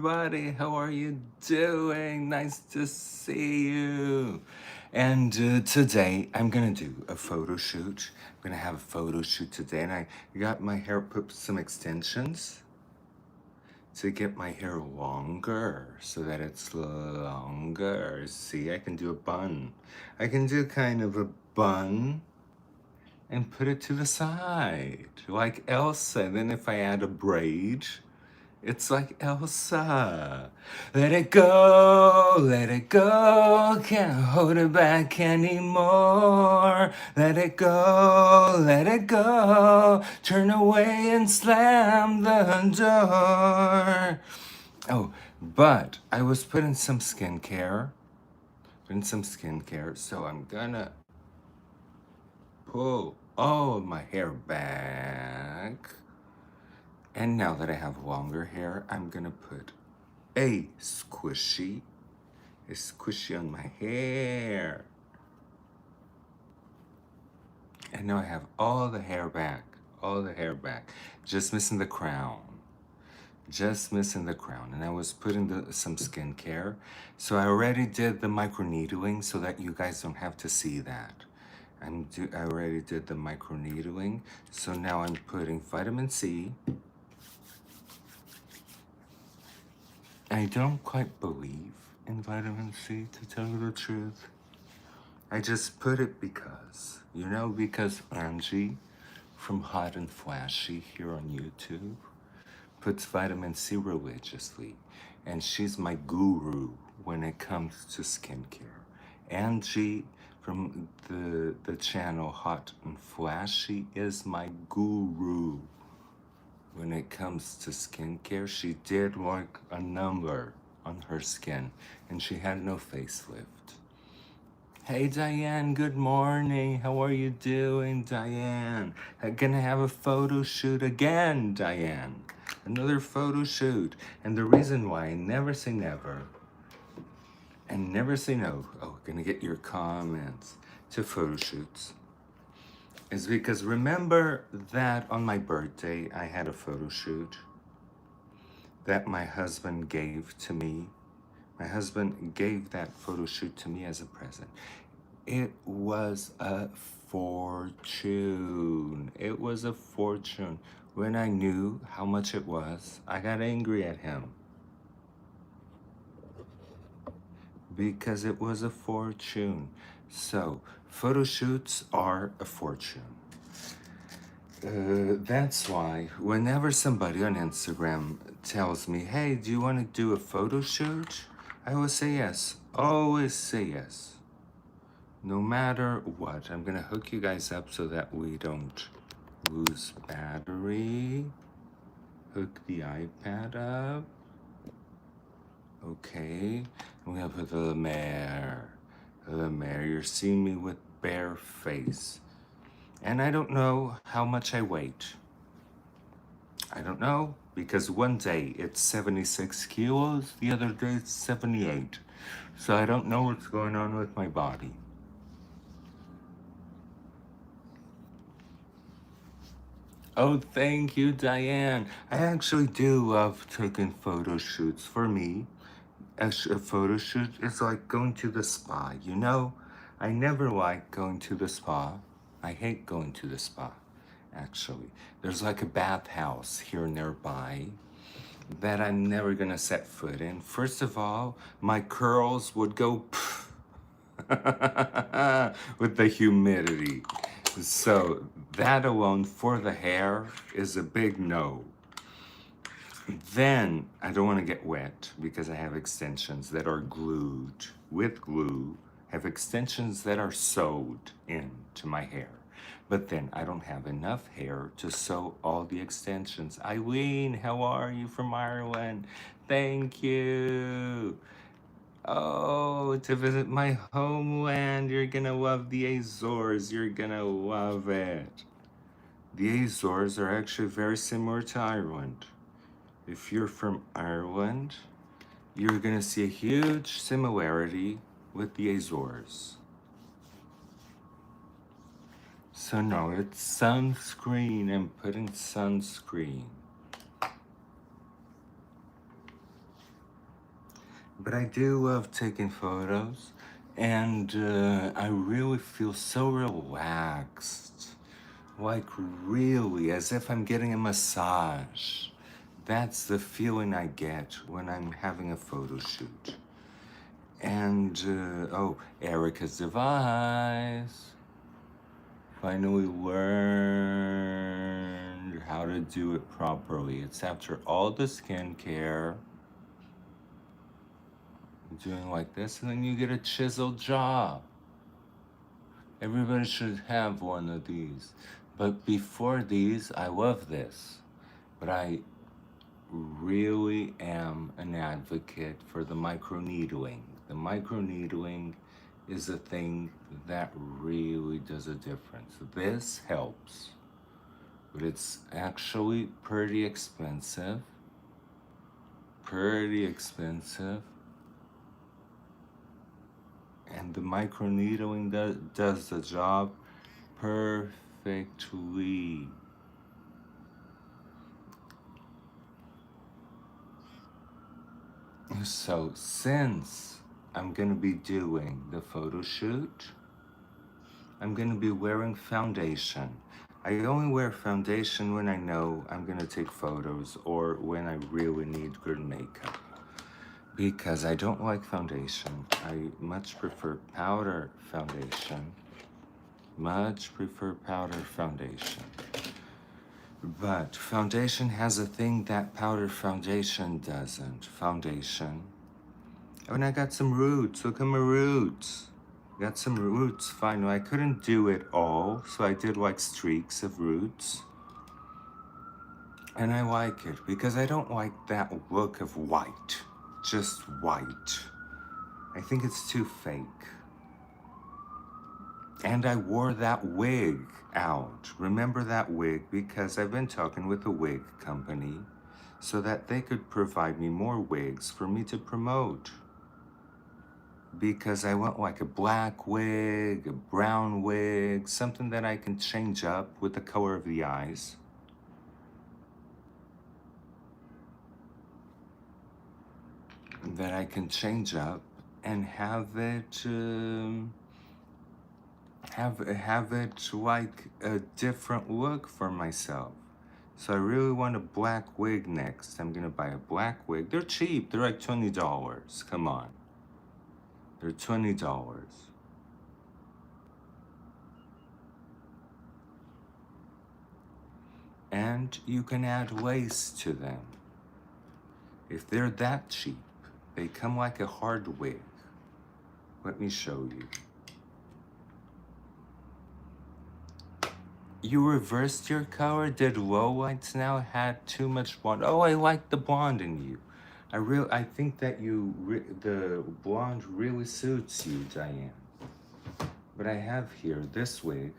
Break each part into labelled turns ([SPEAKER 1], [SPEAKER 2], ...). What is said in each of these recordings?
[SPEAKER 1] everybody. How are you doing? Nice to see you. And today I'm gonna do a photo shoot. I'm gonna have a photo shoot today, and I got my hair put some extensions to get my hair longer so that it's longer. See, I can do a bun. I can do kind of a bun and put it to the side like Elsa. Then if I add a braid, it's like Elsa. Let it go, can't hold it back anymore. Let it go, turn away and slam the door. Oh, but I was putting some skincare, so I'm gonna pull all of my hair back. And now that I have longer hair, I'm gonna put a squishy on my hair. And now I have all the hair back. Just missing the crown. And I was putting some skincare. So I already did the microneedling so that you guys don't have to see that. I already did the microneedling. So now I'm putting vitamin C. I don't quite believe in vitamin C, to tell you the truth. I just put it because, because Angie from Hot and Flashy here on YouTube puts vitamin C religiously, and she's my guru when it comes to skincare. Angie from the channel Hot and Flashy is my guru. When it comes to skincare, she did like a number on her skin, and she had no facelift. Hey Diane, good morning. How are you doing, Diane? I'm gonna have a photo shoot again, Diane. Another photo shoot. And the reason why I never say never and never say no, gonna get your comments to photo shoots, is because remember that on my birthday, I had a photo shoot that my husband gave to me. My husband gave that photo shoot to me as a present. It was a fortune. It was a fortune. When I knew how much it was, I got angry at him. Because it was a fortune. So, photo shoots are a fortune. That's why whenever somebody on Instagram tells me, hey, do you want to do a photo shoot? I always say yes. Always say yes. No matter what. I'm going to hook you guys up so that we don't lose battery. Hook the iPad up. Okay. I'm going to put the Lemaire. You're seeing me with bare face. And I don't know how much I weight. I don't know, because one day it's 76 kilos, the other day it's 78. So I don't know what's going on with my body. Oh, thank you, Diane. I actually do love taking photo shoots. For me, a photo shoot is like going to the spa, I never like going to the spa. I hate going to the spa, actually. There's like a bathhouse here nearby that I'm never gonna set foot in. First of all, my curls would go with the humidity. So that alone for the hair is a big no. Then I don't want to get wet because I have extensions that are glued with glue. I have extensions that are sewed into my hair. But then I don't have enough hair to sew all the extensions. Eileen, how are you from Ireland? Thank you. Oh, to visit my homeland. You're gonna love the Azores. You're gonna love it. The Azores are actually very similar to Ireland. If you're from Ireland, you're gonna see a huge similarity with the Azores. So no, it's sunscreen. I'm putting sunscreen. But I do love taking photos, and I really feel so relaxed. Like, really, as if I'm getting a massage. That's the feeling I get when I'm having a photo shoot. And, oh, Erica's device. Finally learned how to do it properly. It's after all the skincare. Doing like this, and then you get a chiseled jaw. Everybody should have one of these. But before these, I love this. But I really am an advocate for the microneedling. The microneedling is a thing that really does a difference. This helps, but it's actually pretty expensive. Pretty expensive. And the microneedling does the job perfectly. So since I'm gonna be doing the photo shoot, I'm gonna be wearing foundation. I only wear foundation when I know I'm gonna take photos or when I really need good makeup. Because I don't like foundation. I much prefer powder foundation. Much prefer powder foundation. But foundation has a thing that powder foundation doesn't. Foundation. Oh, and I got some roots. Look at my roots. Got some roots. Fine. I couldn't do it all, so I did like streaks of roots. And I like it because I don't like that look of white. Just white. I think it's too fake. And I wore that wig out. Remember that wig? Because I've been talking with a wig company so that they could provide me more wigs for me to promote. Because I want like a black wig, a brown wig, something that I can change up with the color of the eyes. That I can change up and have it have it like a different look for myself. So I really want a black wig next. I'm gonna buy a black wig. They're cheap. They're like $20. Come on. They're $20. And you can add lace to them. If they're that cheap, they come like a hard wig. Let me show you. You reversed your color, did low lights now, had too much blonde. Oh, I like the blonde in you. I think that the blonde really suits you, Diane. But I have here this wig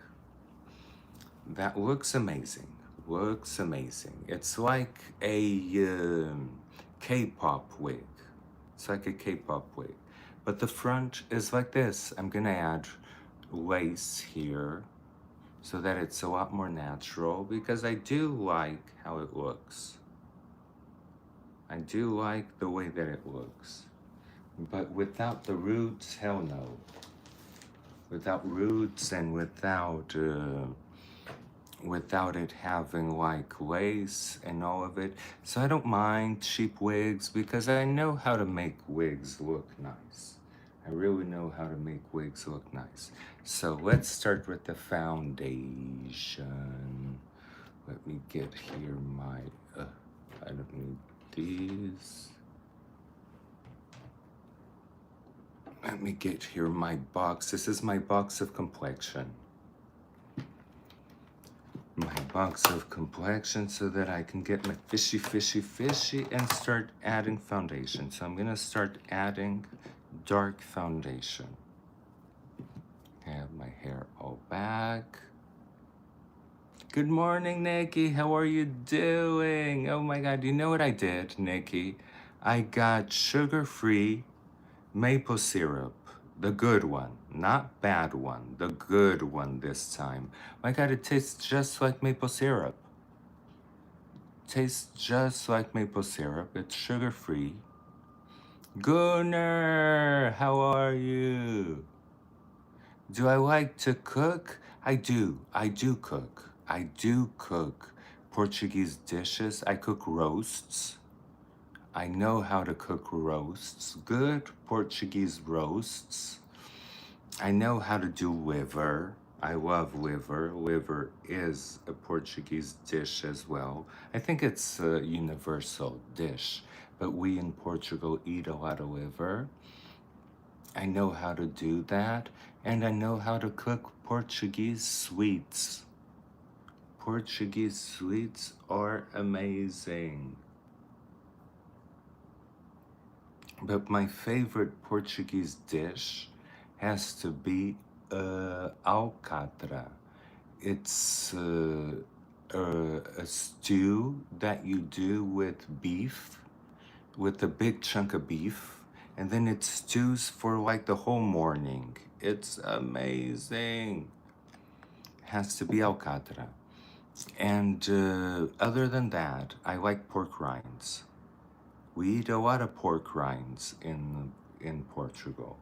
[SPEAKER 1] that looks amazing. Looks amazing. It's like a K-pop wig. It's like a K-pop wig. But the front is like this. I'm gonna add lace here so that it's a lot more natural because I do like how it looks. I do like the way that it looks. But without the roots, hell no. Without roots and without it having like lace and all of it. So I don't mind cheap wigs because I know how to make wigs look nice. I really know how to make wigs look nice. So let's start with the foundation. Let me get here my, I don't need these. Let me get here my box. This is my box of complexion. My box of complexion so that I can get my fishy and start adding foundation. So I'm gonna start adding dark foundation. I have my hair all back. Good morning, Nikki. How are you doing? Oh my God, you know what I did, Nikki? I got sugar-free maple syrup. The good one, not bad one, the good one this time. My God, it tastes just like maple syrup. Tastes just like maple syrup. It's sugar-free. Gunnar, how are you? Do I like to cook? I do. I do cook. I do cook Portuguese dishes. I cook roasts. I know how to cook roasts. Good Portuguese roasts. I know how to do liver. I love liver. Liver is a Portuguese dish as well. I think it's a universal dish, but we in Portugal eat a lot of liver. I know how to do that, and I know how to cook Portuguese sweets. Portuguese sweets are amazing. But my favorite Portuguese dish has to be alcatra. It's a stew that you do with beef, with a big chunk of beef, and then it stews for like the whole morning. It's amazing. Has to be alcatra. And other than that, I like pork rinds. We eat a lot of pork rinds in Portugal.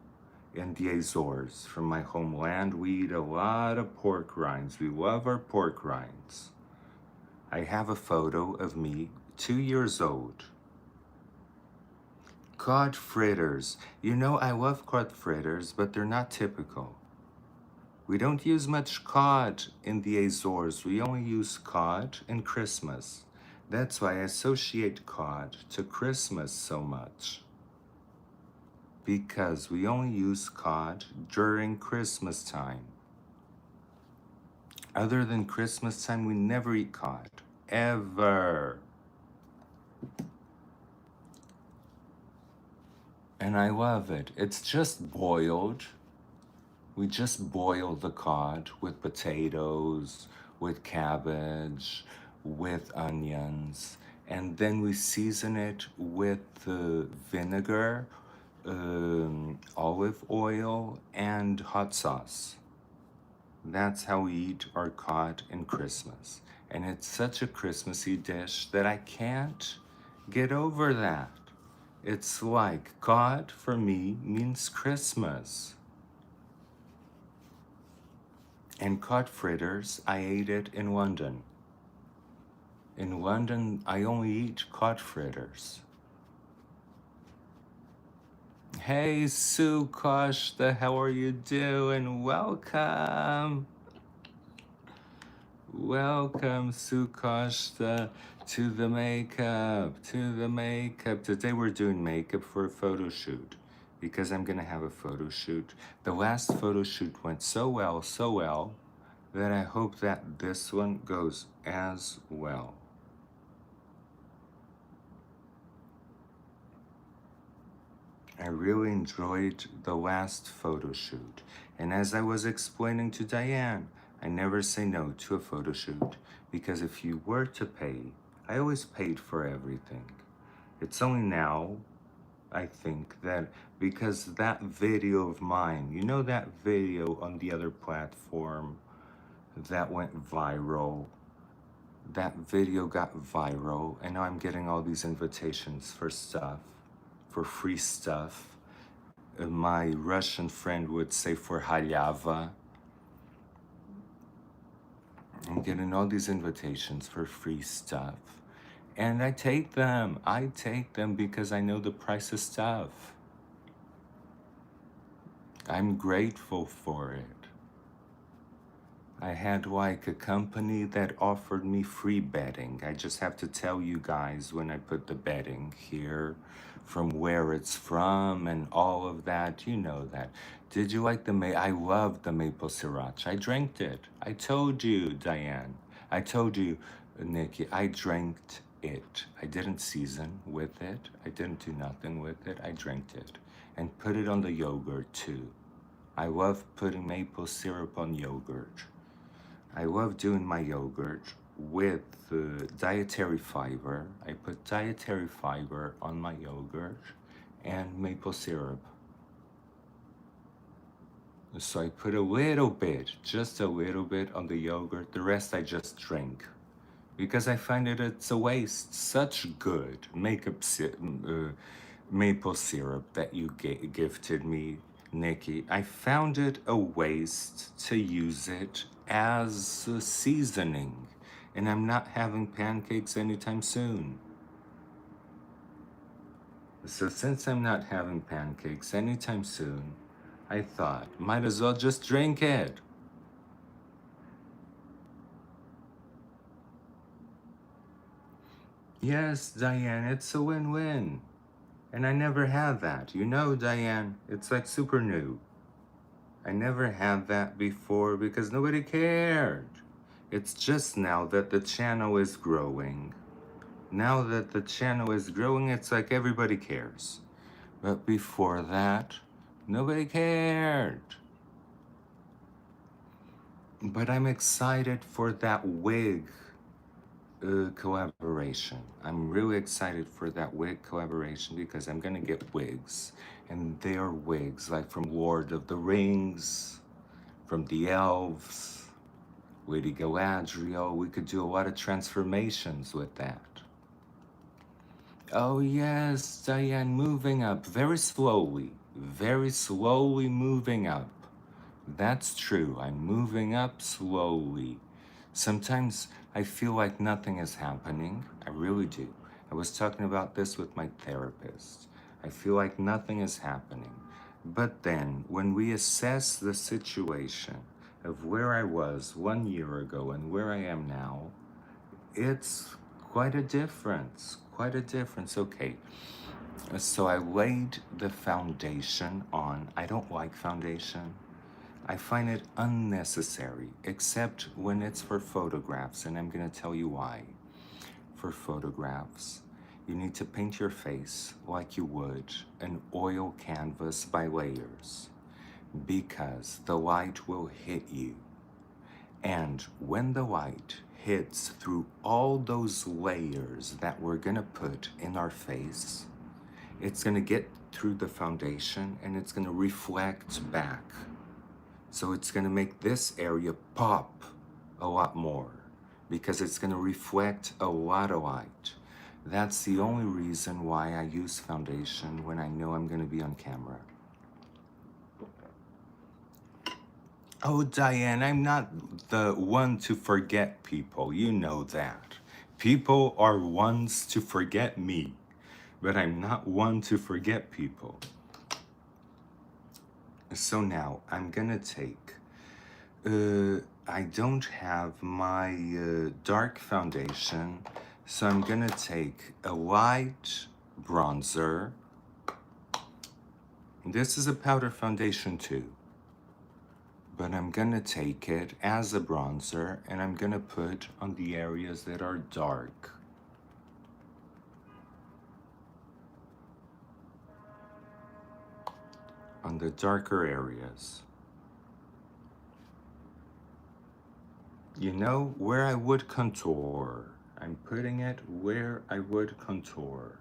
[SPEAKER 1] In the Azores, from my homeland, we eat a lot of pork rinds. We love our pork rinds. I have a photo of me, 2 years old. Cod fritters. You know, I love cod fritters, but they're not typical. We don't use much cod in the Azores. We only use cod in Christmas. That's why I associate cod to Christmas so much. Because we only use cod during Christmas time. Other than Christmas time, we never eat cod. Ever. And I love it. It's just boiled. We just boil the cod with potatoes, with cabbage, with onions, and then we season it with vinegar, olive oil, and hot sauce. That's how we eat our cod in Christmas. And it's such a Christmassy dish that I can't get over that. It's like cod for me means Christmas. And cod fritters, I ate it in London. In London, I only eat cod fritters. Hey, Sue Costa, how are you doing? Welcome. Welcome, Sue Costa, to the makeup, Today we're doing makeup for a photo shoot because I'm gonna have a photo shoot. The last photo shoot went so well, that I hope that this one goes as well. I really enjoyed the last photo shoot, and as I was explaining to Diane, I never say no to a photo shoot because if you were to pay, I always paid for everything. It's only now, I think, that because that video of mine, you know that video on the other platform that went viral, that video got viral, and now I'm getting all these invitations for stuff, for free stuff. My Russian friend would say for halyava. I'm getting all these invitations for free stuff. And I take them. I take them because I know the price of stuff. I'm grateful for it. I had like a company that offered me free bedding. I just have to tell you guys when I put the bedding here, from where it's from and all of that. You know that. Did you like I loved the maple sriracha. I drank it. I told you, Diane. I told you, Nikki, I drank it. I didn't season with it. I didn't do nothing with it. I drank it and put it on the yogurt too. I love putting maple syrup on yogurt. I love doing my yogurt with dietary fiber. I put dietary fiber on my yogurt and maple syrup. So I put a little bit, just a little bit on the yogurt. The rest I just drink because I find it's a waste. Such good makeup maple syrup that you gifted me, Nikki. I found it a waste to use it as a seasoning, and I'm not having pancakes anytime soon. So since I'm not having pancakes anytime soon, I thought, might as well just drink it. Yes, Diane, it's a win-win. And I never had that. You know, Diane, it's like super new. I never had that before because nobody cared. It's just now that the channel is growing. Now that the channel is growing, it's like everybody cares. But before that, nobody cared. But I'm excited for that wig collaboration. I'm really excited for that wig collaboration because I'm gonna get wigs. And they are wigs like from Lord of the Rings, from the elves, Lady Galadriel. We could do a lot of transformations with that. Oh yes, Diane, moving up very slowly moving up. That's true, I'm moving up slowly. Sometimes I feel like nothing is happening. I really do. I was talking about this with my therapist. I feel like nothing is happening. But then, when we assess the situation of where I was 1 year ago and where I am now, it's quite a difference. Quite a difference. Okay. So I laid the foundation on. I don't like foundation. I find it unnecessary, except when it's for photographs, and I'm gonna tell you why. For photographs, you need to paint your face like you would an oil canvas by layers, because the light will hit you. And when the light hits through all those layers that we're gonna put in our face, it's gonna get through the foundation and it's gonna reflect back. So it's gonna make this area pop a lot more because it's gonna reflect a lot of light. That's the only reason why I use foundation when I know I'm gonna be on camera. Oh, Diane, I'm not the one to forget people. You know that. People are ones to forget me, but I'm not one to forget people. So now I'm gonna take, I don't have my dark foundation, so I'm gonna take a light bronzer. This is a powder foundation too, but I'm gonna take it as a bronzer and I'm gonna put on the areas that are dark. On the darker areas. You know, where I would contour. I'm putting it where I would contour.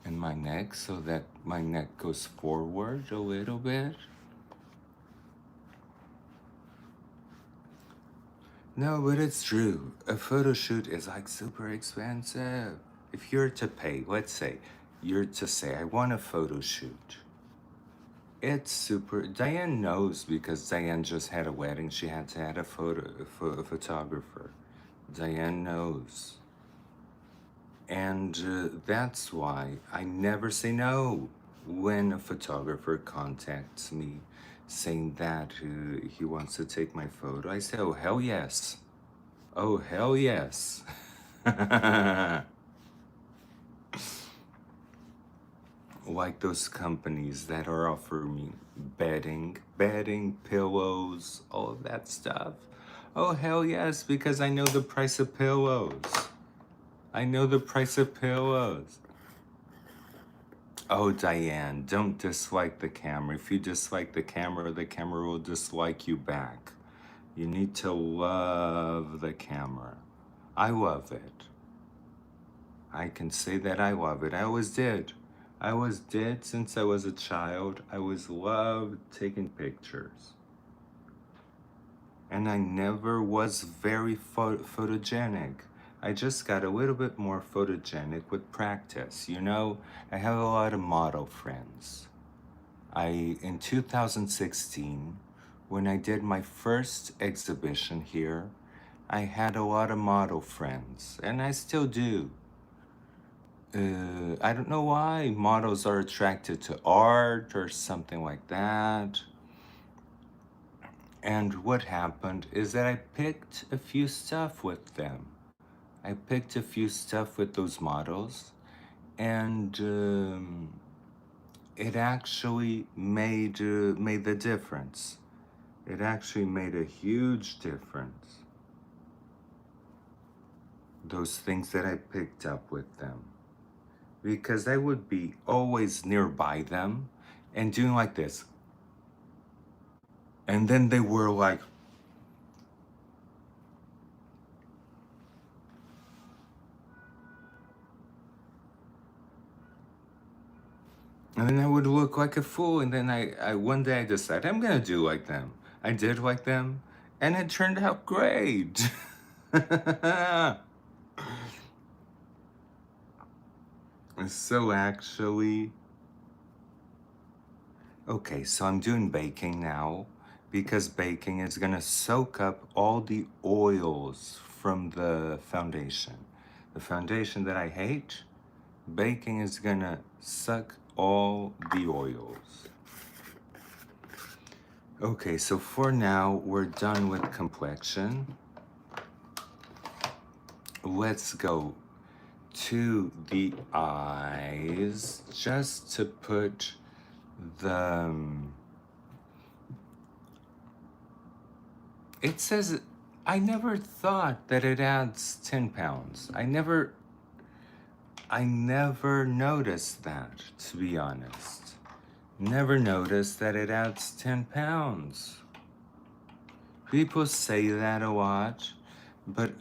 [SPEAKER 1] And my neck, so that my neck goes forward a little bit. No, but it's true. A photo shoot is like super expensive. If you're to pay, let's say, you're to say, I want a photo shoot. It's super. Diane knows because Diane just had a wedding. She had to add a photographer. Diane knows. And that's why I never say no when a photographer contacts me saying that he wants to take my photo. I say, oh, hell yes. Oh, hell yes. Like those companies that are offering me bedding, pillows, all of that stuff. Oh, hell yes, because I know the price of pillows. I know the price of pillows. Oh, Diane, don't dislike the camera. If you dislike the camera will dislike you back. You need to love the camera. I love it. I can say that I love it. I always did. I always did since I was a child. I always loved taking pictures. and I never was very photogenic. I just got a little bit more photogenic with practice. You know, I have a lot of model friends. In 2016, when I did my first exhibition here, I had a lot of model friends, and I still do. I don't know why models are attracted to art or something like that. And what happened is that I picked a few stuff with them. I picked a few stuff with those models, and it actually made the difference. It actually made a huge difference. Those things that I picked up with them. Because I would be always nearby them and doing like this. And then they were like, and then I would look like a fool. And then I one day I decided I'm gonna do like them. I did like them, and it turned out great. So actually, okay, so I'm doing baking now because baking is gonna soak up all the oils from the foundation. The foundation that I hate, baking is gonna suck all the oils. Okay, so for now, we're done with complexion. Let's go to the eyes just to put the... It says, I never thought that it adds 10 pounds. I never noticed that, to be honest. Never noticed that it adds 10 pounds. People say that a lot, but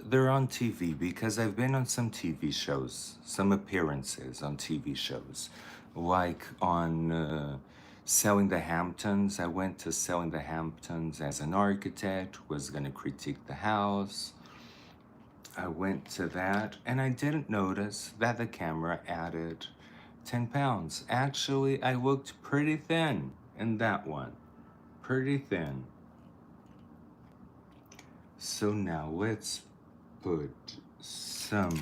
[SPEAKER 1] they're on TV because I've been on some TV shows, some appearances on TV shows, like on Selling the Hamptons. I went to Selling the Hamptons as an architect, was gonna critique the house. I went to that, and I didn't notice that the camera added 10 pounds. Actually, I looked pretty thin in that one. Pretty thin. So now let's put some,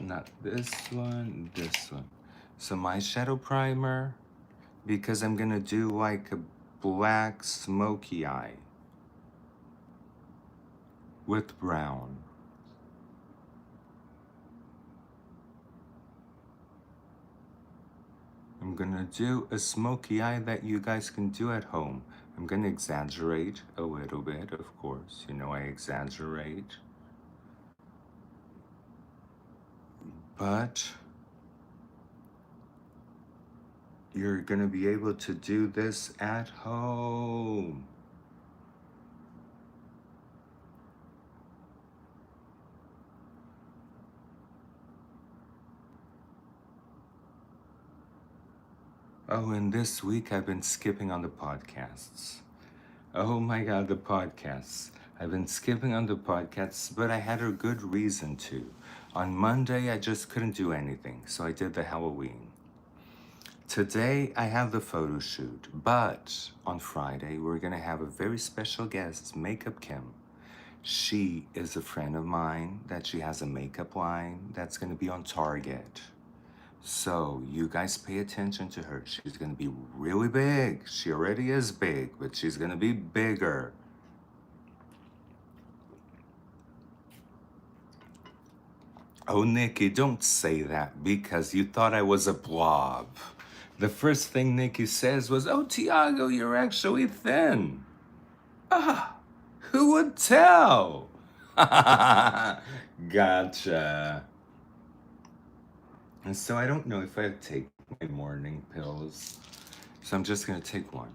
[SPEAKER 1] not this one, this one. Some eyeshadow primer, because I'm gonna do like a black smoky eye with brown. I'm gonna do a smoky eye that you guys can do at home. I'm gonna exaggerate a little bit, of course. You know I exaggerate. But you're gonna be able to do this at home. Oh, and this week I've been skipping on the podcasts. Oh my God, the podcasts. I've been skipping on the podcasts, but I had a good reason to. On Monday, I just couldn't do anything, so I did the Halloween. Today, I have the photo shoot, but on Friday, we're gonna have a very special guest, Makeup Kim. She is a friend of mine that she has a makeup line that's gonna be on Target. So you guys pay attention to her. She's gonna be really big. She already is big, but she's gonna be bigger. Oh, Nikki, don't say that because you thought I was a blob. The first thing Nikki says was, oh, Tiago, you're actually thin. Ah, who would tell? Gotcha. And so I don't know if I take my morning pills. So I'm just gonna take one.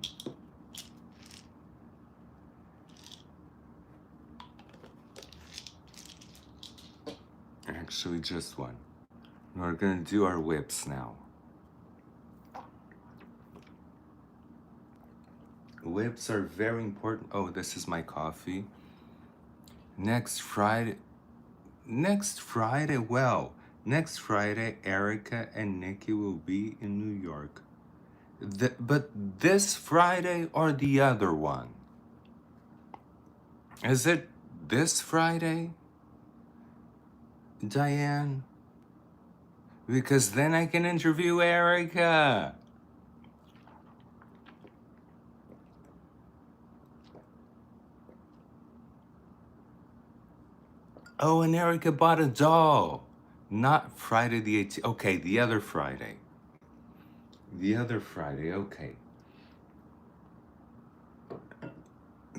[SPEAKER 1] Actually, just one. We're gonna do our whips now. Whips are very important. Oh, this is my coffee. Next Friday, well, next Friday, Erica and Nikki will be in New York. But this Friday or the other one? Is it this Friday, Diane? Because then I can interview Erica. Oh, and Erica bought a doll. Not Friday the 18th. Okay, the other Friday. The other Friday, okay.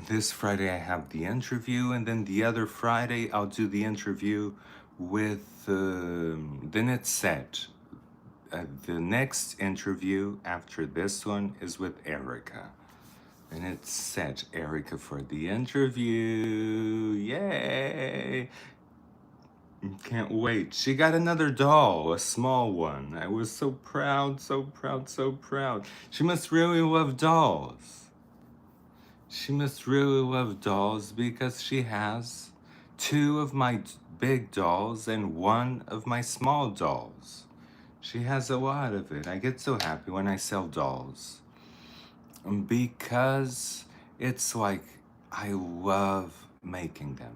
[SPEAKER 1] This Friday I have the interview, and then the other Friday I'll do the interview with, then it's set. The next interview after this one is with Erica. And it's set, Erica, for the interview. Yay! Can't wait. She got another doll, a small one. I was so proud, so proud, so proud. She must really love dolls. She must really love dolls because she has 2 of my big dolls and 1 of my small dolls. She has a lot of it. I get so happy when I sell dolls. Because it's like, I love making them.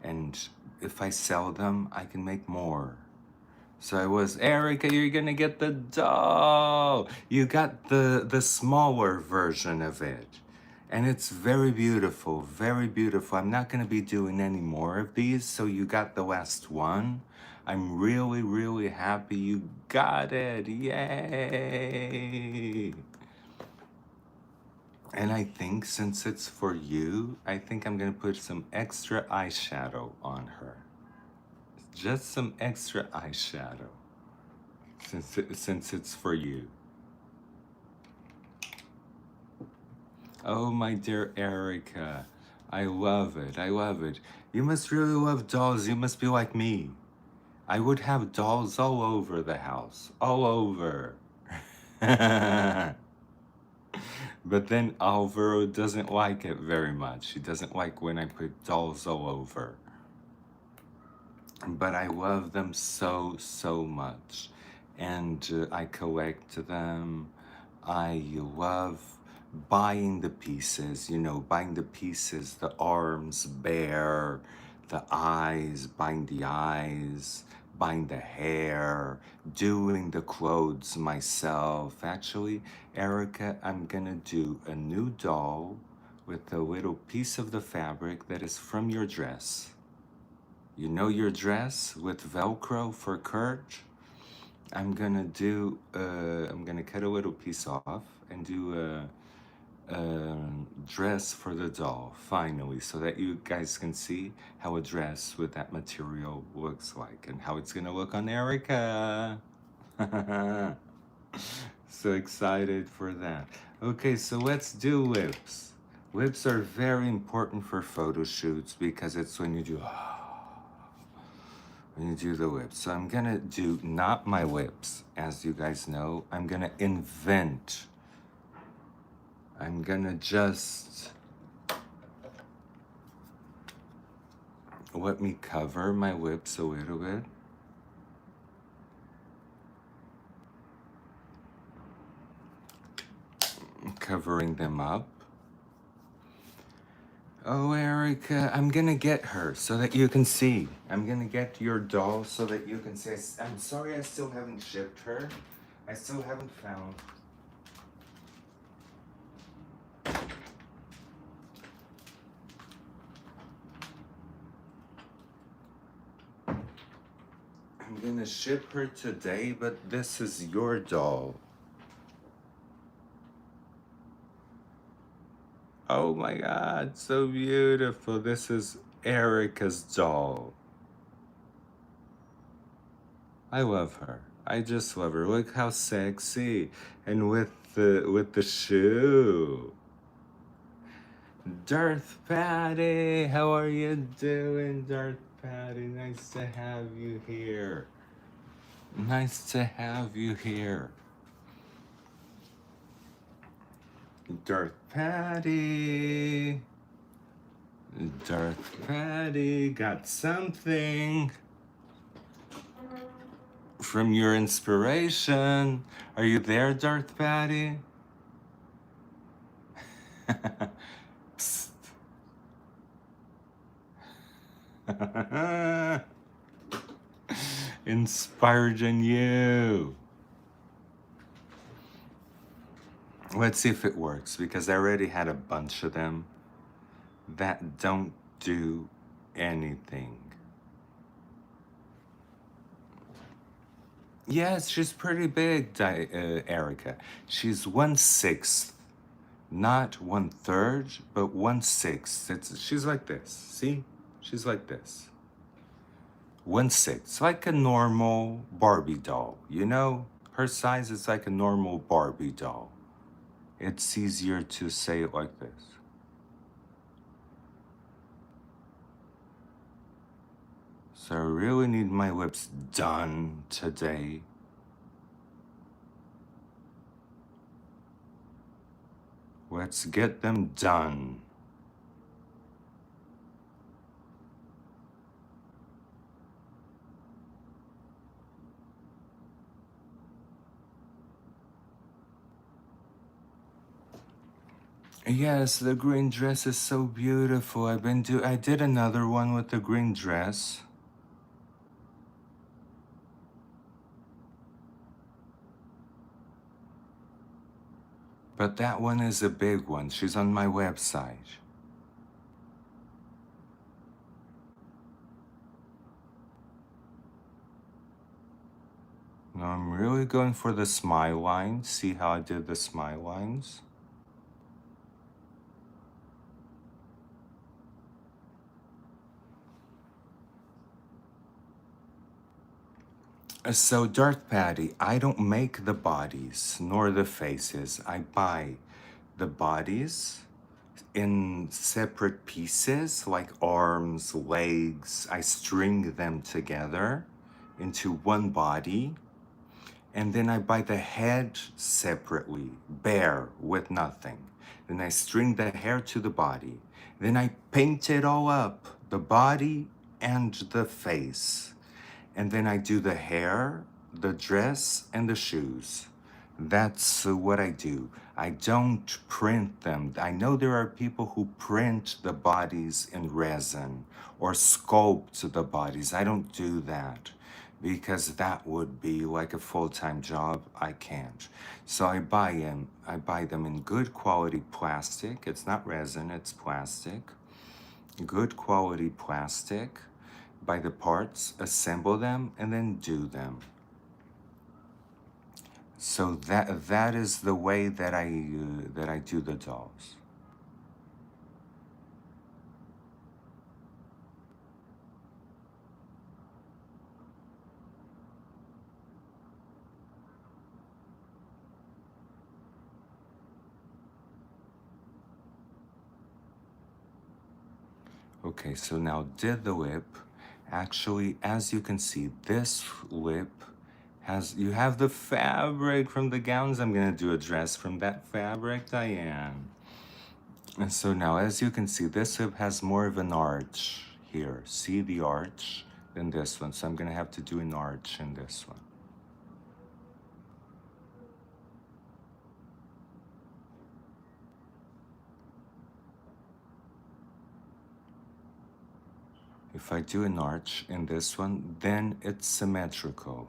[SPEAKER 1] And if I sell them, I can make more. So I was, Erica, you're gonna get the doll. You got the smaller version of it. And it's very beautiful, very beautiful. I'm not gonna be doing any more of these, so you got the last one. I'm really, really happy you got it. Yay! And I think since it's for you, I think I'm gonna put some extra eyeshadow on her. Just some extra eyeshadow. Since it's for you. Oh, my dear Erica. I love it. I love it. You must really love dolls. You must be like me. I would have dolls all over the house. All over. But then Alvaro doesn't like it very much. He doesn't like when I put dolls all over. But I love them so, so much. And I collect them. I love buying the pieces, buying the pieces, the arms bare, the eyes, buying the eyes, buying the hair, doing the clothes myself. Actually, Erica, I'm gonna do a new doll with a little piece of the fabric that is from your dress. You know your dress with Velcro for Kurt? I'm gonna cut a little piece off and do a dress for the doll, finally, so that you guys can see how a dress with that material looks like and how it's gonna look on Erica. So excited for that. Okay, so let's do lips. Lips are very important for photo shoots because it's when you do the lips. So I'm gonna do not my lips, as you guys know. I'm gonna invent. I'm gonna just let me cover my lips a little bit. Covering them up. Oh, Erica, I'm gonna get her so that you can see. I'm gonna get your doll so that you can see. I'm sorry I still haven't shipped her. I still haven't found. I'm gonna ship her today, but this is your doll. Oh my God, so beautiful. This is Erica's doll. I love her. I just love her. Look how sexy. And with the shoe. Darth Patty, how are you doing, Darth Patty? Nice to have you here. Nice to have you here. Darth Patty. Darth Patty got something from your inspiration. Are you there, Darth Patty? Psst. Inspired in you. Let's see if it works, because I already had a bunch of them that don't do anything. Yes, she's pretty big, Erica. She's 1/6, not 1/3, but 1/6. She's like this. See? She's like this. 1/6, like a normal Barbie doll. You know, her size is like a normal Barbie doll. It's easier to say it like this. So I really need my lips done today. Let's get them done. Yes, the green dress is so beautiful. I did another one with the green dress. But that one is a big one. She's on my website. Now I'm really going for the smile line. See how I did the smile lines? So, Darth Patty, I don't make the bodies nor the faces. I buy the bodies in separate pieces, like arms, legs. I string them together into one body. And then I buy the head separately, bare, with nothing. Then I string the hair to the body. Then I paint it all up, the body and the face. And then I do the hair, the dress, and the shoes. That's what I do. I don't print them. I know there are people who print the bodies in resin or sculpt the bodies. I don't do that because that would be like a full-time job. I can't. So I buy them in good quality plastic. It's not resin, it's plastic. Good quality plastic. Buy the parts, assemble them, and then do them. So that is the way that I do the dolls. Okay, so now did the lip. Actually, as you can see, this lip you have the fabric from the gowns. I'm gonna do a dress from that fabric, Diane. And so now, as you can see, this lip has more of an arch here. See the arch than this one. So I'm gonna have to do an arch in this one. If I do an arch in this one, then it's symmetrical.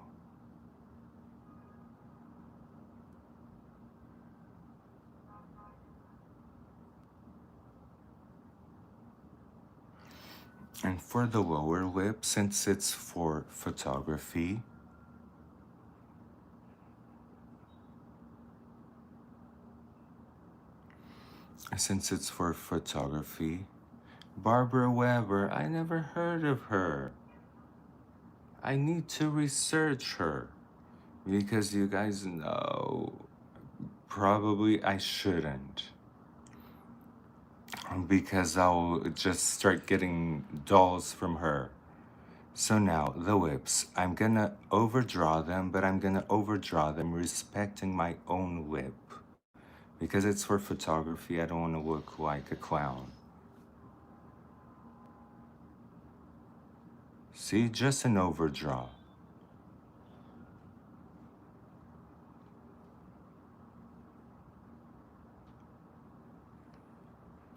[SPEAKER 1] And for the lower lip, since it's for photography, Barbara Weber, I never heard of her. I need to research her because you guys know probably I shouldn't, because I'll just start getting dolls from her. So now the lips, I'm gonna overdraw them, but I'm gonna overdraw them respecting my own lip, Because it's for photography, I don't want to look like a clown. See, just an overdraw.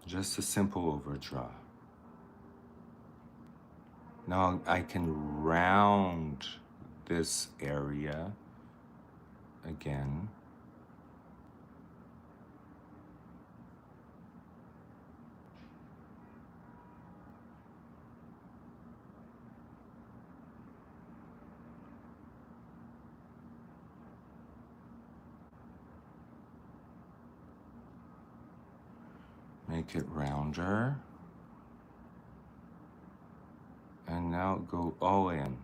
[SPEAKER 1] Just a simple overdraw. Now I can round this area again. Make it rounder. And now go all in.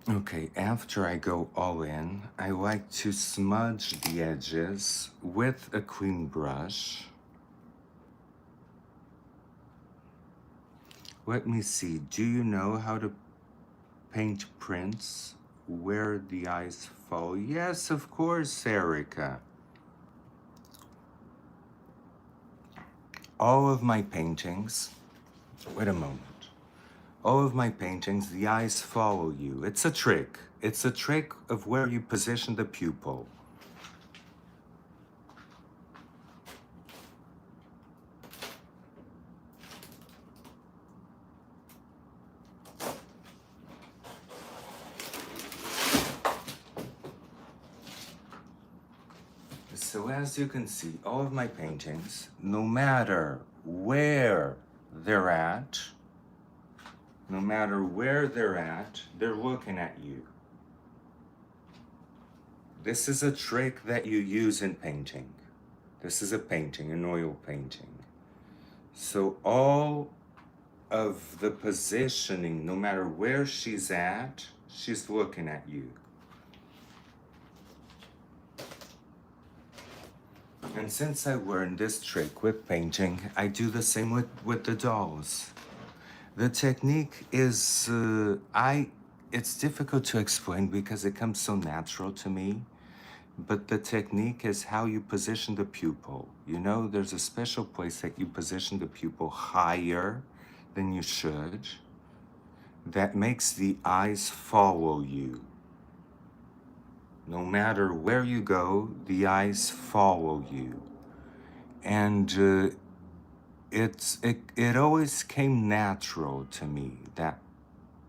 [SPEAKER 1] Okay, after I go all in, I like to smudge the edges with a clean brush. Let me see, do you know how to paint prints where the eyes fall? Yes, of course, Erica. All of my paintings, wait a moment. All of my paintings, the eyes follow you. It's a trick. It's a trick of where you position the pupil. So as you can see, all of my paintings, no matter where they're at, they're looking at you. This is a trick that you use in painting. This is a painting, an oil painting. So all of the positioning, no matter where she's at, she's looking at you. And since I learned this trick with painting, I do the same with the dolls. The technique is, it's difficult to explain because it comes so natural to me. But the technique is how you position the pupil. You know, there's a special place that you position the pupil higher than you should. That makes the eyes follow you. No matter where you go, the eyes follow you. And it always came natural to me, that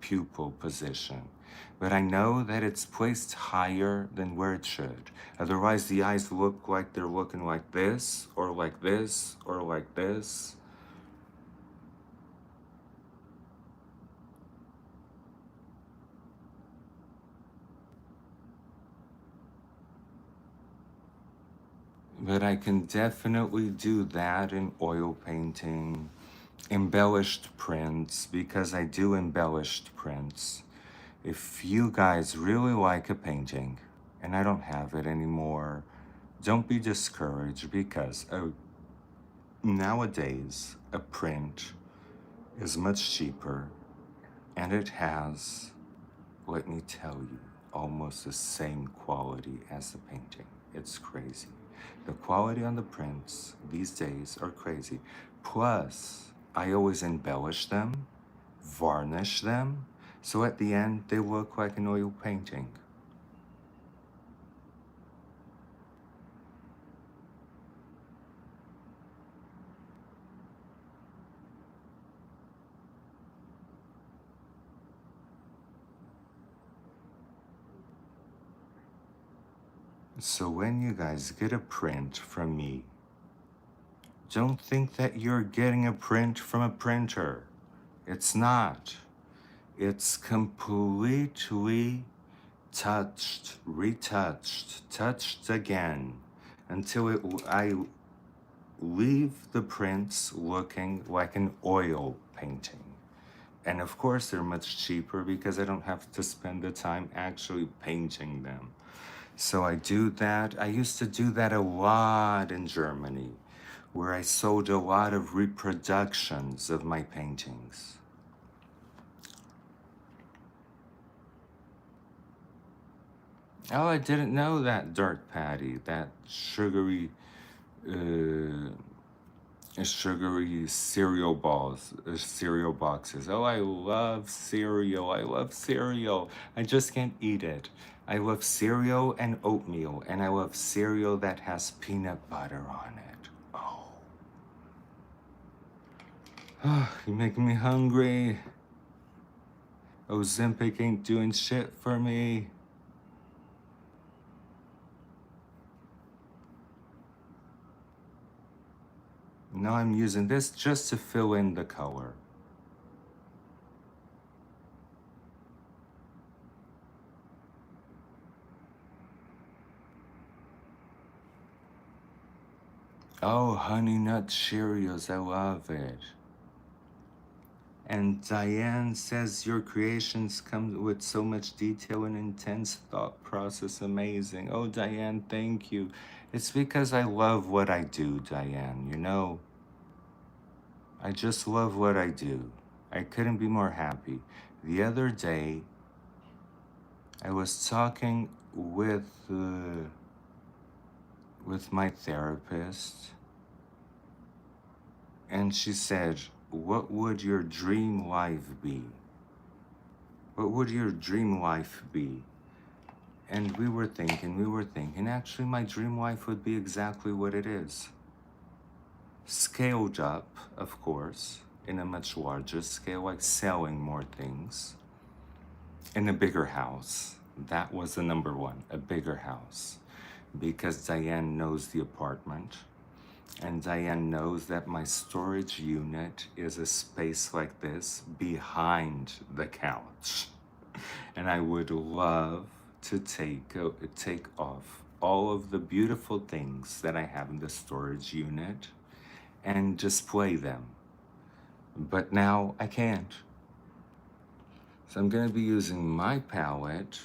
[SPEAKER 1] pupil position. But I know that it's placed higher than where it should. Otherwise, the eyes look like they're looking like this, or like this, or like this. But I can definitely do that in oil painting, embellished prints, because I do embellished prints. If you guys really like a painting, and I don't have it anymore, don't be discouraged, because nowadays a print is much cheaper, and it has, let me tell you, almost the same quality as the painting. It's crazy. The quality on the prints these days are crazy. Plus, I always embellish them, varnish them, so at the end they look like an oil painting. So when you guys get a print from me, don't think that you're getting a print from a printer. It's not. It's completely touched, retouched, touched again, until I leave the prints looking like an oil painting. And of course they're much cheaper because I don't have to spend the time actually painting them. So I do that. I used to do that a lot in Germany, where I sold a lot of reproductions of my paintings. Oh, I didn't know that, Dark Patty, that uh, sugary cereal balls, cereal boxes. Oh, I love cereal. I love cereal. I just can't eat it. I love cereal and oatmeal, and I love cereal that has peanut butter on it. Oh, you making me hungry. Ozempic ain't doing shit for me. Now I'm using this just to fill in the color. Oh, Honey Nut Cheerios, I love it. And Diane says your creations come with so much detail and intense thought process. Amazing. Oh, Diane, thank you. It's because I love what I do, Diane. You know, I just love what I do. I couldn't be more happy. The other day, I was talking with my therapist, and she said, "What would your dream life be? What would your dream life be?" And we were thinking, actually, my dream life would be exactly what it is. Scaled up, of course, in a much larger scale, like selling more things. In a bigger house. That was the number one, a bigger house. Because Diane knows the apartment. And Diane knows that my storage unit is a space like this behind the couch. And I would love to take off all of the beautiful things that I have in the storage unit and display them. But now I can't. So I'm going to be using my palette,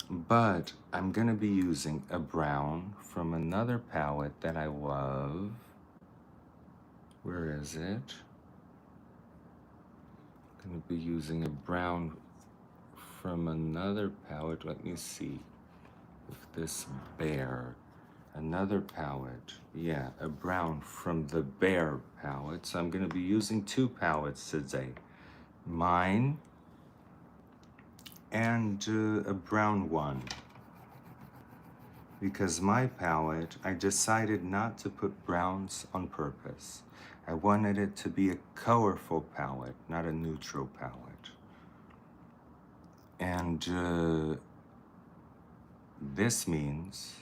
[SPEAKER 1] but I'm going to be using a brown from another palette that I love. Where is it? I'm going to be using a brown from another palette. Let me see if this bear. Another palette. Yeah, a brown from the Bear palette. So I'm going to be using two palettes today. Mine and a brown one. Because my palette, I decided not to put browns on purpose. I wanted it to be a colorful palette, not a neutral palette. And this means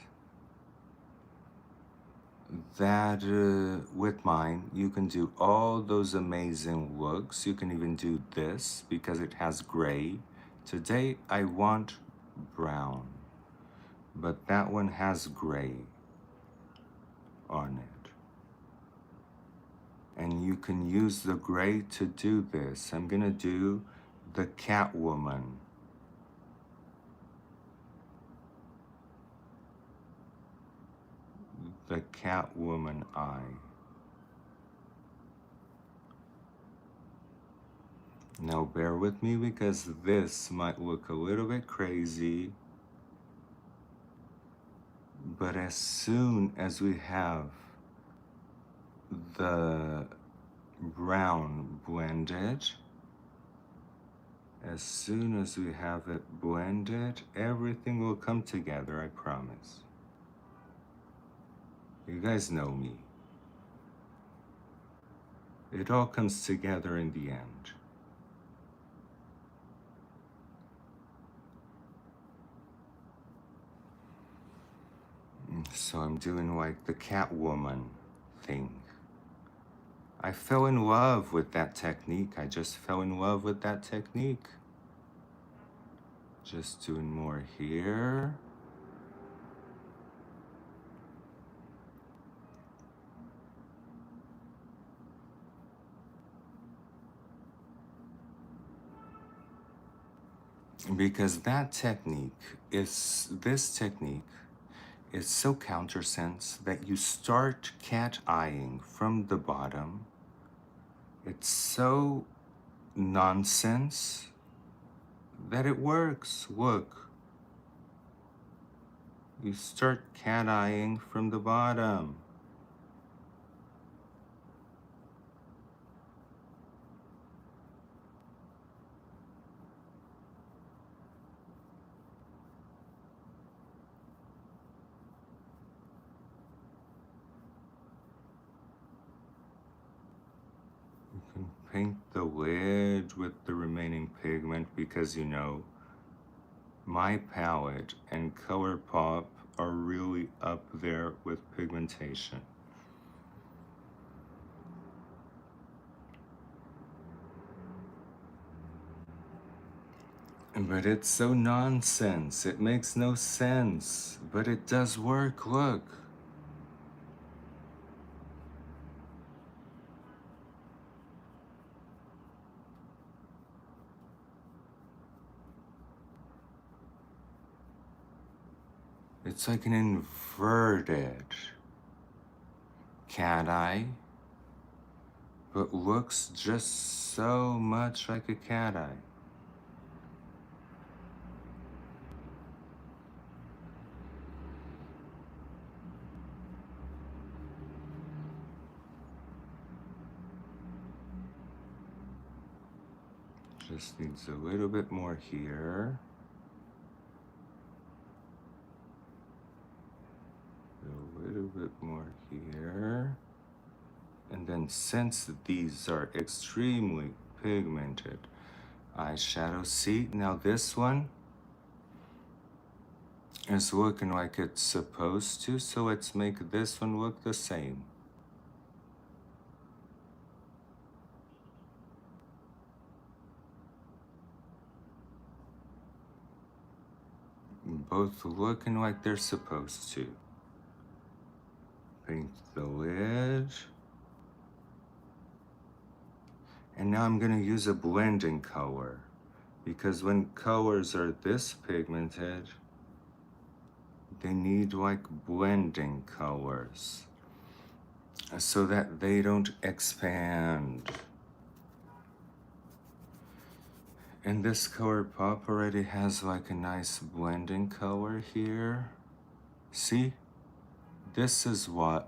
[SPEAKER 1] that with mine, you can do all those amazing looks. You can even do this because it has gray. Today, I want brown, but that one has gray on it. And you can use the gray to do this. I'm gonna do the Catwoman. The Catwoman eye. Now bear with me because this might look a little bit crazy, but as soon as we have the brown blended, as soon as we have it blended, everything will come together, I promise. You guys know me. It all comes together in the end. So I'm doing like the Catwoman thing. I fell in love with that technique. I just fell in love with that technique. Just doing more here. Because this technique is so countersense that you start cat-eyeing from the bottom. It's so nonsense that it works. Look, you start cat-eyeing from the bottom. You can paint the lid with the remaining pigment because you know my palette and color pop are really up there with pigmentation. But it's so nonsense. It makes no sense. But it does work, look. It's like an inverted cat eye, but looks just so much like a cat eye. Just needs a little bit more here. A little bit more here. And then since these are extremely pigmented eyeshadow, see, now this one is looking like it's supposed to, so let's make this one look the same. Both looking like they're supposed to. Paint the lid. And now I'm gonna use a blending color because when colors are this pigmented, they need like blending colors so that they don't expand. And this color pop already has like a nice blending color here. See? This is why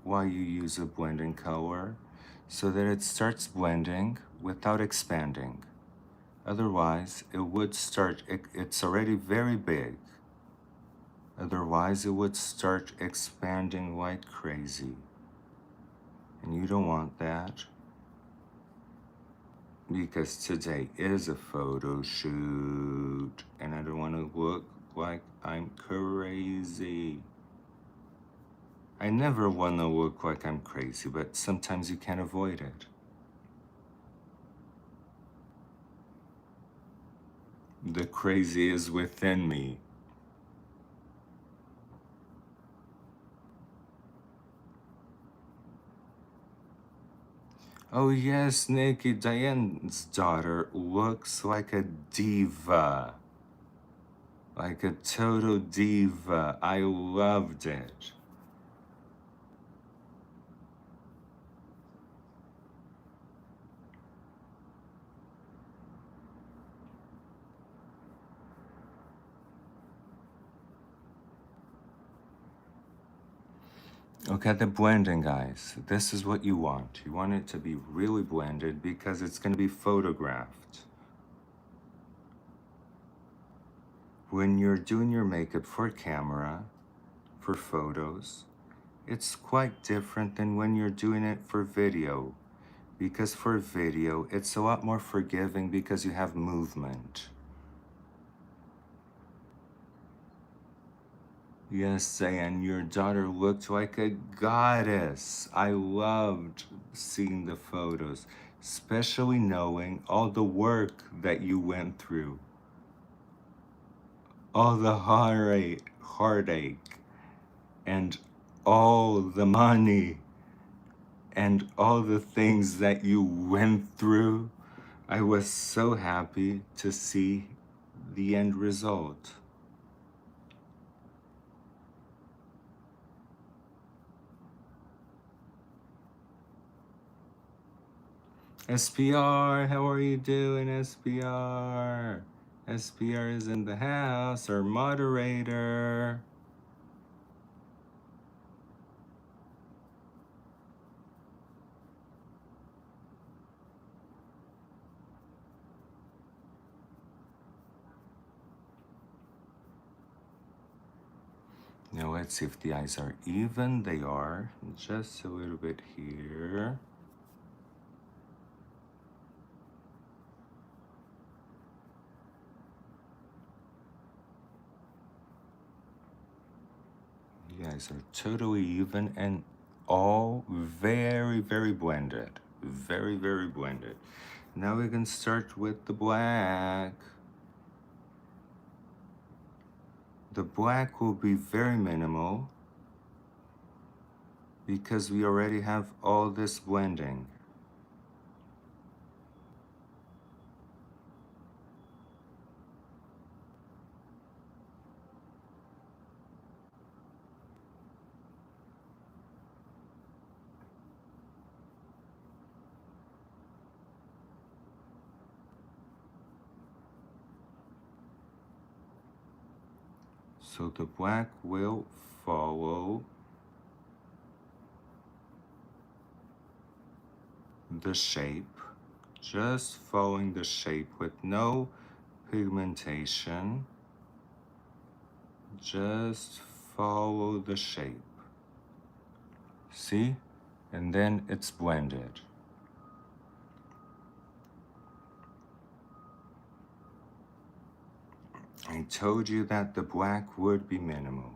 [SPEAKER 1] you use a blending color, so that it starts blending without expanding. Otherwise, it would start, it's already very big. Otherwise, it would start expanding like crazy. And you don't want that. Because today is a photo shoot, and I don't want to look like I'm crazy. I never want to look like I'm crazy, but sometimes you can't avoid it. The crazy is within me. Oh yes, Nikki, Diane's daughter looks like a diva. Like a total diva. I loved it. Okay, the blending, guys. This is what you want. You want it to be really blended because it's going to be photographed. When you're doing your makeup for camera, for photos, it's quite different than when you're doing it for video. Because for video, it's a lot more forgiving because you have movement. Yes, Diane, your daughter looked like a goddess. I loved seeing the photos, especially knowing all the work that you went through. All the heartache, and all the money, and all the things that you went through. I was so happy to see the end result. SPR, how are you doing, SPR? SPR is in the house, our moderator. Now let's see if the eyes are even. They are. Just a little bit here. The eyes are totally even and all very, very blended. Very, very blended. Now we can start with the black. The black will be very minimal because we already have all this blending. So the black will follow the shape, just following the shape with no pigmentation. Just follow the shape. See? And then it's blended. I told you that the black would be minimal.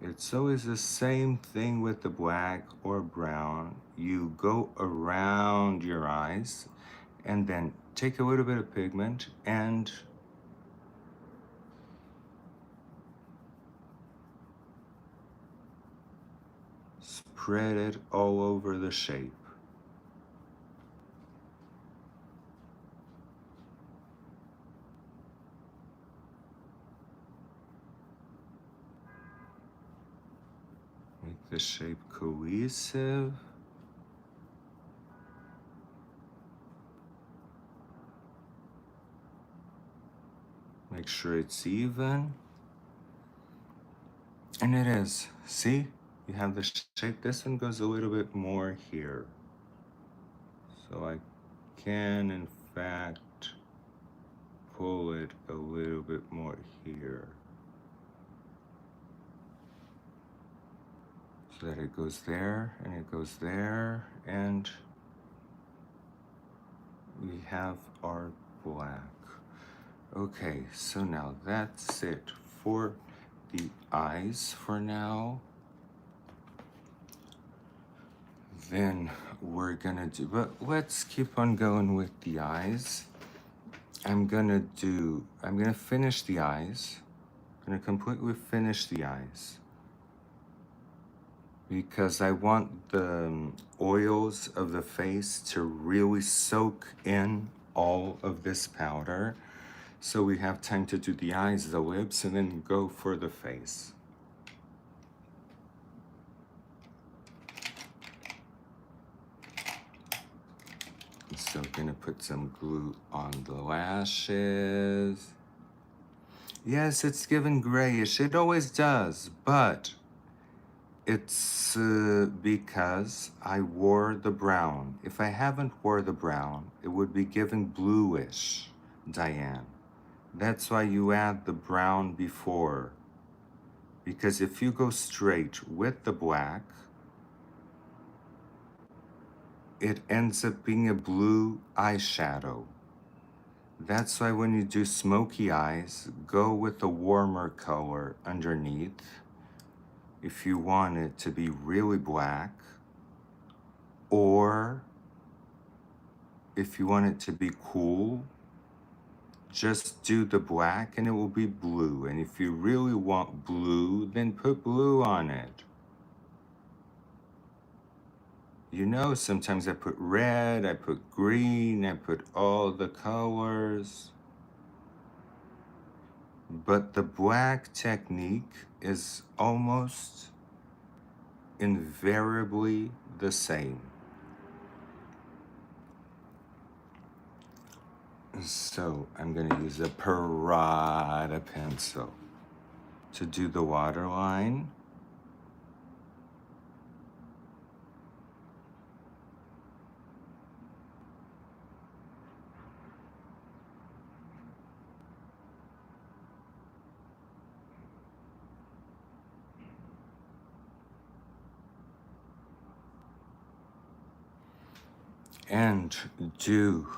[SPEAKER 1] It's always the same thing with the black or brown. You go around your eyes and then take a little bit of pigment and spread it all over the shape. Make the shape cohesive. Make sure it's even. And it is. See? You have the shape. This one goes a little bit more here. So I can, in fact, pull it a little bit more here. So that it goes there, and it goes there, and we have our black. Okay, so now that's it for the eyes for now. Then we're gonna do, but let's keep on going with the eyes. I'm gonna finish the eyes. I'm gonna completely finish the eyes because I want the oils of the face to really soak in all of this powder. So we have time to do the eyes, the lips, and then go for the face. So I'm gonna put some glue on the lashes. Yes, it's given grayish. It always does, but it's because I wore the brown. If I haven't wore the brown, it would be given bluish, Diane. That's why you add the brown before. Because if you go straight with the black, it ends up being a blue eyeshadow. That's why when you do smoky eyes, go with a warmer color underneath if you want it to be really black, or if you want it to be cool, just do the black and it will be blue. And if you really want blue, then put blue on it. You know, sometimes I put red, I put green, I put all the colors. But the black technique is almost invariably the same. So I'm going to use a Prada pencil to do the waterline. And do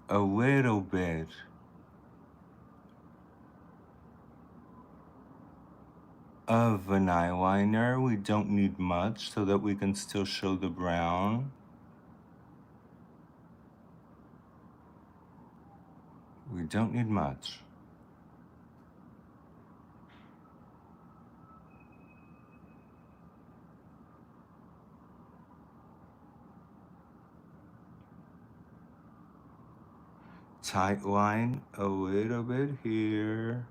[SPEAKER 1] a little bit of an eyeliner. We don't need much so that we can still show the brown. We don't need much. Tight line a little bit here.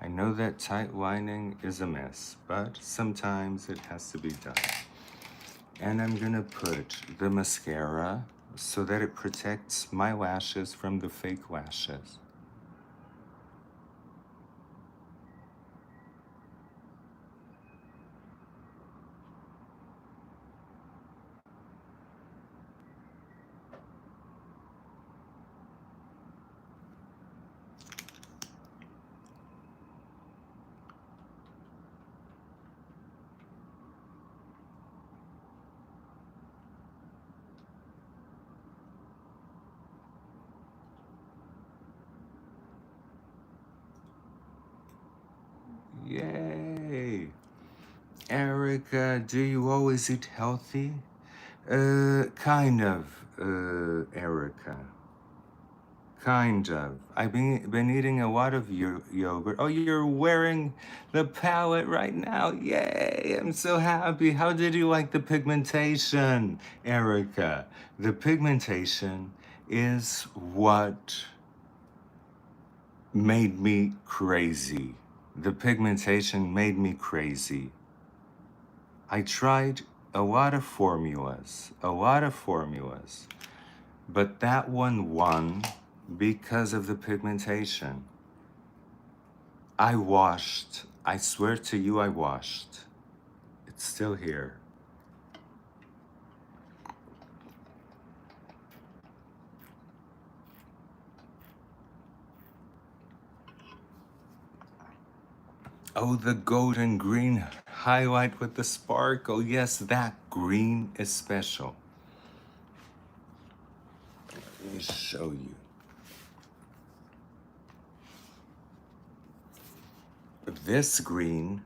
[SPEAKER 1] I know that tight lining is a mess, but sometimes it has to be done. And I'm gonna put the mascara so that it protects my lashes from the fake lashes. Yay! Erica, do you always eat healthy? Kind of, Erica. Kind of. I've been eating a lot of yogurt. Oh, you're wearing the palette right now. Yay! I'm so happy. How did you like the pigmentation, Erica? The pigmentation is what made me crazy. The pigmentation made me crazy. I tried a lot of formulas, but that one won because of the pigmentation. I washed. I swear to you, I washed. It's still here. Oh, the golden green highlight with the sparkle. Yes, that green is special. Let me show you. This green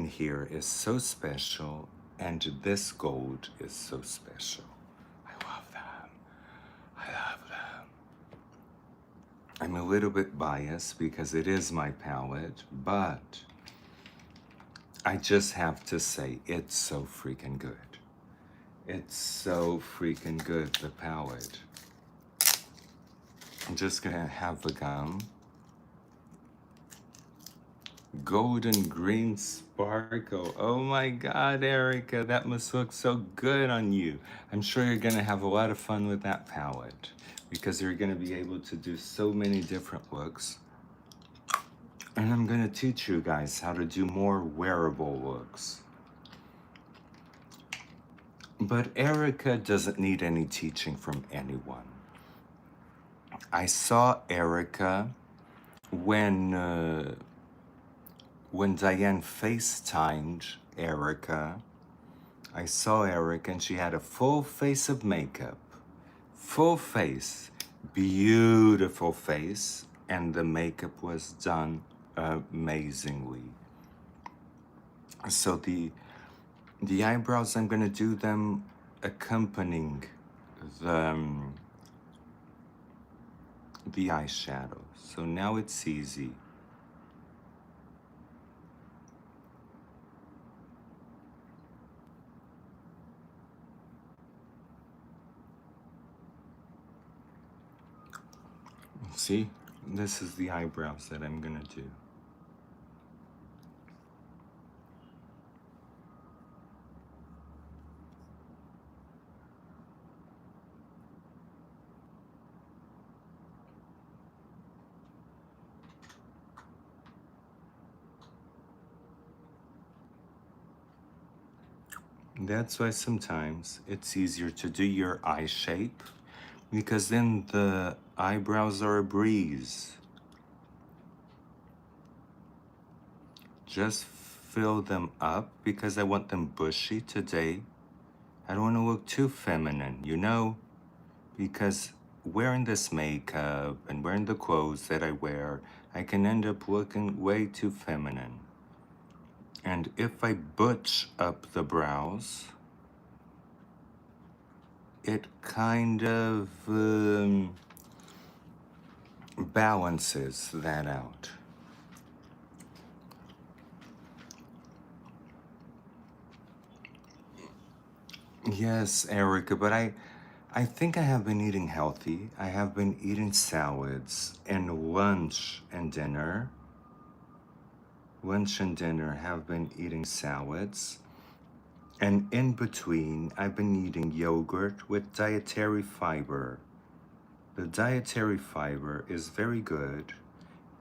[SPEAKER 1] here is so special, and this gold is so special. I love them. I love them. I'm a little bit biased because it is my palette, but I just have to say it's so freaking good. It's so freaking good, the palette. I'm just gonna have the gum. Golden green sparkle. Oh my God, Erica, that must look so good on you. I'm sure you're gonna have a lot of fun with that palette because you're gonna be able to do so many different looks. And I'm gonna teach you guys how to do more wearable looks. But Erica doesn't need any teaching from anyone. I saw Erica when Diane FaceTimed Erica. I saw Erica and she had a full face of makeup. Full face. Beautiful face. And the makeup was done amazingly. So the eyebrows, I'm gonna do them accompanying the the eyeshadow. So now it's easy. See, this is the eyebrows that I'm gonna do. That's why sometimes it's easier to do your eye shape, because then the eyebrows are a breeze. Just fill them up because I want them bushy today. I don't want to look too feminine, you know? Because wearing this makeup and wearing the clothes that I wear, I can end up looking way too feminine. And if I butch up the brows, it kind of balances that out. Yes, Erica, but I think I have been eating healthy. I have been eating salads and lunch and dinner. Lunch and dinner have been eating salads. And in between, I've been eating yogurt with dietary fiber. The dietary fiber is very good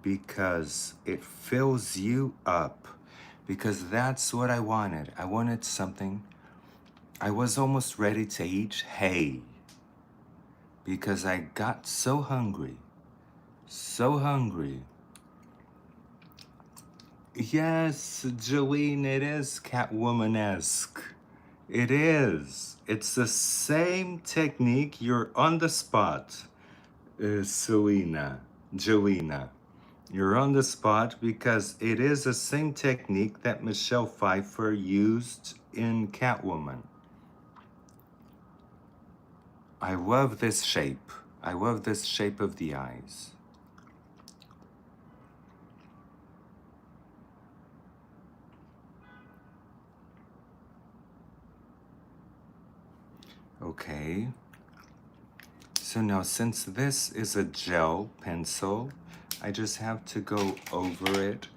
[SPEAKER 1] because it fills you up. Because that's what I wanted. I wanted something. I was almost ready to eat hay because I got so hungry. So hungry. Yes, Jolene, it is Catwoman-esque. It is. It's the same technique. You're on the spot, Jolena. You're on the spot because it is the same technique that Michelle Pfeiffer used in Catwoman. I love this shape. I love this shape of the eyes. Okay. So now since this is a gel pencil, I just have to go over it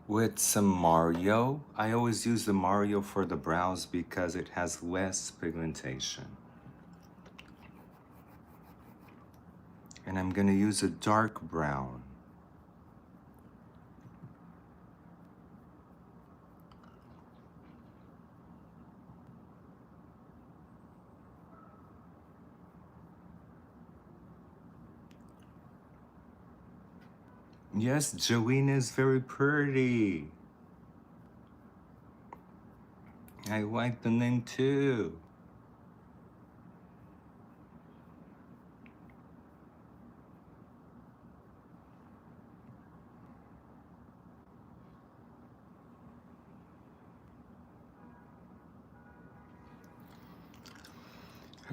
[SPEAKER 1] with some Mario. I always use the Mario for the brows because it has less pigmentation. And I'm gonna use a dark brown. Yes, Joanna is very pretty. I like the name too.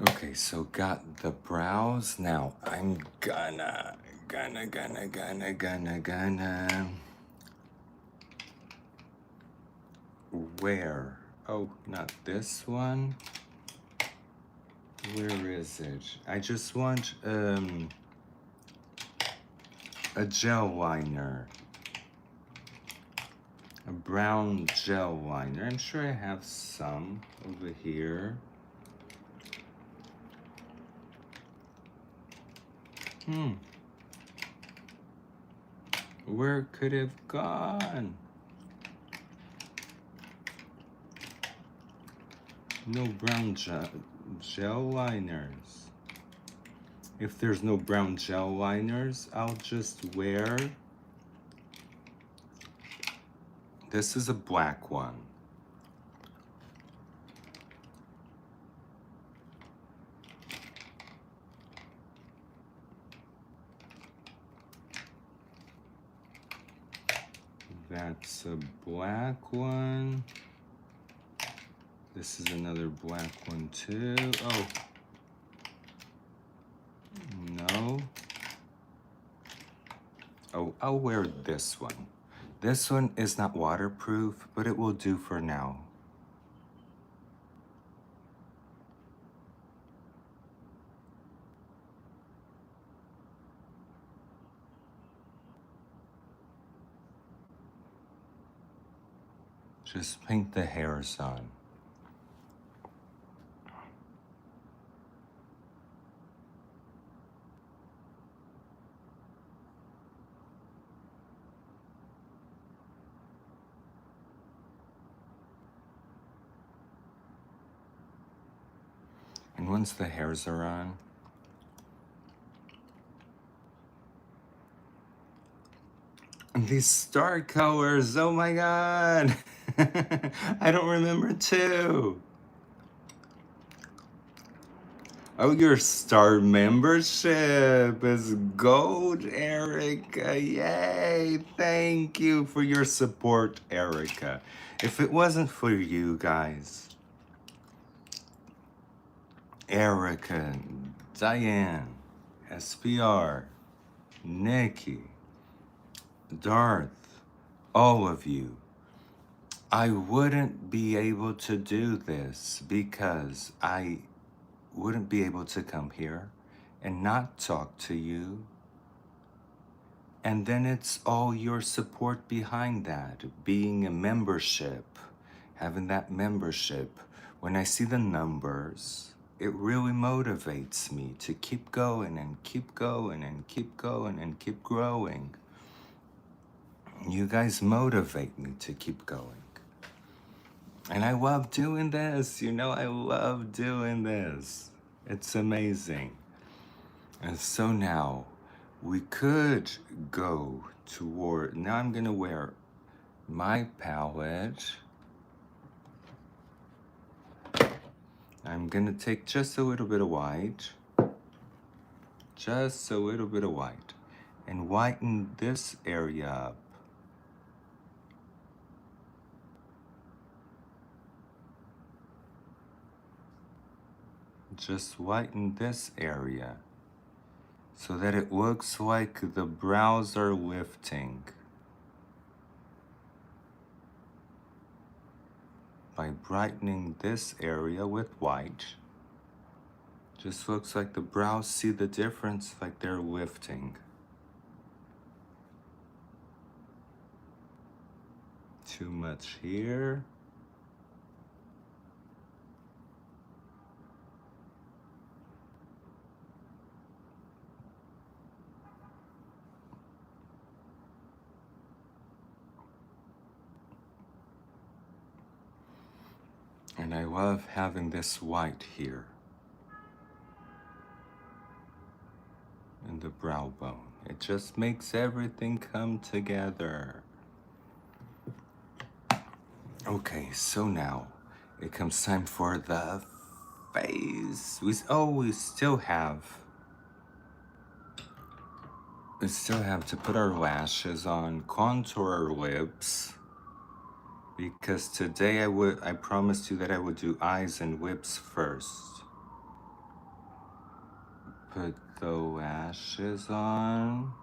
[SPEAKER 1] Okay, so got the brows. Now I'm gonna. Where? Oh, not this one. Where is it? I just want a gel liner. A brown gel liner. I'm sure I have some over here. Where could it have gone? No brown gel liners. If there's no brown gel liners, I'll just wear... This is a black one. That's a black one. This is another black one too. Oh, no. Oh, I'll wear this one. This one is not waterproof, but it will do for now. Just paint the hairs on. And once the hairs are on, and these star colors, oh my god! I don't remember too. Oh, your star membership is gold, Erica. Yay! Thank you for your support, Erica. If it wasn't for you guys, Erica, Diane, SPR, Nikki, Darth, all of you, I wouldn't be able to do this because I wouldn't be able to come here and not talk to you. And then it's all your support behind that, being a membership, having that membership. When I see the numbers, it really motivates me to keep going and keep going and keep going and keep growing. You guys motivate me to keep going. And I love doing this. You know, I love doing this. It's amazing. And so now we could go toward, now I'm gonna wear my palette. I'm gonna take just a little bit of white, just a little bit of white, and whiten this area up. Just whiten this area so that it looks like the brows are lifting. By brightening this area with white, just looks like the brows, see the difference, like they're lifting. Too much here. And I love having this white here in the brow bone. It just makes everything come together. Okay, so now it comes time for the face. We still have to put our lashes on, contour our lips. Because today I promised you that I would do eyes and lips first. Put the lashes on.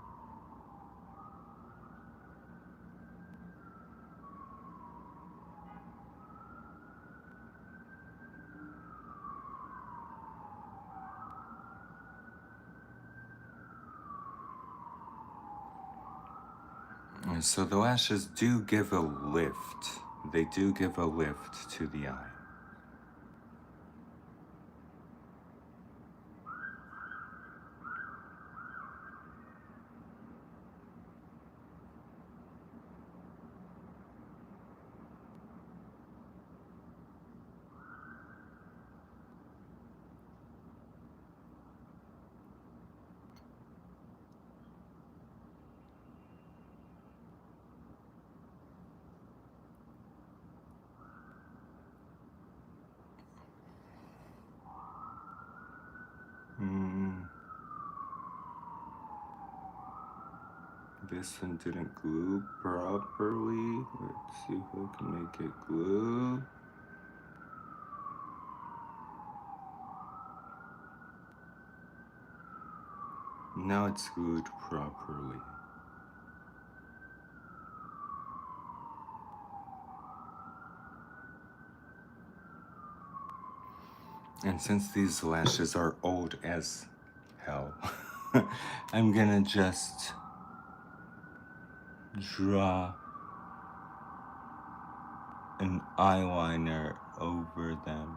[SPEAKER 1] And so the lashes do give a lift. They do give a lift to the eye. This one didn't glue properly. Let's see if I can make it glue. Now it's glued properly. And since these lashes are old as hell, I'm gonna just draw an eyeliner over them.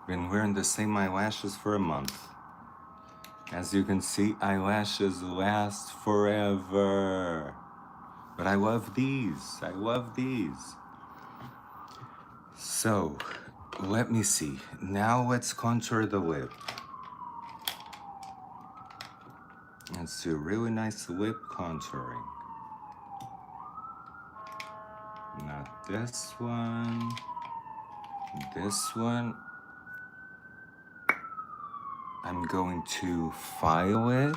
[SPEAKER 1] Been wearing the same eyelashes for a month. As you can see, eyelashes last forever. But I love these. I love these. So, let me see. Now let's contour the lip. Let's do a really nice lip contouring. Not this one. This one. I'm going to file it.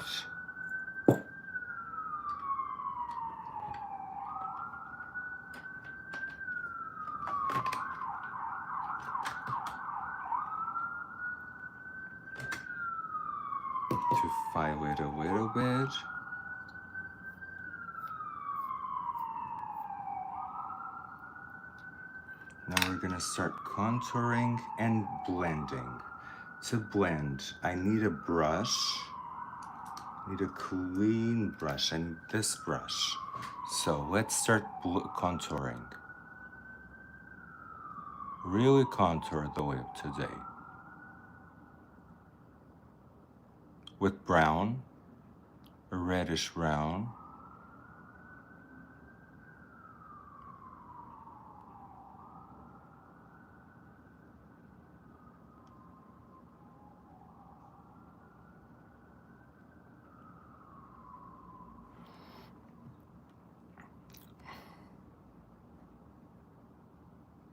[SPEAKER 1] To file it a little bit. Now we're gonna start contouring and blending. To blend, I need a brush. I need a clean brush. I need this brush. So let's start contouring. Really contour the lip today. With brown, a reddish brown.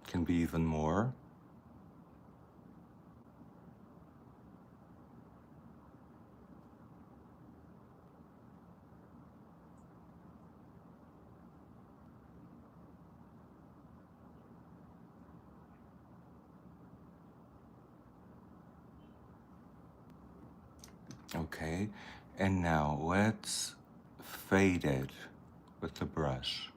[SPEAKER 1] Can be even more. Okay, and now let's fade it with the brush.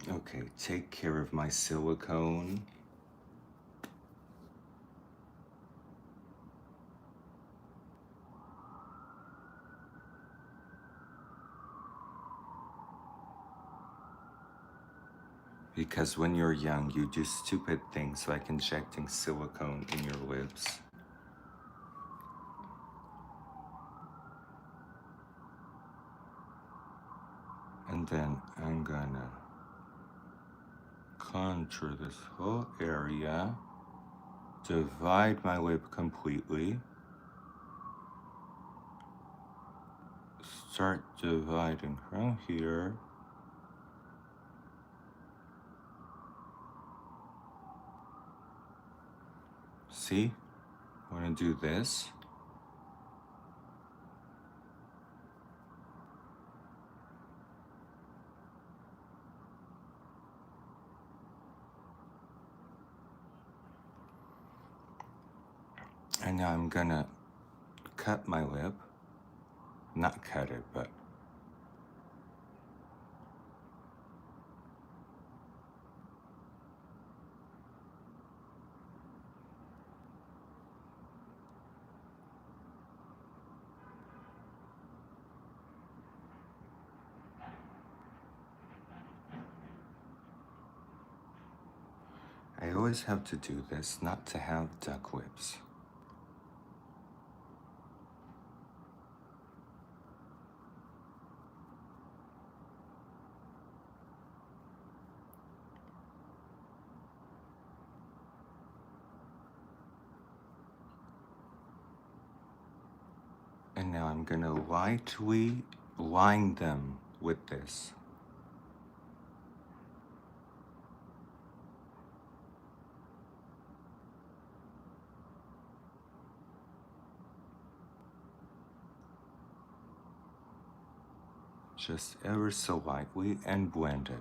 [SPEAKER 1] Okay, take care of my silicone. Because when you're young, you do stupid things like injecting silicone in your lips. And then I'm gonna contour this whole area, divide my lip completely, start dividing from here. See? I'm gonna do this. And now I'm gonna cut my lip. Not cut it, but I always have to do this not to have duck lips. And now I'm gonna lightly line them with this. just ever so lightly and blend it.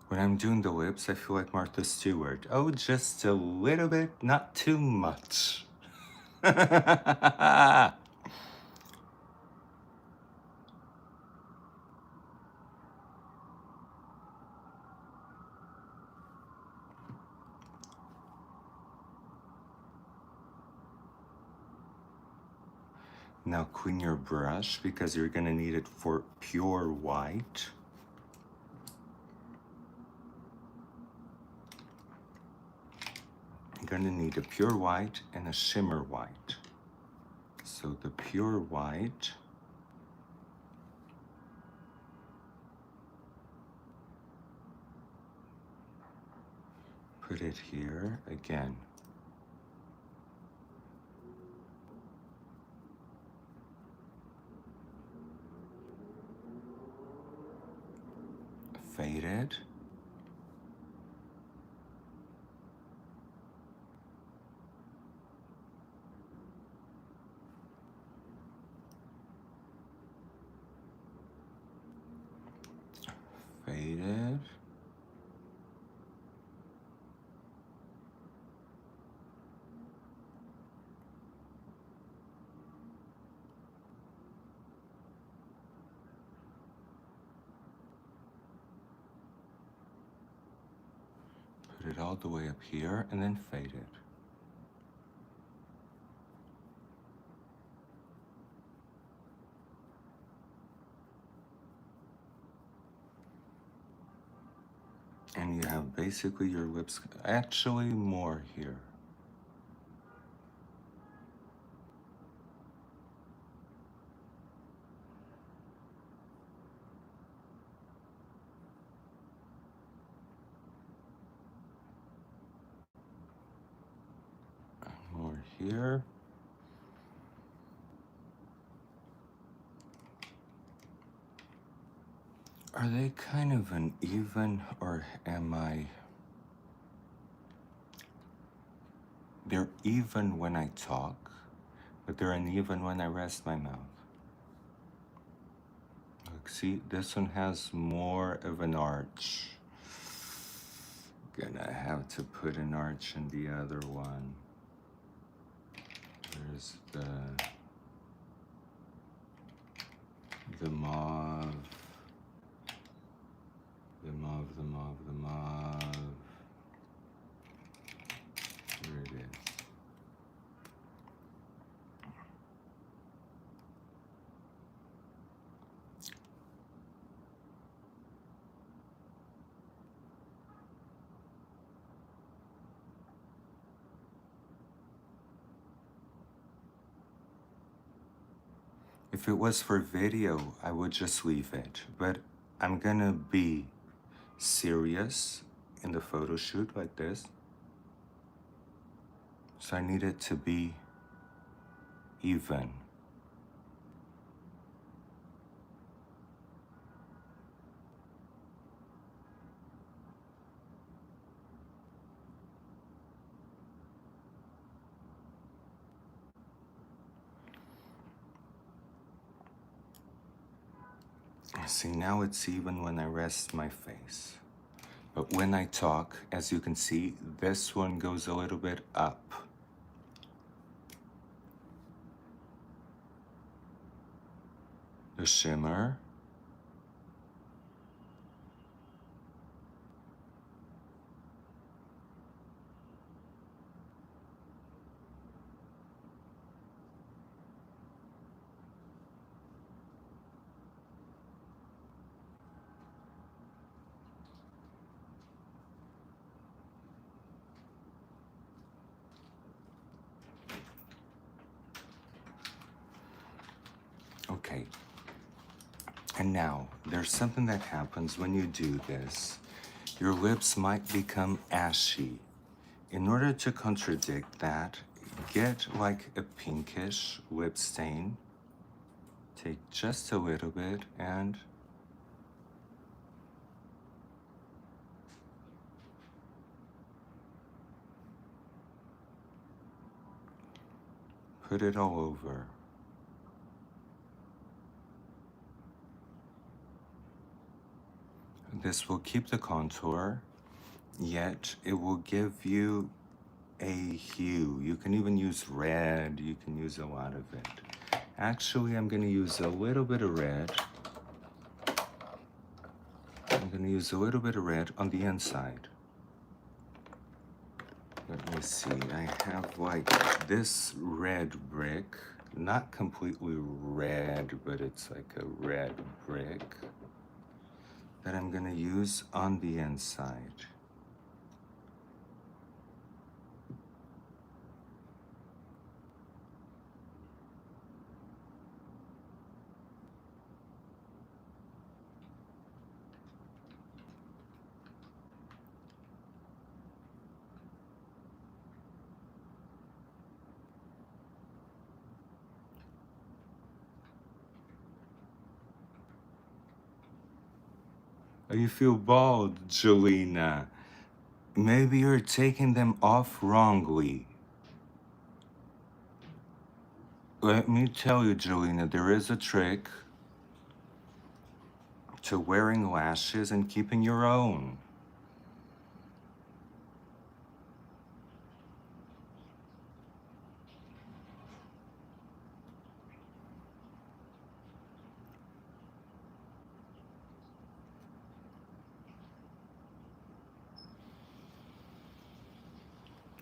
[SPEAKER 1] When I'm doing the lips, I feel like Martha Stewart. Oh, just a little bit, not too much. Now clean your brush because you're gonna need it for pure white. You're gonna need a pure white and a shimmer white. So the pure white, put it here again. Fade it. Fade it. Put it all the way up here and then fade it. And you have basically your lips, actually more here. More here. Are they kind of uneven, or am I? They're even when I talk, but they're uneven when I rest my mouth. Look, see, this one has more of an arch. Gonna have to put an arch in the other one. There's the mauve. The mauve, the mauve, the mauve. Here it is. If it was for video, I would just leave it, but I'm gonna be serious in the photo shoot like this. So I need it to be even. See, now it's even when I rest my face. But when I talk, as you can see, this one goes a little bit up. The shimmer. Okay. And now, there's something that happens when you do this. Your lips might become ashy. In order to contradict that, get like a pinkish lip stain. Take just a little bit and Put it all over. This will keep the contour, yet it will give you a hue. You can even use red, you can use a lot of it. Actually, I'm gonna use a little bit of red. I'm gonna use a little bit of red on the inside. Let me see, I have like this red brick, not completely red, but it's like a red brick that I'm gonna use on the inside. Oh, you feel bald, Jelena. Maybe you're taking them off wrongly. Let me tell you, Jelena, there is a trick to wearing lashes and keeping your own.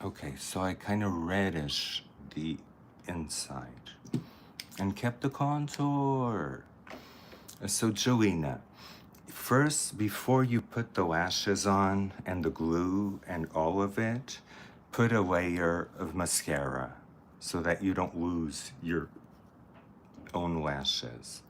[SPEAKER 1] Okay, so I kind of reddish the inside and kept the contour. So Jelena, first, before you put the lashes on and the glue and all of it, put a layer of mascara so that you don't lose your own lashes.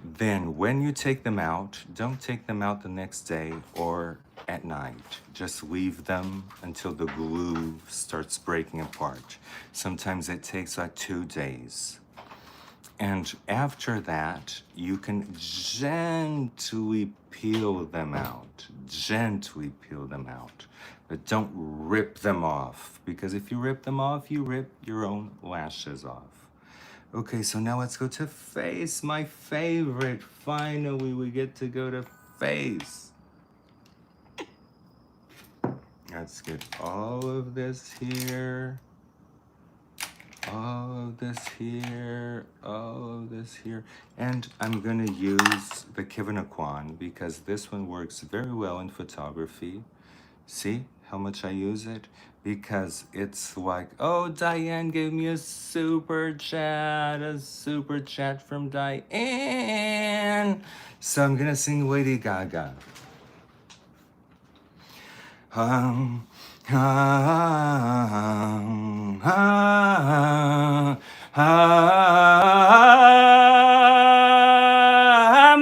[SPEAKER 1] Then when you take them out, don't take them out the next day or at night. Just leave them until the glue starts breaking apart. Sometimes it takes like 2 days. And after that, you can gently peel them out. Gently peel them out. But don't rip them off, because if you rip them off, you rip your own lashes off. Okay, so now let's go to face, my favorite. Finally, we get to go to face. Let's get all of this here. All of this here, all of this here. And I'm gonna use the Kivanaquan because this one works very well in photography. See how much I use it? Because it's like, oh, Diane gave me a super chat from Diane. So I'm gonna sing Lady Gaga. I'm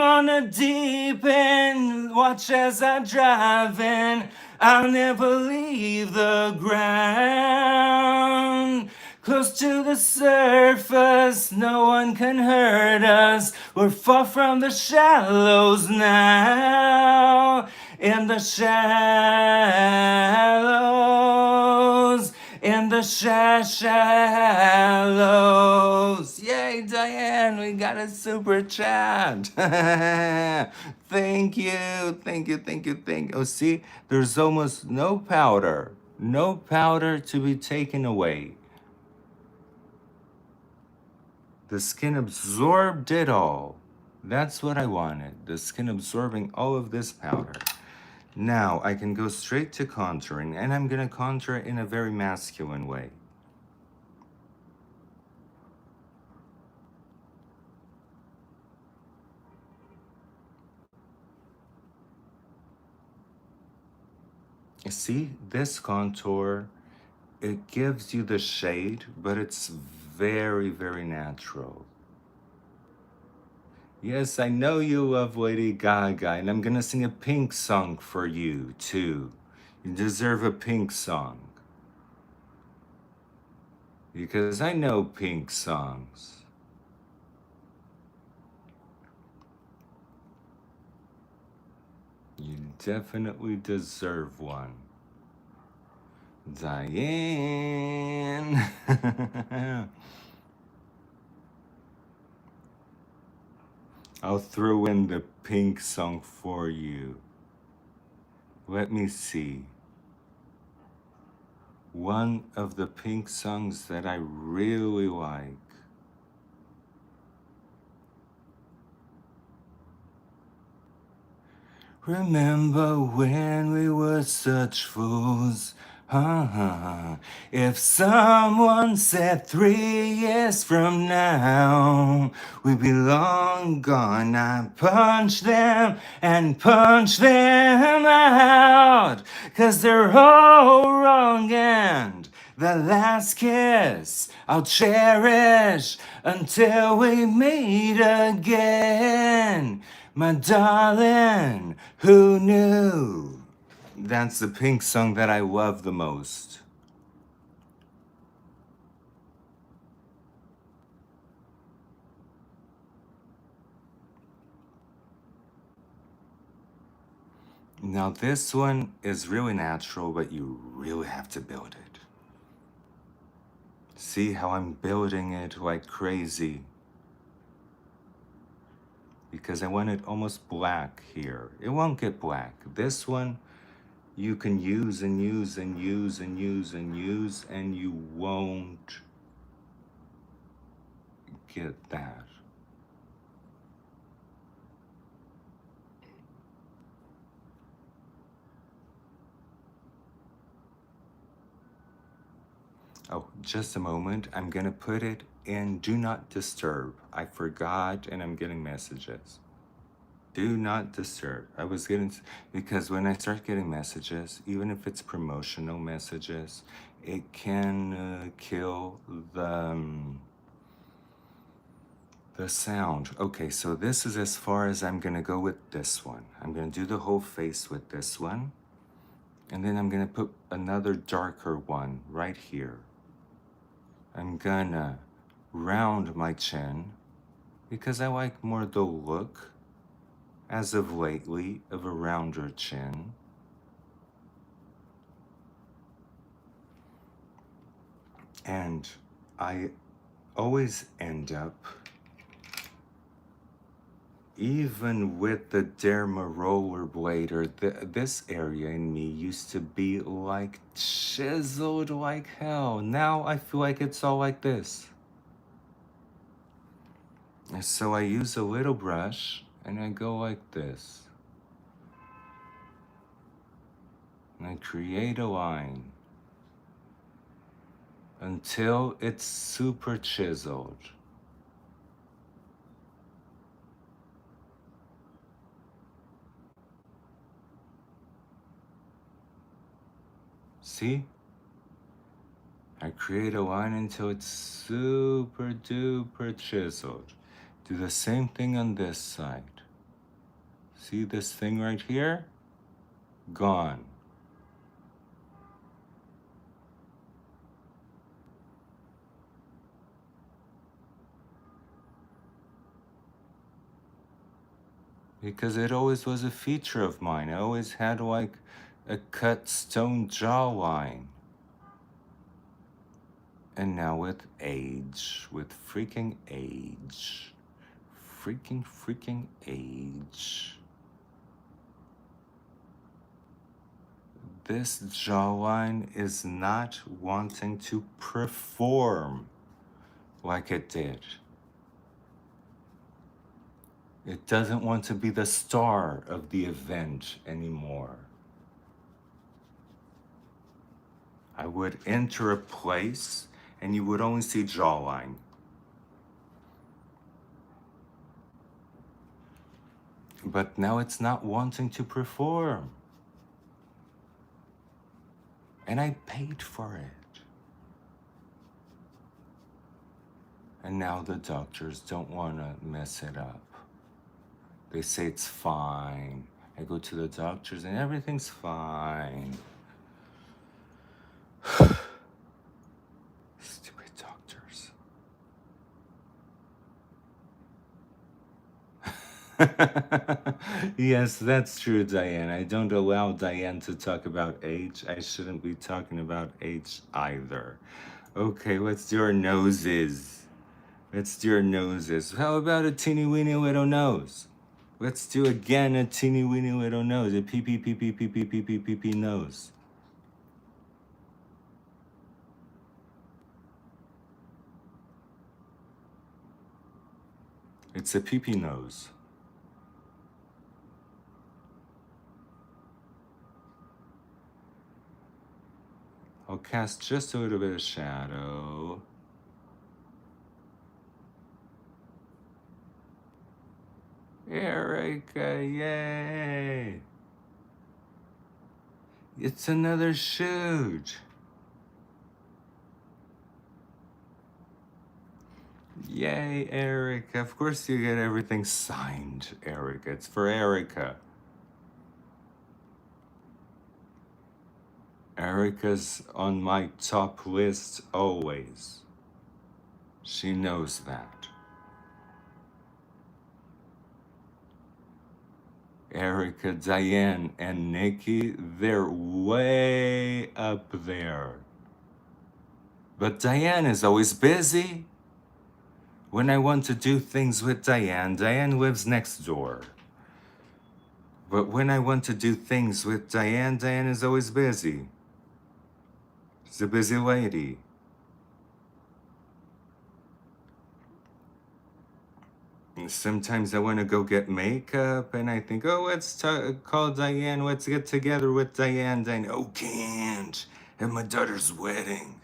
[SPEAKER 1] on the deep end, watch as I drive in. I'll never leave the ground. Close to the surface, no one can hurt us. We're far from the shallows now. In the shallows, in the shallows. Yay, Diane, we got a super chat. Thank you, thank you, thank you, thank you. Oh, see, there's almost no powder. No powder to be taken away. The skin absorbed it all. That's what I wanted. The skin absorbing all of this powder. Now I can go straight to contouring, and I'm gonna contour it in a very masculine way. You see, this contour, it gives you the shade, but it's very, very natural. Yes, I know you love Lady Gaga, and I'm gonna sing a Pink song for you, too. You deserve a Pink song. Because I know Pink songs. You definitely deserve one. Diane. I'll throw in the pink song for you. Let me see. One of the pink songs that I really like. Remember when we were such fools? If someone said 3 years from now we'd be long gone, I'd punch them and punch them out, 'cause they're all wrong, and the last kiss I'll cherish until we meet again. My darling, who knew? That's the pink song that I love the most. Now this one is really natural, but you really have to build it. See how I'm building it like crazy? Because I want it almost black here. It won't get black. This one, you can use and use and use and use and use, and you won't get that. Oh, just a moment. I'm gonna put it in Do Not Disturb. I forgot and I'm getting messages. Do not disturb. I was getting, because when I start getting messages, even if it's promotional messages, it can kill the sound. Okay, so this is as far as I'm gonna go with this one. I'm gonna do the whole face with this one, and then I'm gonna put another darker one right here. I'm gonna round my chin because I like more the look, as of lately, of a rounder chin. And I always end up, even with the Derma rollerblader, this area in me used to be like chiseled like hell. Now I feel like it's all like this. And so I use a little brush and I go like this. And I create a line until it's super chiseled. See? I create a line until it's super duper chiseled. Do the same thing on this side. See this thing right here? Gone. Because it always was a feature of mine. I always had like a cut stone jawline. And now with age, with freaking age, freaking age, this jawline is not wanting to perform like it did. It doesn't want to be the star of the event anymore. I would enter a place and you would only see jawline. But now it's not wanting to perform. And I paid for it. And now the doctors don't want to mess it up. They say it's fine. I go to the doctors and everything's fine. Stupid doctors. Yes, that's true, Diane. I don't allow Diane to talk about age. I shouldn't be talking about age either. Okay, let's do our noses. Let's do your noses. How about a teeny weeny little nose? Let's do again a teeny weeny little nose. A pee pee pee pee pee pee pee pee pee pee nose. It's a pee pee nose. I'll cast just a little bit of shadow. Erica, yay! It's another shoot. Yay, Erica. Of course you get everything signed, Erica. It's for Erica. Erica's on my top list always. She knows that. Erica, Diane, and Nikki, they're way up there. But Diane is always busy. When I want to do things with Diane, Diane lives next door. But when I want to do things with Diane, Diane is always busy. She's a busy lady. And sometimes I want to go get makeup and I think, oh, let's call Diane, let's get together with Diane. Diane, oh, can't. At my daughter's wedding.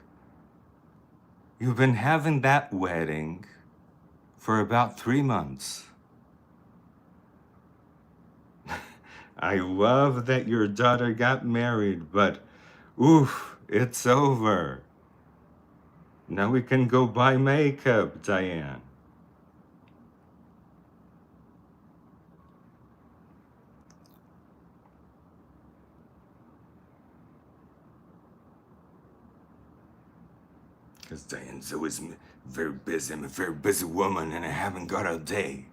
[SPEAKER 1] You've been having that wedding for about 3 months. I love that your daughter got married, but oof, it's over. Now we can go buy makeup, Diane. Because Diane's always very busy. I'm a very busy woman and I haven't got all day.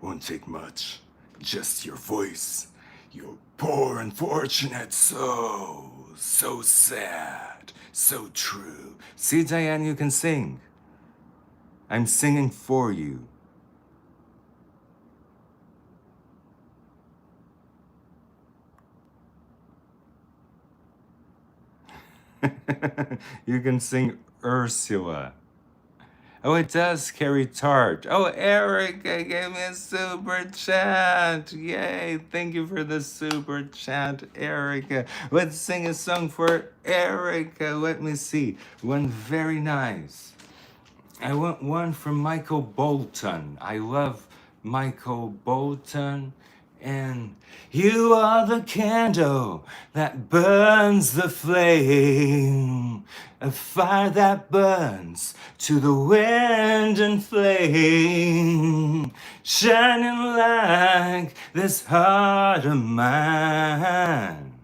[SPEAKER 1] Won't take much. Just your voice. You're poor, unfortunate, so sad, so true. See, Diane, you can sing. I'm singing for you. You can sing Ursula. Oh, it does carry tart. Oh, Erica gave me a super chat. Yay. Thank you for the super chat, Erica. Let's sing a song for Erica. Let me see. One very nice. I want one from Michael Bolton. I love Michael Bolton. And you are the candle that burns the flame, a fire that burns to the wind and flame, shining like this heart of mine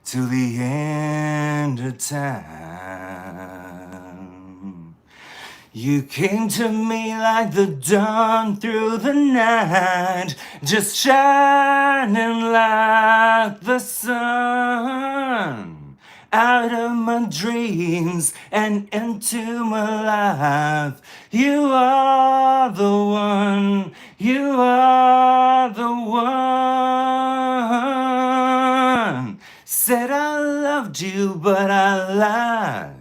[SPEAKER 1] to the end of time. You came to me like the dawn through the night, just shining like the sun, out of my dreams and into my life. You are the one, you are the one. Said I loved you, but I lied.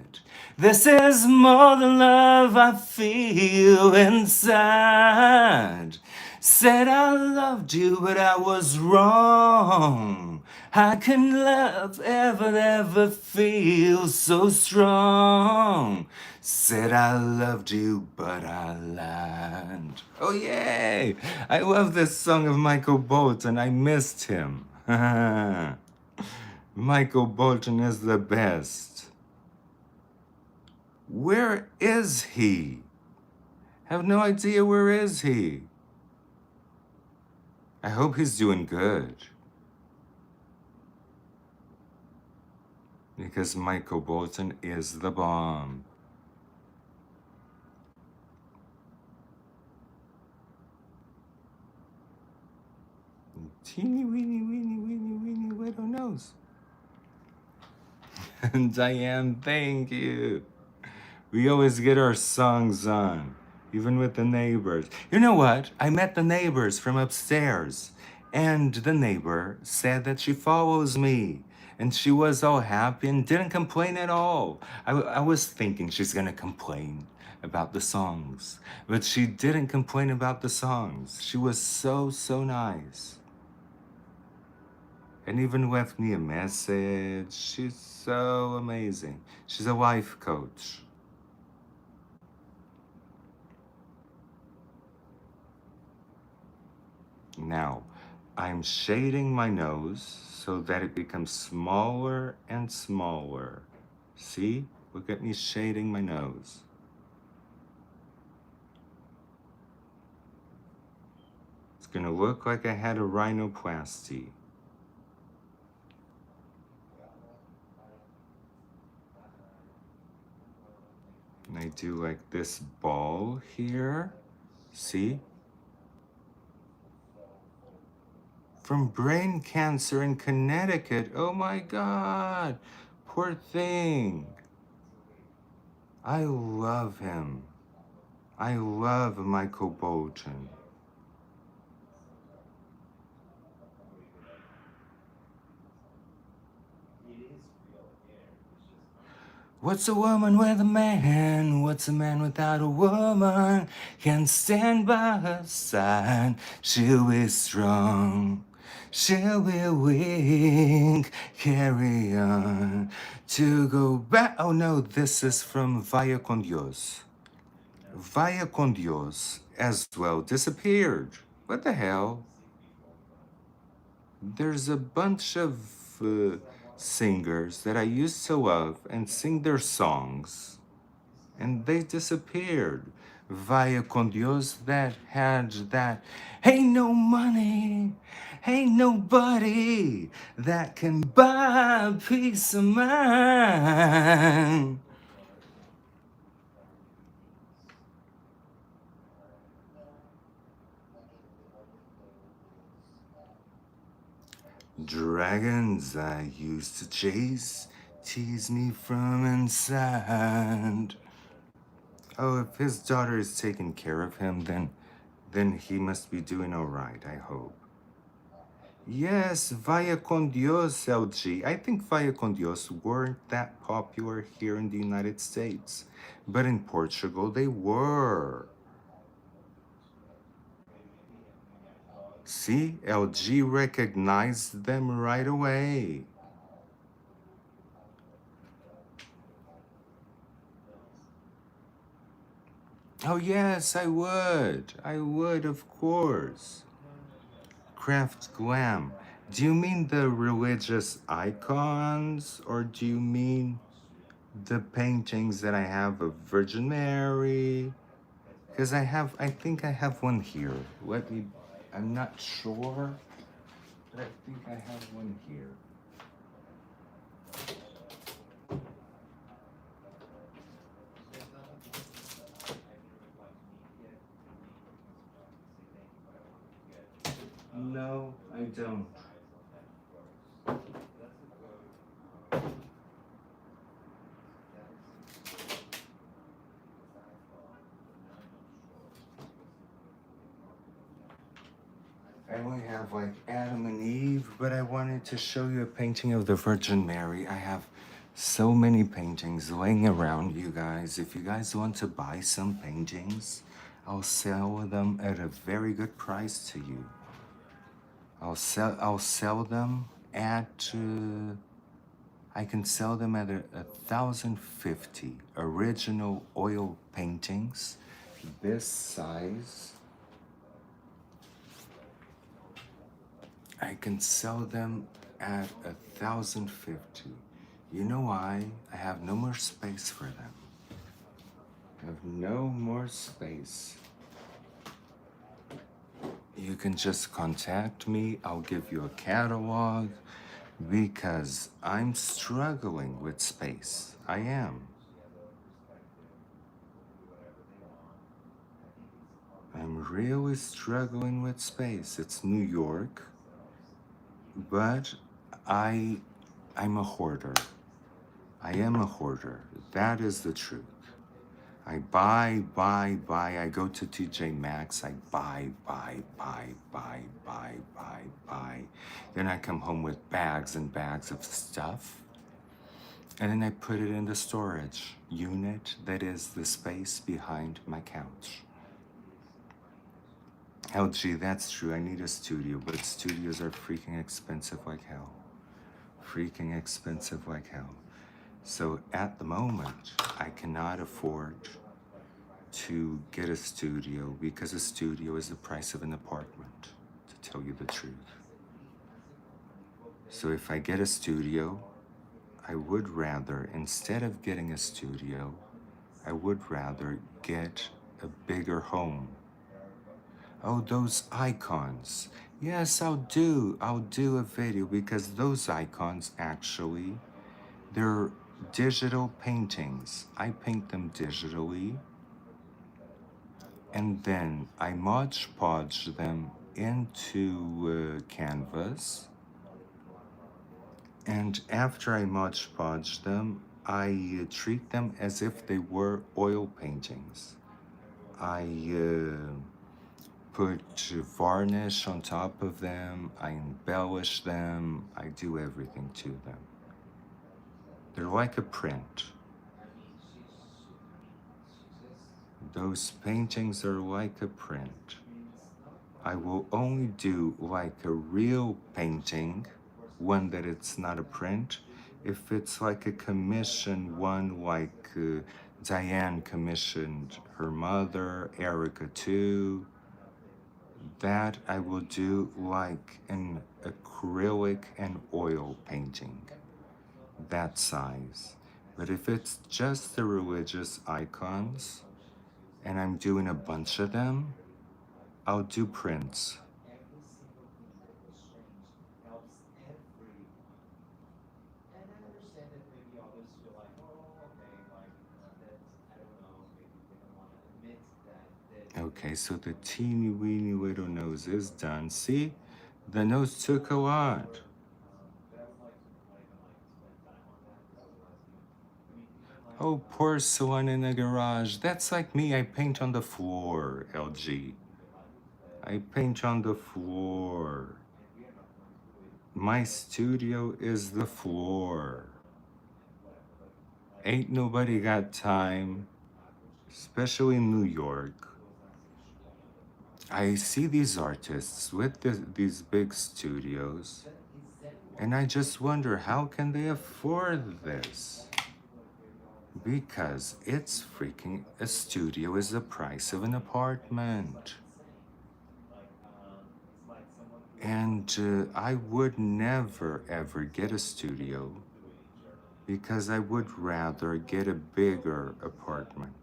[SPEAKER 1] This is more than love I feel inside. Said I loved you, but I was wrong. How can love ever feel so strong? Said I loved you, but I lied. Oh, yay! I love this song of Michael Bolton. I missed him. Michael Bolton is the best. Where is he? I have no idea where is he. I hope he's doing good. Because Michael Bolton is the bomb. Teeny weeny little nose. And Diane, thank you. We always get our songs on. Even with the neighbors. You know what? I met the neighbors from upstairs, and the neighbor said that she follows me. And she was all happy and didn't complain at all. I was thinking she's gonna complain about the songs, but she didn't complain about the songs. She was so, so nice. And even left me a message. She's so amazing. She's a life coach. Now, I'm shading my nose so that it becomes smaller and smaller. See? Look at me shading my nose. It's gonna look like I had a rhinoplasty. And I do like this ball here. See? From brain cancer in Connecticut. Oh my God. Poor thing. I love him. I love Michael Bolton. What's a woman with a man? What's a man without a woman? Can stand by her side. She'll be strong. She'll be weak. Carry on. To go back. Oh no, this is from Vaya con Dios. Vaya con Dios as well disappeared. What the hell? There's a bunch of singers that I used to love and sing their songs, and they disappeared. Vaya con Dios that had that. Ain't no money, ain't nobody that can buy peace of mind. Dragons I used to chase, tease me from inside. Oh, if his daughter is taking care of him, then he must be doing all right, I hope. Yes, Vaya con Dios, LG. I think Vaya con Dios weren't that popular here in the United States, but in Portugal they were. See, LG recognized them right away. Oh, yes, I would. I would, of course. Craft Glam. Do you mean the religious icons, or do you mean the paintings that I have of Virgin Mary? Because I think I have one here. Let me, I'm not sure, but I think I have one here. No, I don't. I only have like Adam and Eve, but I wanted to show you a painting of the Virgin Mary. I have so many paintings laying around, you guys. If you guys want to buy some paintings, I'll sell them at a very good price to you. I'll sell them at I can sell them at 1,050 original oil paintings this size. I can sell them at 1,050. You know why? I have no more space for them. I have no more space. You can just contact me. I'll give you a catalog because I'm struggling with space. I am. I'm really struggling with space. It's New York, but I'm a hoarder. I am a hoarder. That is the truth. I buy. I go to TJ Maxx. I buy. Then I come home with bags and bags of stuff. And then I put it in the storage unit that is the space behind my couch. LG, that's true. I need a studio, but studios are freaking expensive like hell. Freaking expensive like hell. So at the moment, I cannot afford to get a studio because a studio is the price of an apartment, to tell you the truth. So if I get a studio, I would rather, instead of getting a studio, I would rather get a bigger home. Oh, those icons. Yes, I'll do a video because those icons actually, they're digital paintings. I paint them digitally and then I Mod Podge them into Canvas. And after I Mod Podge them, I treat them as if they were oil paintings. I put varnish on top of them, I embellish them, I do everything to them. They're like a print. Those paintings are like a print. I will only do like a real painting, one that it's not a print, if it's like a commission one, like Diane commissioned her mother, Erica too. That I will do like an acrylic and oil painting, that size. But if it's just the religious icons, and I'm doing a bunch of them, I'll do prints. Okay, so the teeny weeny little nose is done. See, the nose took a lot. Oh, porcelain in the garage. That's like me. I paint on the floor, LG. I paint on the floor. My studio is the floor. Ain't nobody got time, especially in New York. I see these artists with these big studios, and I just wonder, how can they afford this? Because it's freaking, a studio is the price of an apartment. And I would never ever get a studio because I would rather get a bigger apartment.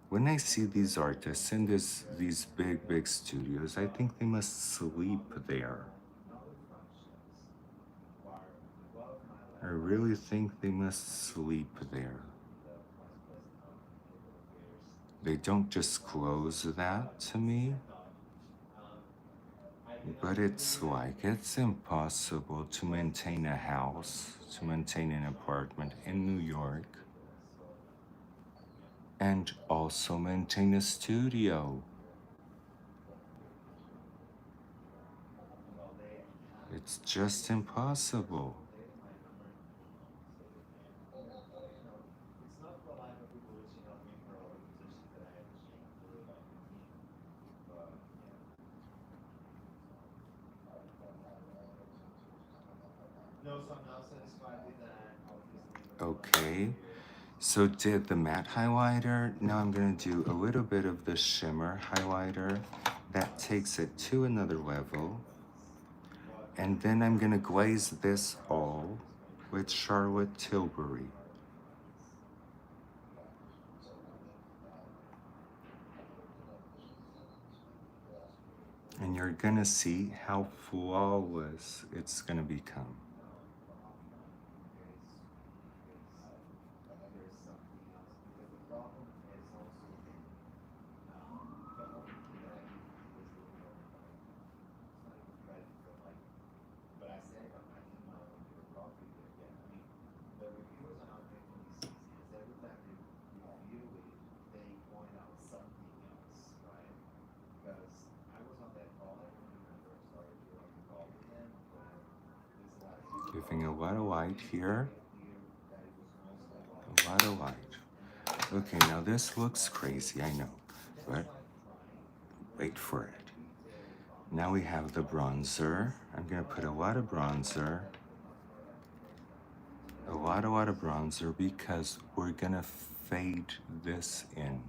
[SPEAKER 1] When I see these artists in these big studios, I think they must sleep there. I really think they must sleep there. They don't disclose that to me, but it's like, it's impossible to maintain a house, to maintain an apartment in New York, and also maintain a studio. It's just impossible. Okay, so did the matte highlighter. Now I'm gonna do a little bit of the shimmer highlighter. That takes it to another level. And then I'm gonna glaze this all with Charlotte Tilbury. And you're gonna see how flawless it's gonna become. having a lot of light here. A lot of light. Okay, now this looks crazy, I know, but wait for it. Now we have the bronzer. I'm gonna put a lot of bronzer. A lot of bronzer because we're gonna fade this in.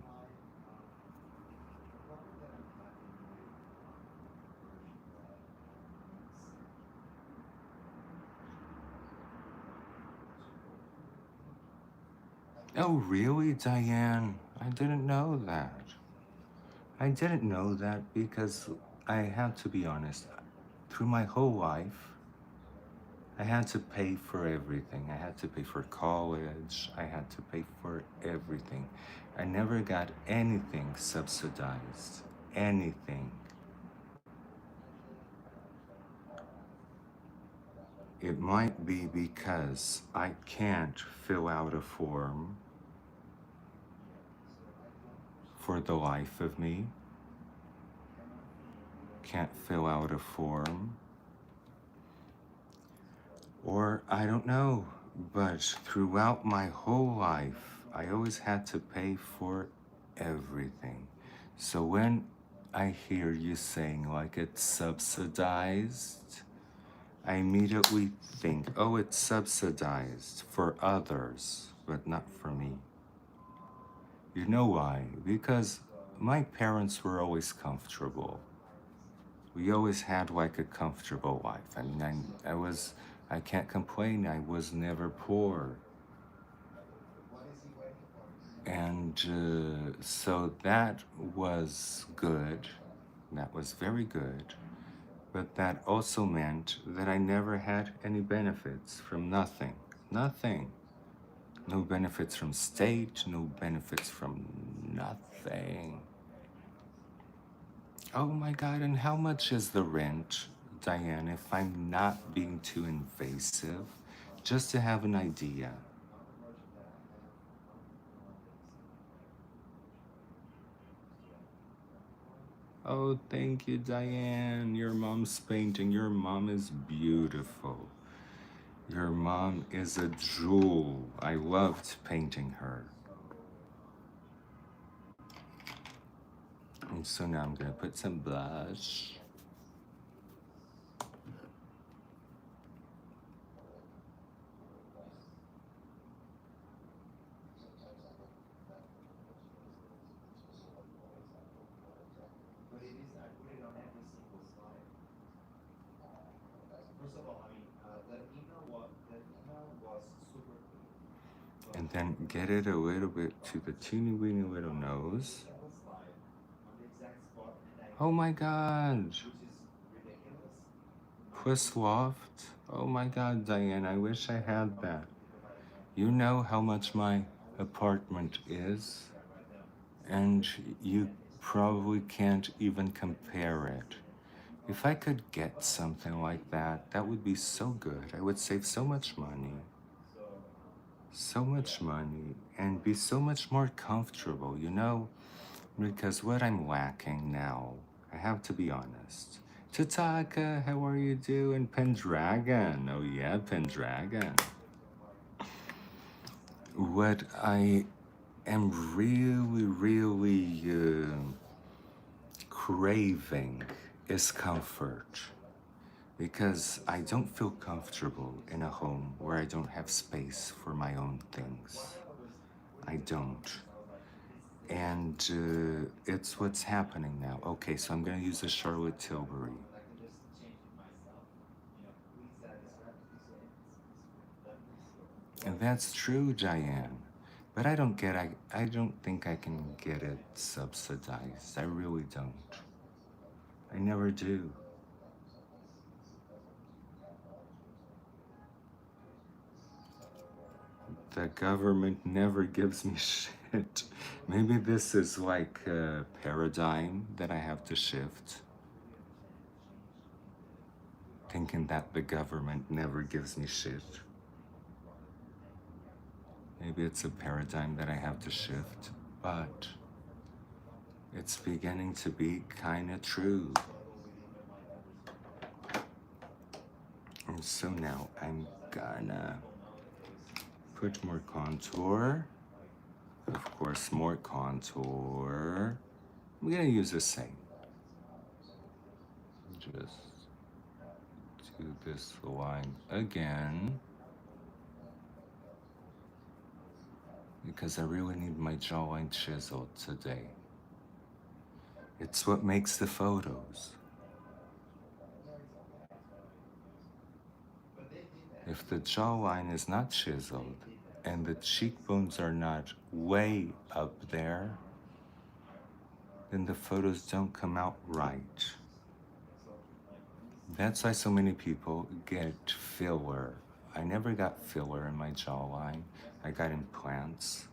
[SPEAKER 1] Oh, really, Diane? I didn't know that. I didn't know that because I have to be honest. Through my whole life, I had to pay for everything. I had to pay for college. I had to pay for everything. I never got anything subsidized. Anything. It might be because I can't fill out a form for the life of me. Can't fill out a form. Or I don't know, but throughout my whole life, I always had to pay for everything. So when I hear you saying like it's subsidized, I immediately think, oh, it's subsidized for others, but not for me. You know why? Because my parents were always comfortable. We always had like a comfortable life. I mean, I can't complain. I was never poor. And so that was good. That was very good. But that also meant that I never had any benefits from nothing. Nothing. No benefits from state, no benefits from nothing. Oh my God, and how much is the rent, Diane, if I'm not being too invasive, just to have an idea? Oh, thank you, Diane. Your mom's painting. Your mom is beautiful. Your mom is a jewel. I loved painting her. And so now I'm gonna put some blush. And then get it a little bit to the teeny weeny little nose. Oh my God. Plus Loft. Oh my God, Diane, I wish I had that. You know how much my apartment is, and you probably can't even compare it. If I could get something like that, that would be so good. I would save so much money. So much money, and be so much more comfortable, you know? Because what I'm lacking now, I have to be honest. Tataka, how are you doing? Pendragon, oh yeah, Pendragon. What I am really craving is comfort. Because I don't feel comfortable in a home where I don't have space for my own things. I don't. And it's what's happening now. Okay, so I'm gonna use the Charlotte Tilbury. And that's true, Diane. But I don't think I can get it subsidized. I really don't. I never do. The government never gives me shit. Maybe this is like a paradigm that I have to shift. Thinking that the government never gives me shit. Maybe it's a paradigm that I have to shift, but it's beginning to be kind of true. And so now I'm gonna put more contour. Of course, more contour. I'm gonna use the same. Just do this line again. Because I really need my jawline chiseled today. It's what makes the photos. If the jawline is not chiseled and the cheekbones are not way up there, then the photos don't come out right. That's why so many people get filler. I never got filler in my jawline. I got implants.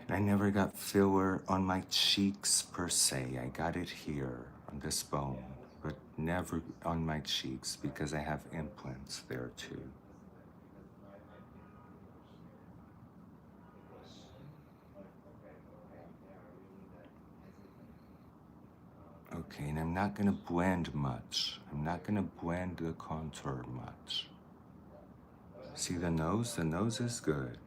[SPEAKER 1] And I never got filler on my cheeks per se. I got it here on this bone, but never on my cheeks because I have implants there too. Okay, and I'm not gonna blend much. I'm not gonna blend the contour much. See the nose? The nose is good.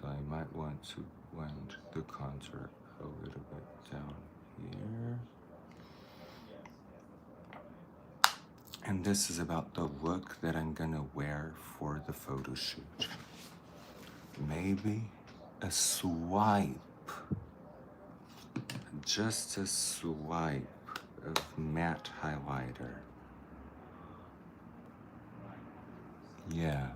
[SPEAKER 1] So I might want to blend the contour a little bit down here. And this is about the look that I'm gonna wear for the photo shoot. Maybe a swipe, just a swipe of matte highlighter. Yeah,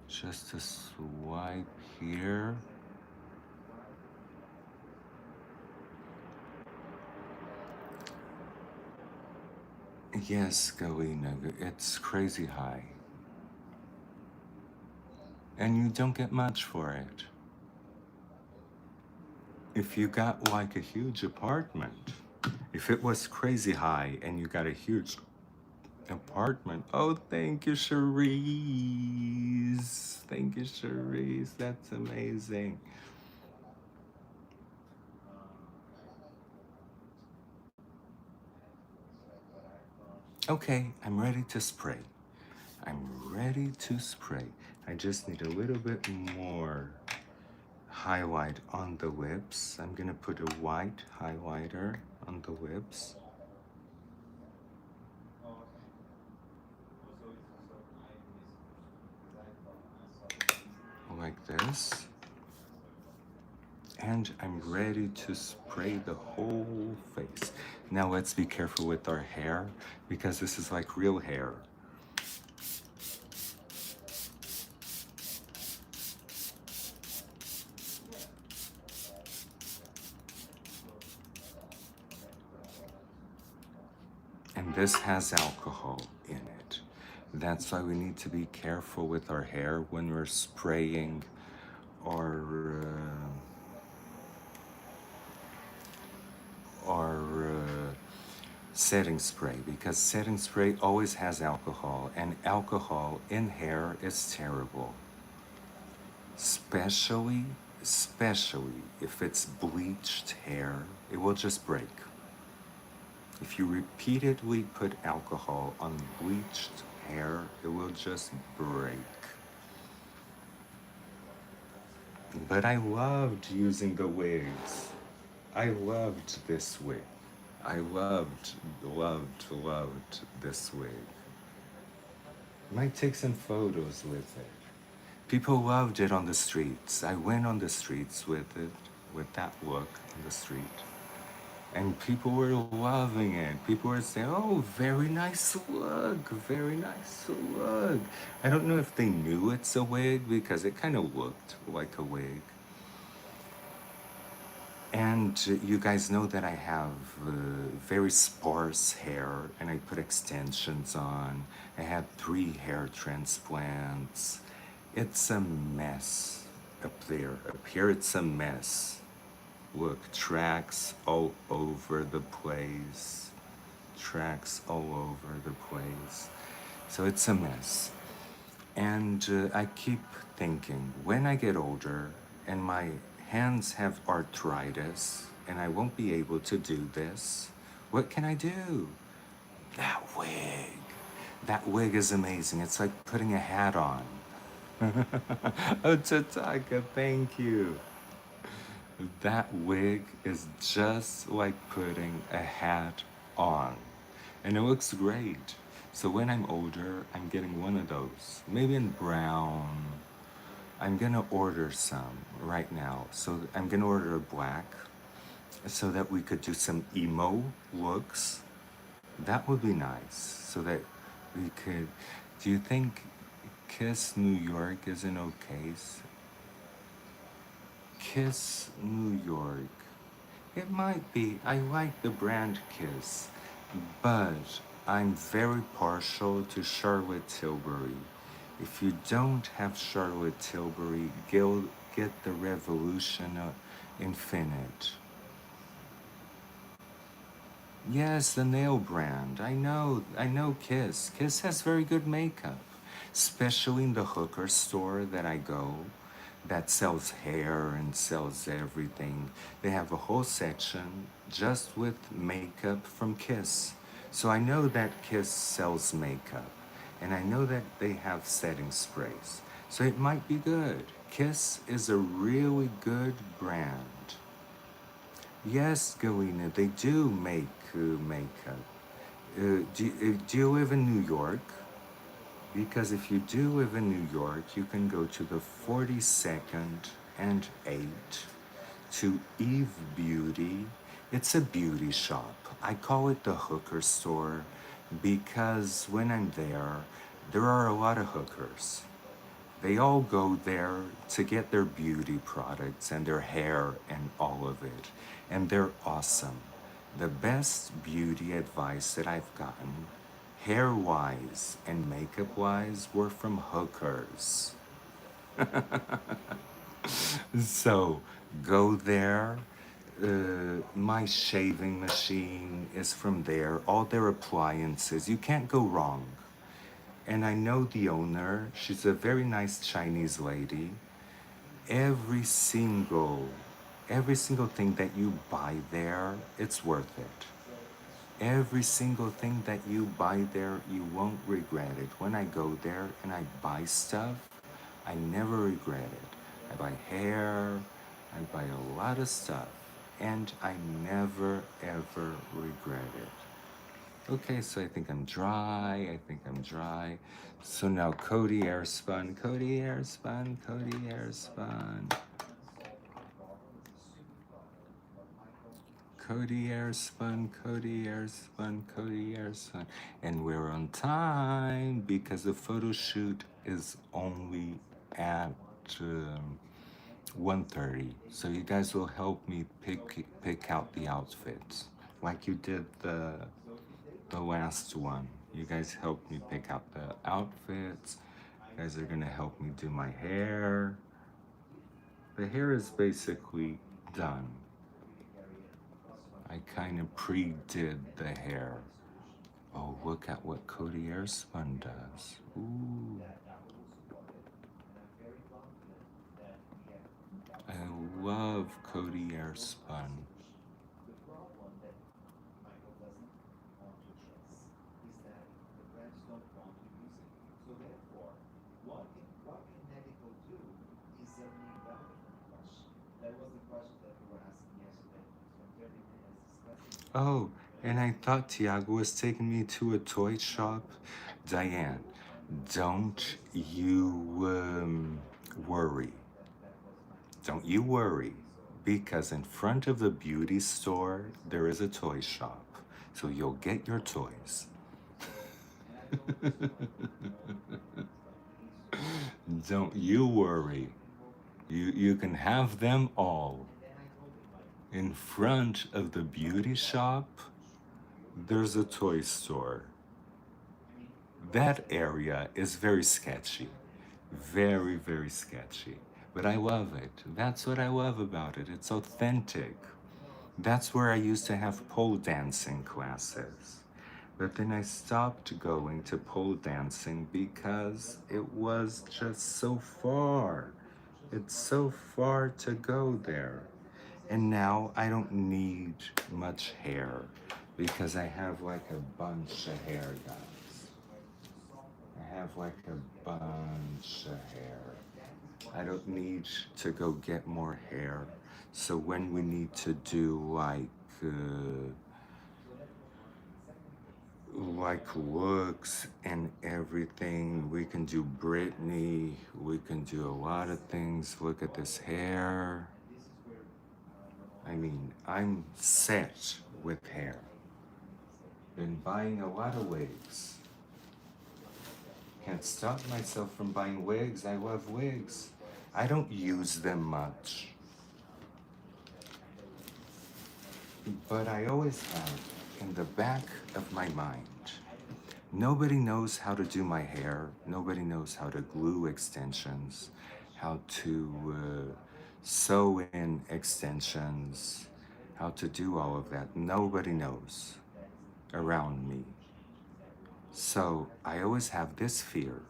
[SPEAKER 1] just a swipe here. Yes, Galina, it's crazy high. And you don't get much for it. If you got like a huge apartment, if it was crazy high and you got a huge apartment, oh, thank you, Cherise. Thank you, Cherise. That's amazing. Okay, I'm ready to spray. I'm ready to spray. I just need a little bit more highlight on the lips. I'm gonna put a white highlighter on the lips. Like this. And I'm ready to spray the whole face. Now let's be careful with our hair because this is like real hair. And this has alcohol in it. That's why we need to be careful with our hair when we're spraying our setting spray, because setting spray always has alcohol, and alcohol in hair is terrible. Especially if it's bleached hair, it will just break. If you repeatedly put alcohol on bleached hair, it will just break. But I loved using the wigs. I loved this wig. I loved this wig. Might take some photos with it. People loved it on the streets. I went on the streets with it, with that look on the street. And people were loving it. People were saying, oh, very nice look, very nice look. I don't know if they knew it's a wig because it kind of looked like a wig. And you guys know that I have very sparse hair and I put extensions on. I had 3 hair transplants. It's a mess up there. Up here it's a mess. Look, tracks all over the place. Tracks all over the place. So it's a mess. And I keep thinking, when I get older and my hands have arthritis and I won't be able to do this, what can I do? That wig. That wig is amazing. It's like putting a hat on. Oh, Tataka, thank you. That wig is just like putting a hat on. And it looks great. So when I'm older, I'm getting one of those. Maybe in brown. I'm gonna order some right now. So I'm gonna order a black so that we could do some emo looks. That would be nice. So that we could. Do you think Kiss New York is an okay? Kiss New York. It might be. I like the brand Kiss, but I'm very partial to Charlotte Tilbury. If you don't have Charlotte Tilbury, get the Revolution Infinite. Yes, the nail brand. I know Kiss. Kiss has very good makeup, especially in the hooker store that I go that sells hair and sells everything. They have a whole section just with makeup from Kiss. So I know that Kiss sells makeup, and I know that they have setting sprays. So it might be good. Kiss is a really good brand. Yes, Galena, they do make makeup. Do you live in New York? Because if you do live in New York, you can go to the 42nd and 8 to Eve Beauty. It's a beauty shop. I call it the hooker store because when I'm there are a lot of hookers. They all go there to get their beauty products and their hair and all of it. And they're awesome. The best beauty advice that I've gotten, hair wise and makeup wise, were from hookers. So go there. My shaving machine is from there. All their appliances. You can't go wrong. And I know the owner. She's a very nice Chinese lady. Every single every single thing that you buy there, it's worth it. Every single thing that you buy there, you won't regret it. When I go there and I buy stuff, I never regret it. I buy hair, I buy a lot of stuff, and I never ever regret it. Okay, so I think I'm dry. I think I'm dry. So now Cody Airspun, Cody Airspun, Cody Airspun. Cody Airspun, Cody Airspun, Cody Airspun. And we're on time because the photo shoot is only at 1:30. So you guys will help me pick out the outfits like you did the last one. You guys helped me pick out the outfits. You guys are gonna help me do my hair. The hair is basically done. I kind of pre-did the hair. Oh, look at what Cody Airspun does. Ooh. I love Cody Airspun. Oh, and I thought Tiago was taking me to a toy shop. Diane, don't you worry. Don't you worry, because in front of the beauty store, there is a toy shop. So you'll get your toys. Don't you worry. You can have them all. In front of the beauty shop, there's a toy store. That area is very sketchy. Very, very sketchy. But I love it. That's what I love about it. It's authentic. That's where I used to have pole dancing classes. But then I stopped going to pole dancing because it was just so far. It's so far to go there. And now I don't need much hair because I have like a bunch of hair, guys. have like a bunch of hair. I don't need to go get more hair. So when we need to do like looks and everything, we can do Britney, we can do a lot of things. Look at this hair. I mean, I'm set with hair. Been buying a lot of wigs. Can't stop myself from buying wigs. I love wigs. I don't use them much. But I always have in the back of my mind, nobody knows how to do my hair. Nobody knows how to glue extensions, how to sew in extensions, how to do all of that. Nobody knows around me. So I always have this fear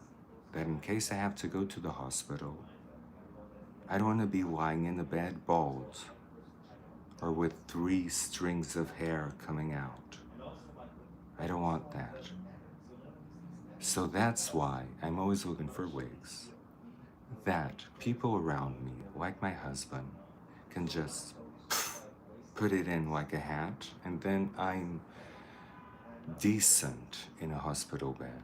[SPEAKER 1] that in case I have to go to the hospital, I don't want to be lying in the bed bald or with 3 strings of hair coming out. I don't want that. So that's why I'm always looking for wigs that people around me, like my husband, can just put it in like a hat, and then I'm decent in a hospital bed.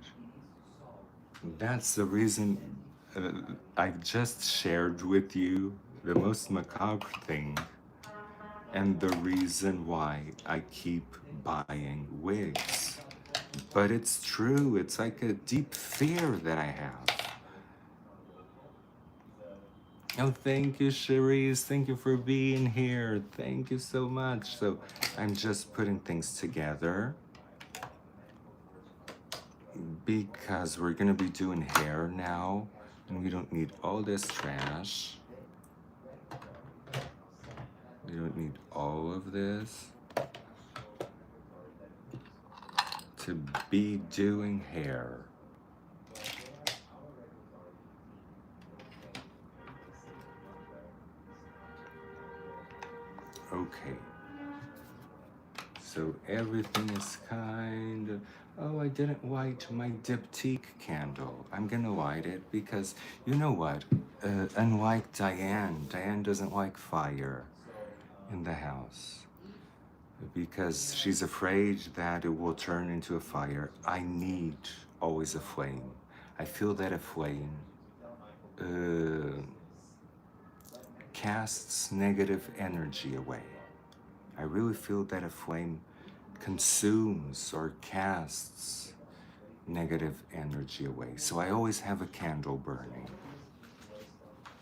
[SPEAKER 1] That's the reason I've just shared with you the most macabre thing and the reason why I keep buying wigs. But it's true, it's like a deep fear that I have. Oh, thank you, Cherise. Thank you for being here. Thank you so much. So I'm just putting things together because we're gonna be doing hair now and we don't need all this trash. We don't need all of this to be doing hair. Okay. So everything is kind of... Oh, I didn't light my diptyque candle. I'm gonna light it because, you know what? Unlike Diane doesn't like fire in the house because she's afraid that it will turn into a fire. I need always a flame. I feel that a flame casts negative energy away. I really feel that a flame consumes or casts negative energy away. So I always have a candle burning.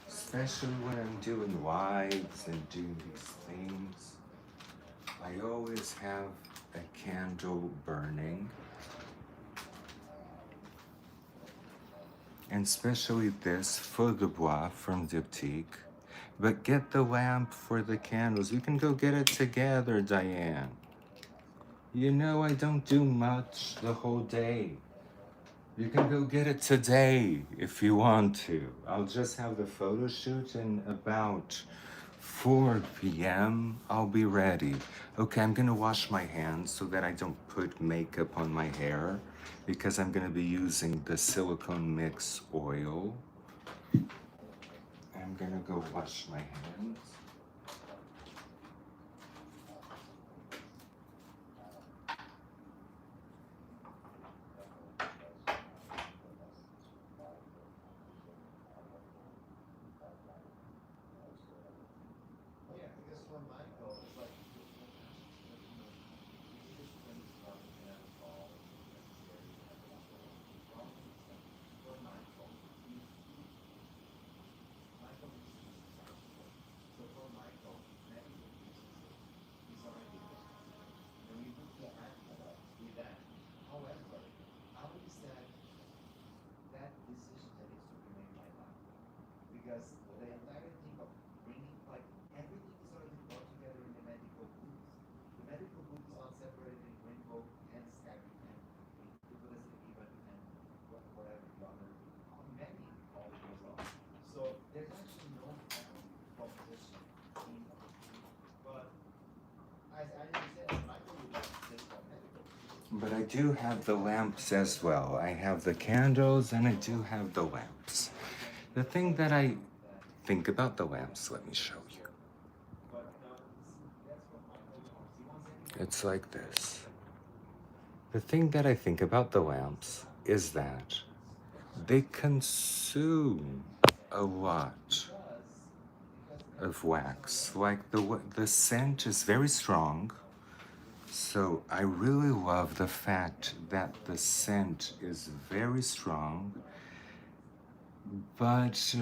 [SPEAKER 1] Especially when I'm doing lives and doing these things. I always have a candle burning. And especially this Feu de Bois from Diptyque. But get the lamp for the candles. You can go get it together, Diane. You know I don't do much the whole day. You can go get it today if you want to. I'll just have the photo shoot in about 4 p.m. I'll be ready. Okay, I'm gonna wash my hands so that I don't put makeup on my hair because I'm gonna be using the silicone mix oil. I'm gonna go wash my hands. But I do have the lamps as well. I have the candles and I do have the lamps. The thing that I think about the lamps, let me show you. It's like this. The thing that I think about the lamps is that they consume a lot of wax. Like the scent is very strong. So I really love the fact that the scent is very strong, but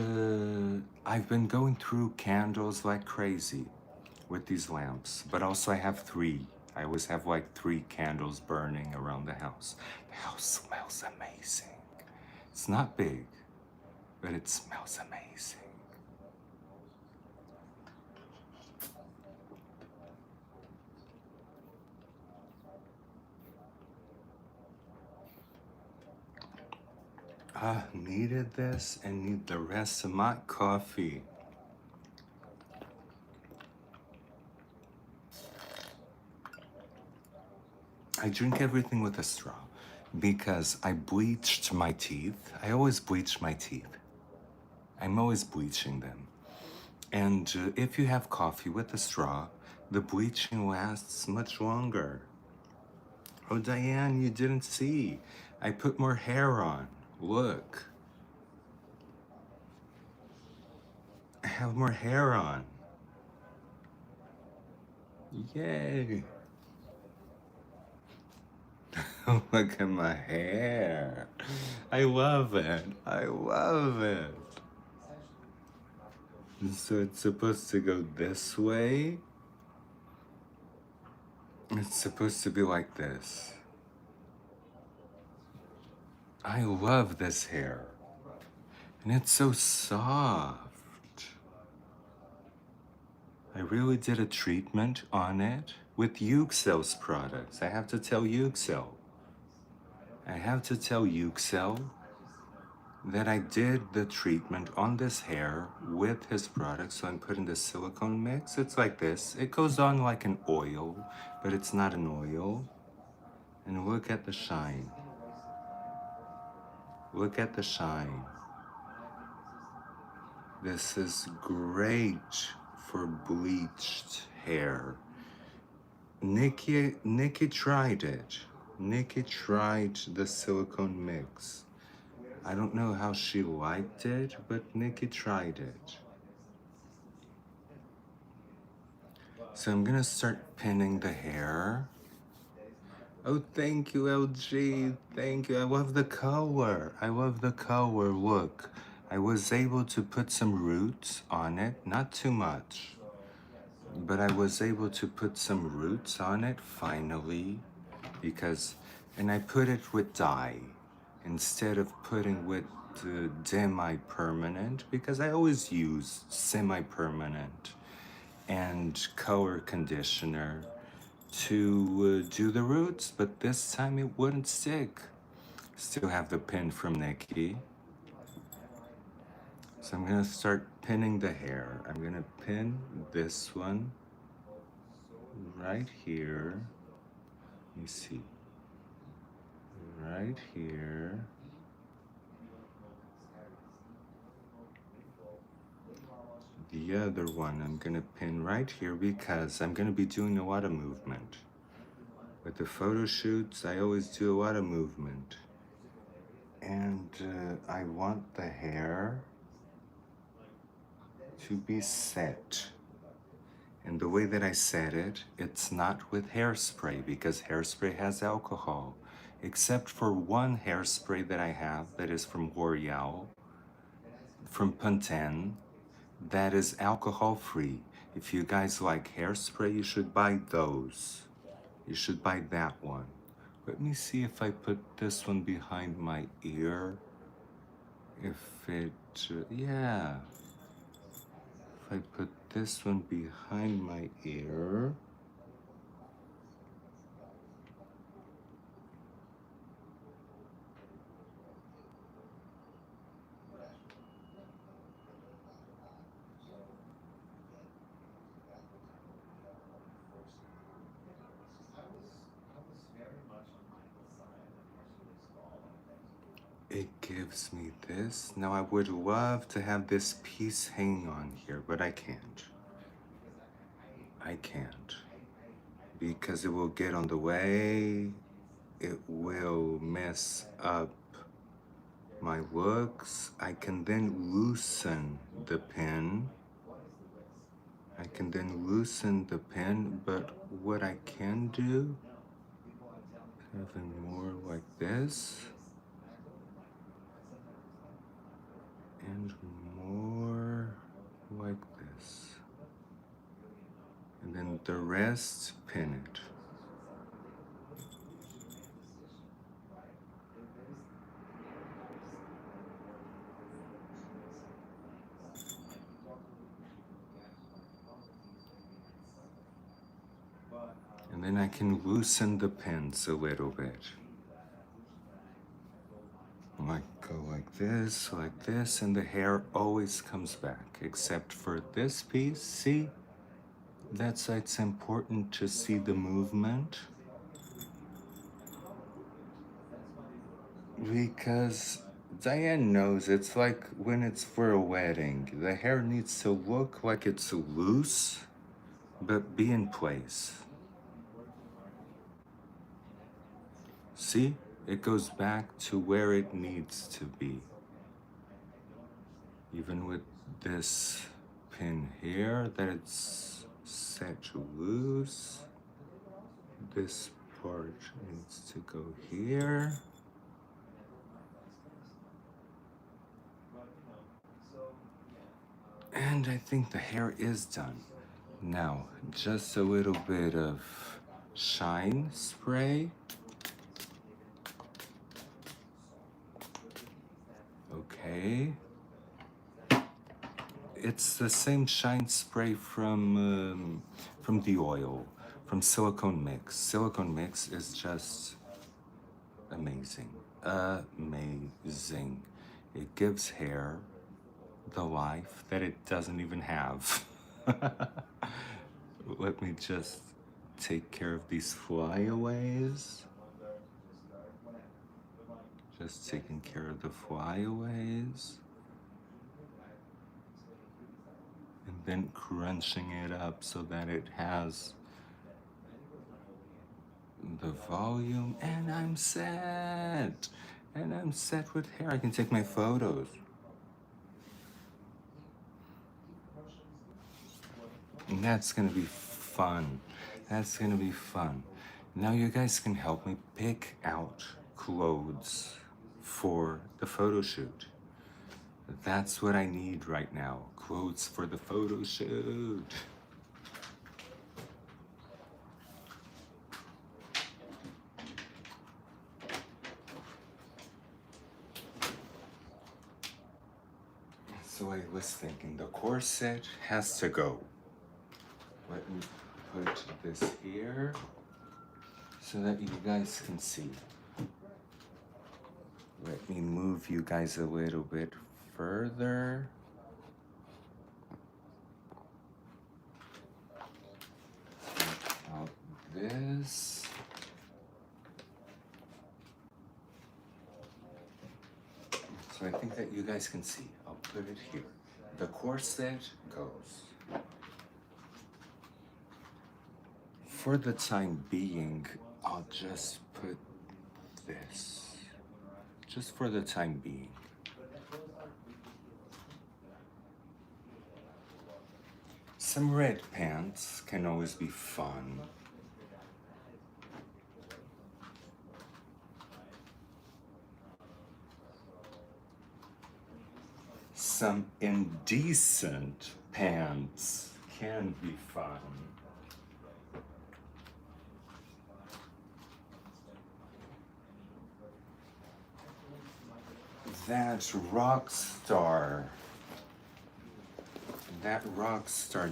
[SPEAKER 1] I've been going through candles like crazy with these lamps, but also I have three. I always have like three candles burning around the house. The house smells amazing. It's not big, but it smells amazing. Needed this and need the rest of my coffee. I drink everything with a straw because I bleached my teeth. I always bleach my teeth. I'm always bleaching them. And if you have coffee with a straw, the bleaching lasts much longer. Oh, Diane, you didn't see. I put more hair on. Look. I have more hair on. Yay. Look at my hair. I love it. I love it. So it's supposed to go this way. It's supposed to be like this. I love this hair. And it's so soft. I really did a treatment on it with Yuxel's products. I have to tell Yuxel. I have to tell Yuxel that I did the treatment on this hair with his products. So I'm putting the silicone mix. It's like this. It goes on like an oil, but it's not an oil. And look at the shine. Look at the shine. This is great for bleached hair. Nikki tried it. Nikki tried the silicone mix. I don't know how she liked it, but Nikki tried it. So I'm gonna start pinning the hair. Oh, thank you, LG. Thank you. I love the color. I love the color. Look, I was able to put some roots on it, not too much, but I was able to put some roots on it finally because, and I put it with dye instead of putting with demi-permanent because I always use semi-permanent and color conditioner to do the roots, but this time it wouldn't stick. Still have the pin from Nikki. So I'm gonna start pinning the hair. I'm gonna pin this one right here. Let me see. Right here. The other one I'm gonna pin right here because I'm gonna be doing a lot of movement. With the photo shoots, I always do a lot of movement. And I want the hair to be set. And the way that I set it, it's not with hairspray because hairspray has alcohol. Except for one hairspray that I have that is from L'Oreal, from Pantene, that is alcohol free. If you guys like hairspray, you should buy those. You should buy that one. Let me see if I put this one behind my ear. If it, yeah. If I put this one behind my ear. it gives me this. Now I would love to have this piece hang on here, but I can't. I can't. Because it will get on the way. It will mess up my looks. I can then loosen the pen. But what I can do, having more like this, and more like this. And then the rest, pin it. And then I can loosen the pins a little bit. Like go like this, and the hair always comes back, except for this piece. See? That's why it's important to see the movement. Because Diane knows it's like when it's for a wedding. The hair needs to look like it's loose, but be in place. See? It goes back to where it needs to be. Even with this pin here, that it's set loose. This part needs to go here. And I think the hair is done. Now, just a little bit of shine spray. Okay. It's the same shine spray from the oil, from Silicone Mix. Silicone Mix is just amazing. Amazing. It gives hair the life that it doesn't even have. Let me just take care of these flyaways. Just taking care of the flyaways. And then crunching it up so that it has the volume. And I'm set. And I'm set with hair. I can take my photos. And that's gonna be fun. That's gonna be fun. Now you guys can help me pick out clothes for the photo shoot. That's what I need right now. Clothes for the photo shoot. So I was thinking the corset has to go. Let me put this here so that you guys can see. Let me move you guys a little bit further. Take out this. So I think that you guys can see. I'll put it here. The corset goes. For the time being, I'll just put this. Just for the time being. Some red pants can always be fun. Some indecent pants can be fun. That rock star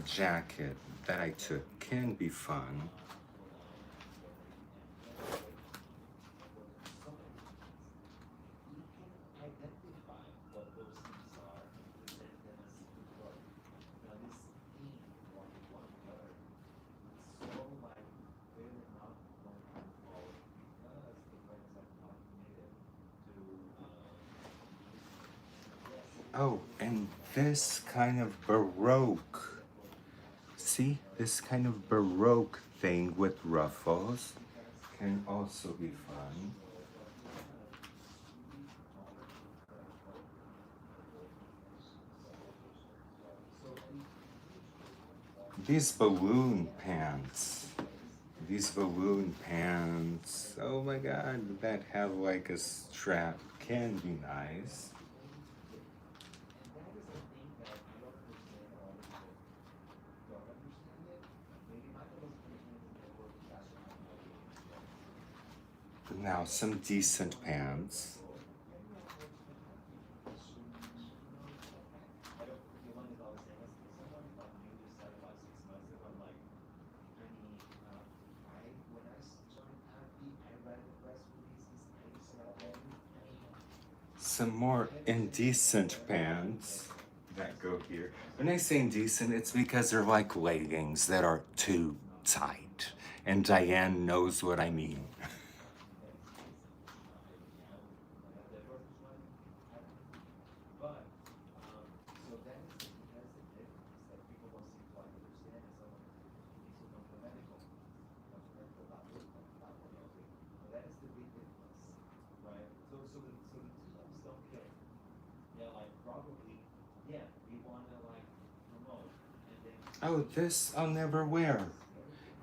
[SPEAKER 1] jacket that I took can be fun. Oh, and this kind of Baroque. See, this kind of Baroque thing with ruffles can also be fun. These balloon pants. These balloon pants. Oh my god, that have like a strap can be nice. Now some decent pants. Some more indecent pants that go here. When I say indecent, it's because they're like leggings that are too tight. And Diane knows what I mean. Oh, this I'll never wear.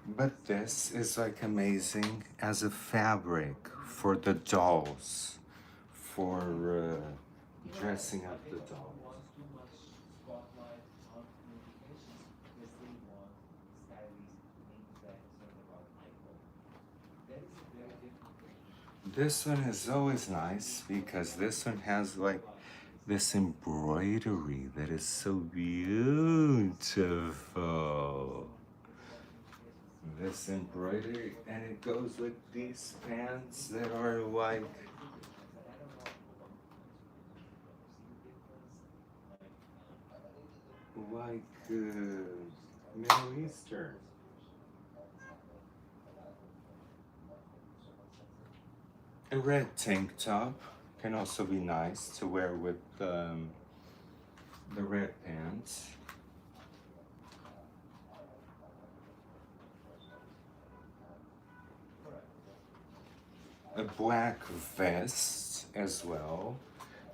[SPEAKER 1] But this is like amazing as a fabric for the dolls, for dressing up the dolls. This one is always nice because this one has like this embroidery that is so beautiful. This embroidery, and it goes with these pants that are like Middle Eastern. A red tank top can also be nice to wear with the red pants. A black vest as well.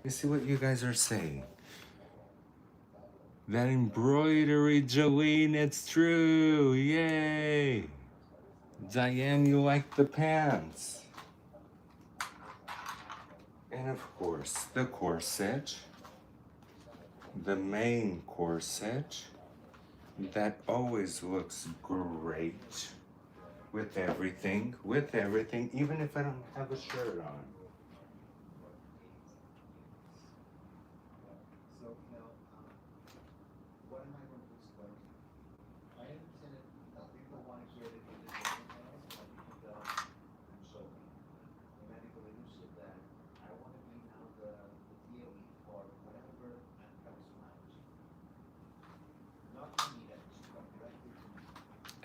[SPEAKER 1] You see what you guys are saying? That embroidery, Jolene, it's true. Yay! Diane, you like the pants. And of course, the corset. The main corset. That always looks great with everything, even if I don't have a shirt on.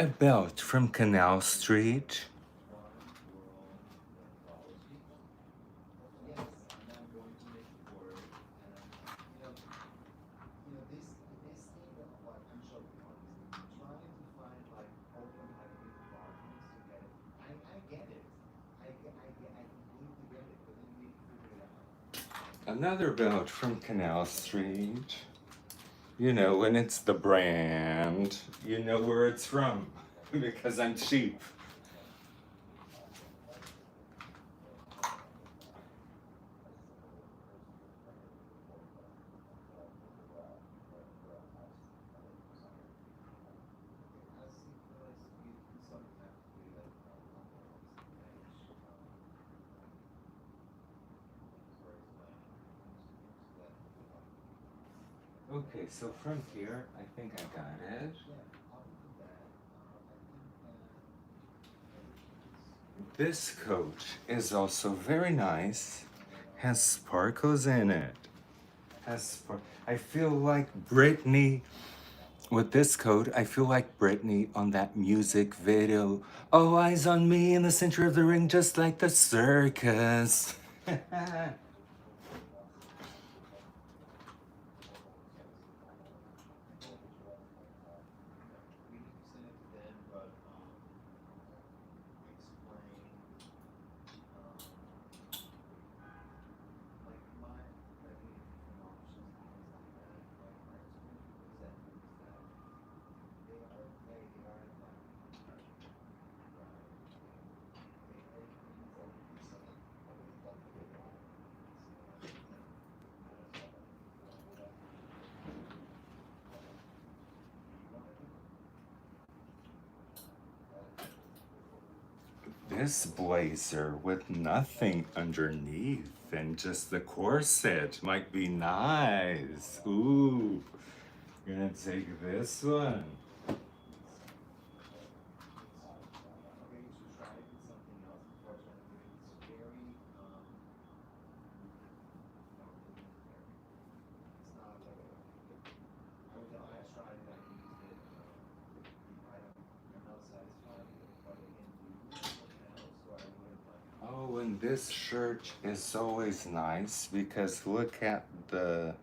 [SPEAKER 1] A belt from Canal Street. Another belt from Canal Street. You know, when it's the brand, you know where it's from because I'm cheap. Okay, so from here, I think I got it. This coat is also very nice. Has sparkles in it. I feel like Britney with this coat. I feel like Britney on that music video. All eyes on me in the center of the ring, just like the circus. this blazer with nothing underneath and just the corset might be nice. Ooh, gonna take this one. Oh, and this shirt is always nice because look at the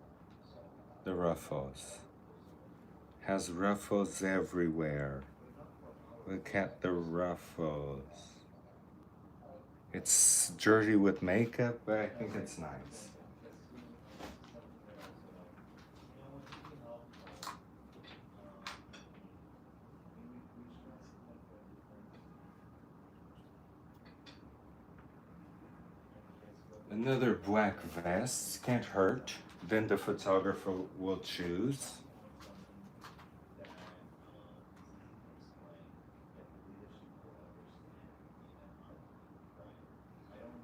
[SPEAKER 1] ruffles. Has ruffles everywhere. Look at the ruffles. It's dirty with makeup, but I think it's nice. Another black vest can't hurt. Then the photographer will choose.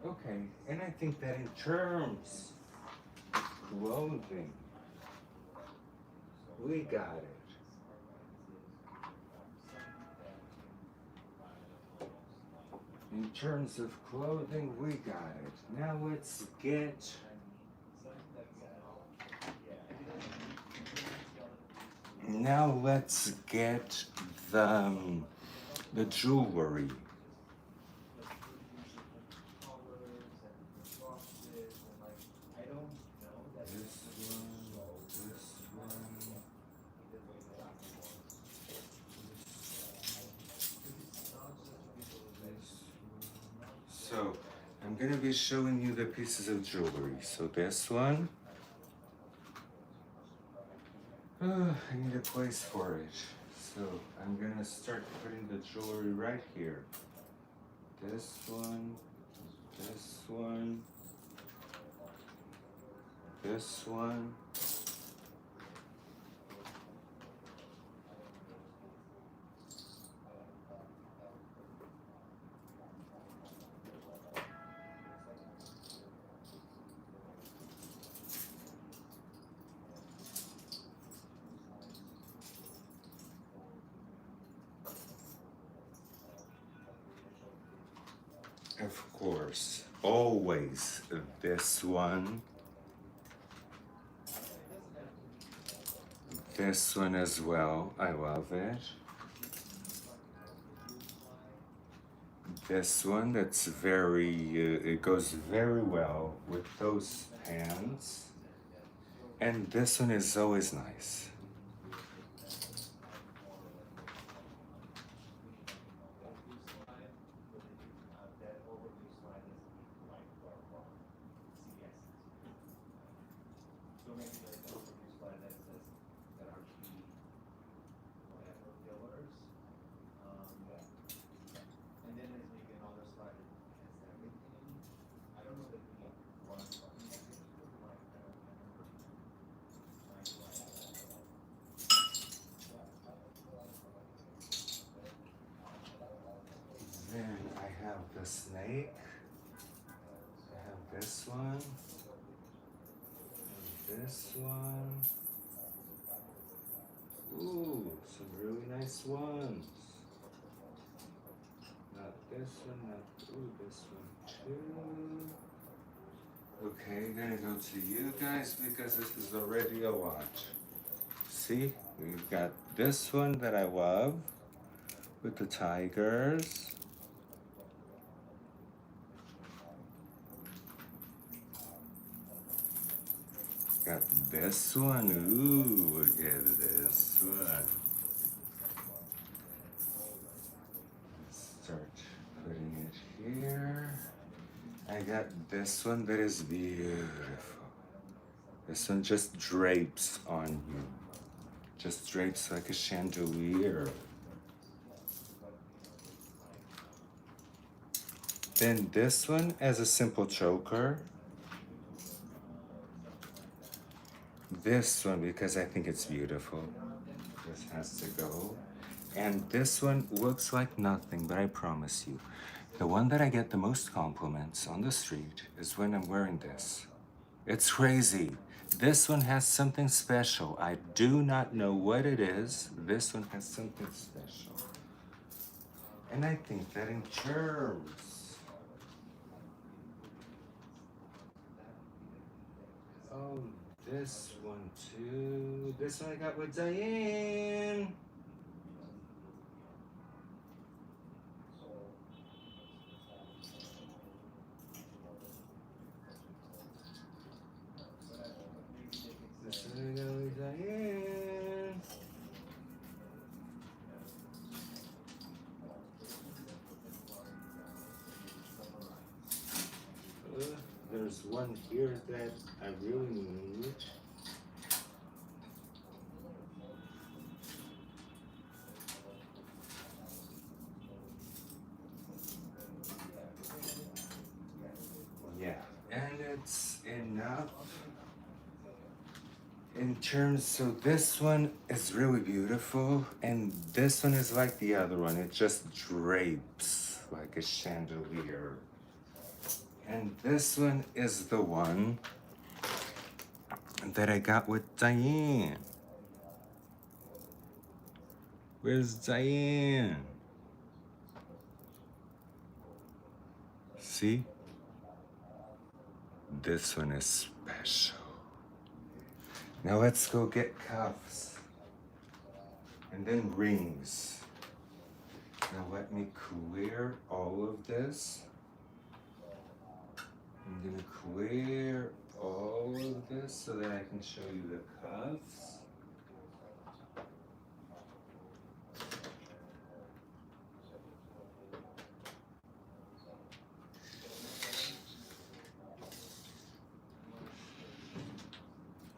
[SPEAKER 1] Okay, and I think that in terms of clothing, we got it. In terms of clothing, we got it. Now let's get the jewelry. So I'm gonna be showing you the pieces of jewelry. So this one, I need a place for it. So I'm gonna start putting the jewelry right here. This one, this one, this one. Of course, always this one. This one as well, I love it. This one, that's very, it goes very well with those pants. And this one is always nice. Then I have the snake. I have this one. And this one. Ooh, some really nice ones. Not this one, not, ooh, this one too. Okay, I'm gonna go to you guys because this is already a lot. See, we've got this one that I love with the tigers. Got this one. Ooh, look at this one. Let's start putting it here. I got this one that is beautiful. This one just drapes on you. Just drapes like a chandelier. Then this one as a simple choker. This one because I think it's beautiful. This has to go. And this one looks like nothing, but I promise you, the one that I get the most compliments on the street is when I'm wearing this. It's crazy. This one has something special. I do not know what it is. This one has something special. And I think that in terms, oh, this one too. This one I got with Diane. This one I got with Diane. There's one here that I really need. Yeah, and it's enough in terms, so this one is really beautiful, and this one is like the other one. It just drapes like a chandelier. And this one is the one that I got with Diane. Where's Diane? See? This one is special. Now let's go get cuffs. And then rings. Now let me clear all of this. I'm gonna clear all of this so that I can show you the cuffs.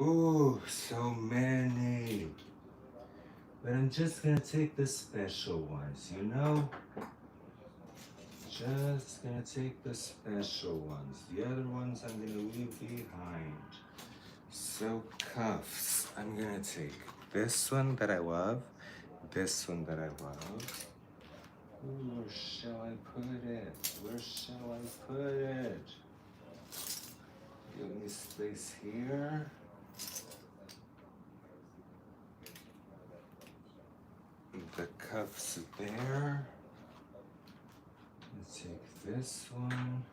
[SPEAKER 1] Ooh, so many. But I'm just gonna take the special ones, you know? Just gonna take the special ones. The other ones I'm gonna leave behind. So cuffs, I'm gonna take this one that I love, this one that I love. Ooh, where shall I put it? Where shall I put it? Give me space here. The cuffs there. Let's take this one.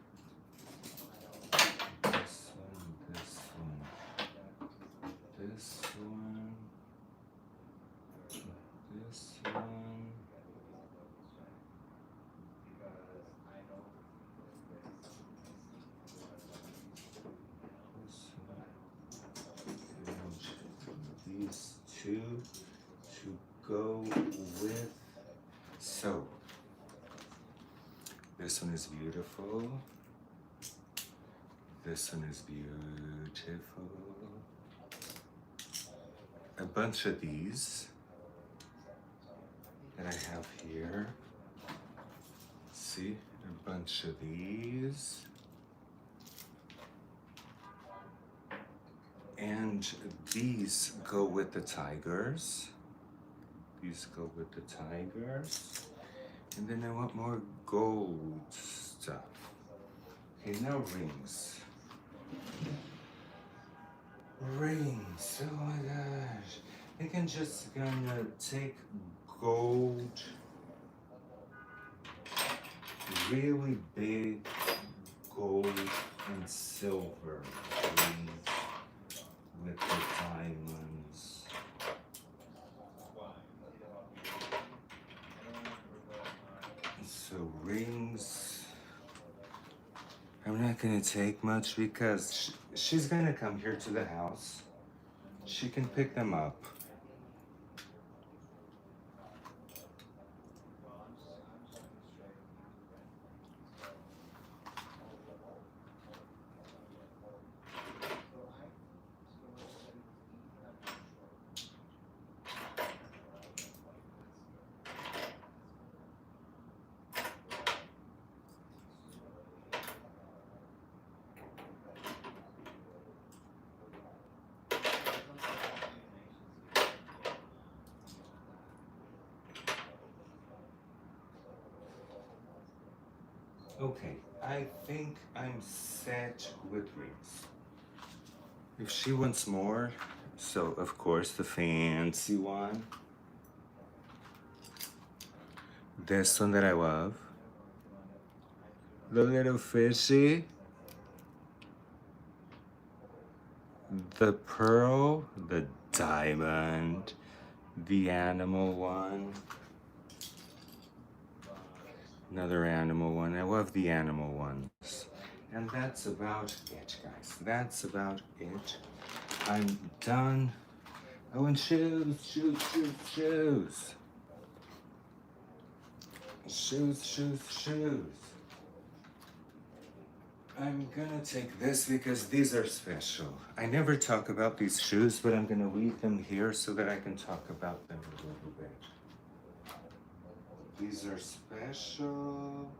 [SPEAKER 1] This one, this one. This one. This one. And these two to go with. So this one is beautiful. This one is beautiful. A bunch of these that I have here. See, a bunch of these. And these go with the tigers. These go with the tigers. And then I want more gold stuff. Okay, now rings. Rings, oh my gosh. I think I'm just gonna take gold, really big gold and silver rings with the diamonds. So rings, I'm not gonna take much because she's gonna come here to the house. She can pick them up. Okay, I think I'm set with rings. If she wants more, so of course the fancy one. This one that I love. The little fishy. The pearl. The diamond. The animal one. Another animal one. I love the animal ones. And that's about it, guys. That's about it. I'm done. Oh, and shoes, shoes, shoes, shoes. Shoes, shoes, shoes. I'm gonna take this because these are special. I never talk about these shoes, but I'm gonna leave them here so that I can talk about them a little bit. These are special.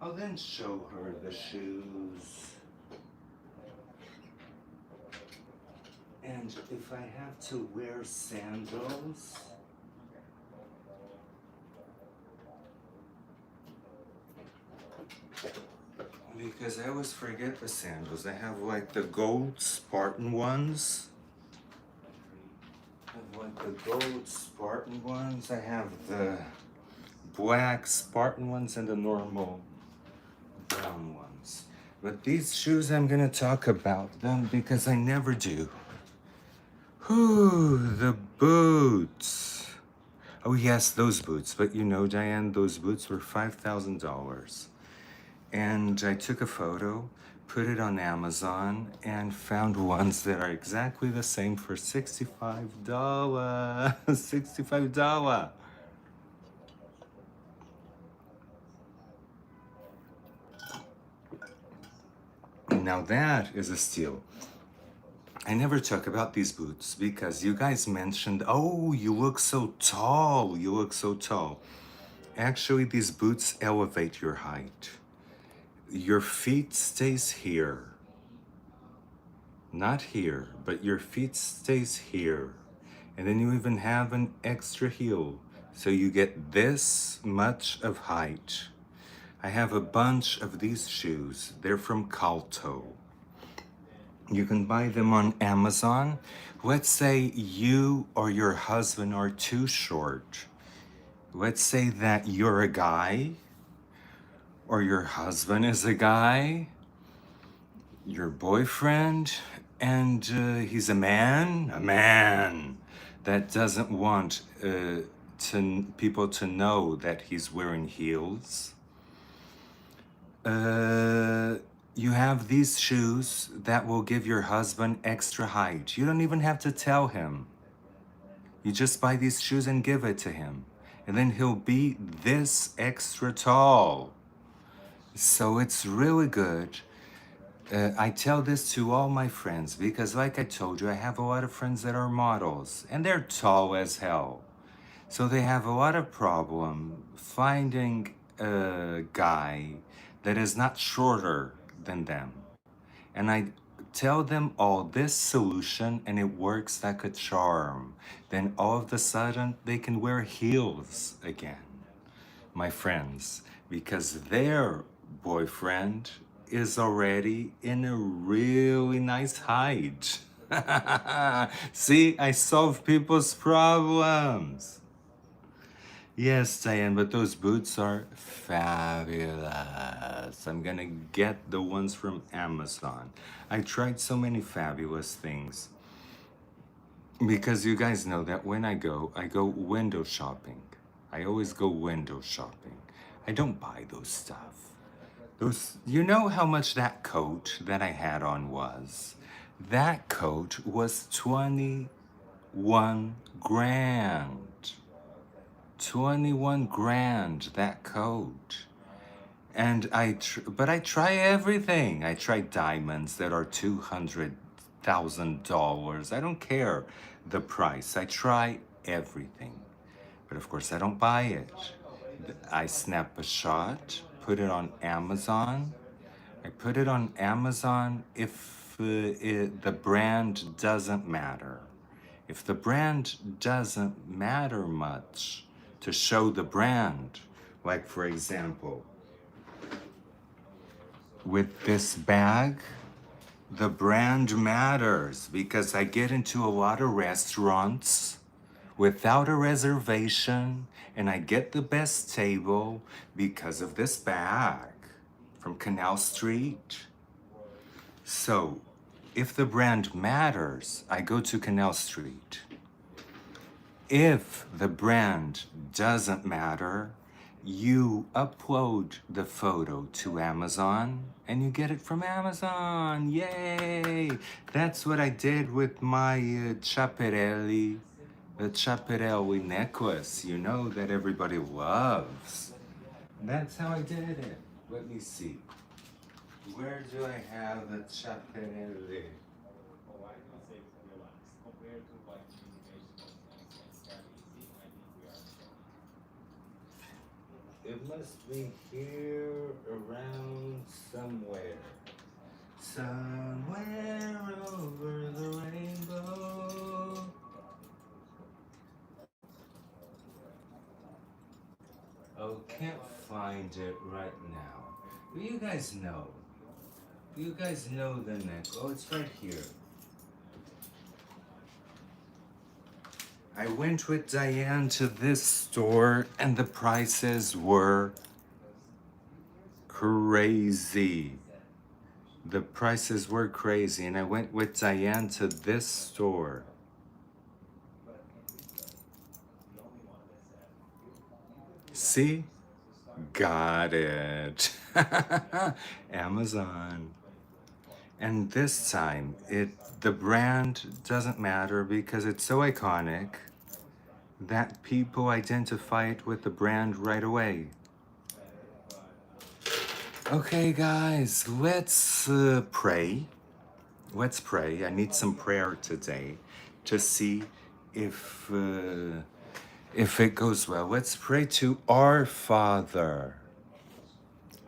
[SPEAKER 1] I'll then show her the shoes. And if I have to wear sandals, because I always forget the sandals. I have like the gold Spartan ones. I have like the gold Spartan ones. I have the black Spartan ones and the normal brown ones. But these shoes, I'm gonna talk about them because I never do. Whew, the boots. Oh yes, those boots. But you know, Diane, those boots were $5,000. And I took a photo, put it on Amazon, and found ones that are exactly the same for $65. $65. Now that is a steal. I never talk about these boots because you guys mentioned, oh, you look so tall. You look so tall. Actually, these boots elevate your height. Your feet stays here. Not here, but your feet stays here. And then you even have an extra heel. So you get this much of height. I have a bunch of these shoes. They're from Calto. You can buy them on Amazon. Let's say you or your husband are too short. Let's say that you're a guy, or your husband is a guy, your boyfriend, and he's a man that doesn't want people to know that he's wearing heels. You have these shoes that will give your husband extra height. You don't even have to tell him. You just buy these shoes and give it to him. And then he'll be this extra tall. So it's really good. I tell this to all my friends because, like I told you, I have a lot of friends that are models and they're tall as hell. So they have a lot of problem finding a guy that is not shorter than them. And I tell them all this solution and it works like a charm. Then all of a sudden they can wear heels again, my friends, because their boyfriend is already in a really nice height. See, I solve people's problems. Yes, Diane, but those boots are fabulous. I'm gonna get the ones from Amazon. I tried so many fabulous things. Because you guys know that when I go window shopping. I always go window shopping. I don't buy those stuff. Those, you know how much that coat that I had on was? That coat was 21 grand. 21 grand, that coat. And but I try everything. I try diamonds that are $200,000. I don't care the price. I try everything. But of course, I don't buy it. I snap a shot, put it on Amazon. I put it on Amazon if the brand doesn't matter. If the brand doesn't matter much to show the brand, like for example, with this bag, the brand matters because I get into a lot of restaurants without a reservation and I get the best table because of this bag from Canal Street. So, if the brand matters, I go to Canal Street. If the brand doesn't matter, you upload the photo to Amazon and you get it from Amazon. Yay! That's what I did with my Ciapparelli, the Ciapparelli necklace, you know, that everybody loves. That's how I did it. Let me see. Where do I have the Ciapparelli? It must be here around somewhere. Somewhere over the rainbow. Oh, can't find it right now. But you guys know. You guys know the neck. Oh, it's right here. I went with Diane to this store and the prices were crazy. The prices were crazy and I went with Diane to this store. See? Got it. Amazon. And this time, the brand doesn't matter because it's so iconic that people identify it with the brand right away. Okay, guys, let's pray. Let's pray. I need some prayer today to see if it goes well. Let's pray to our Father.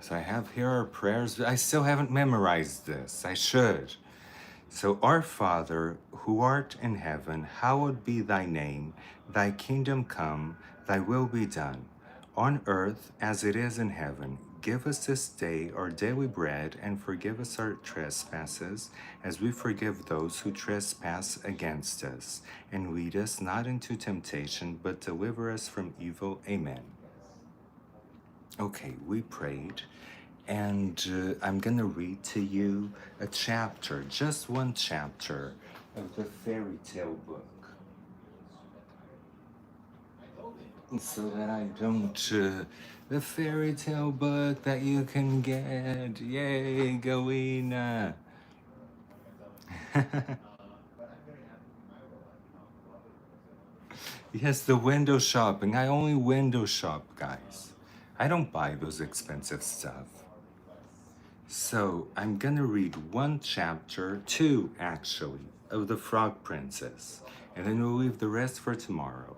[SPEAKER 1] So I have here our prayers. I still haven't memorized this. I should. So, our Father, who art in heaven, hallowed be thy name. Thy kingdom come, thy will be done, on earth as it is in heaven. Give us this day our daily bread, and forgive us our trespasses, as we forgive those who trespass against us. And lead us not into temptation, but deliver us from evil. Amen. Okay, we prayed, and I'm gonna read to you a chapter, just one chapter of the fairy tale book, so that I don't, the fairy tale book that you can get, yay, Galena. Yes, the window shopping, I only window shop, guys. I don't buy those expensive stuff. So I'm gonna read one chapter, two actually, of The Frog Princess, and then we'll leave the rest for tomorrow.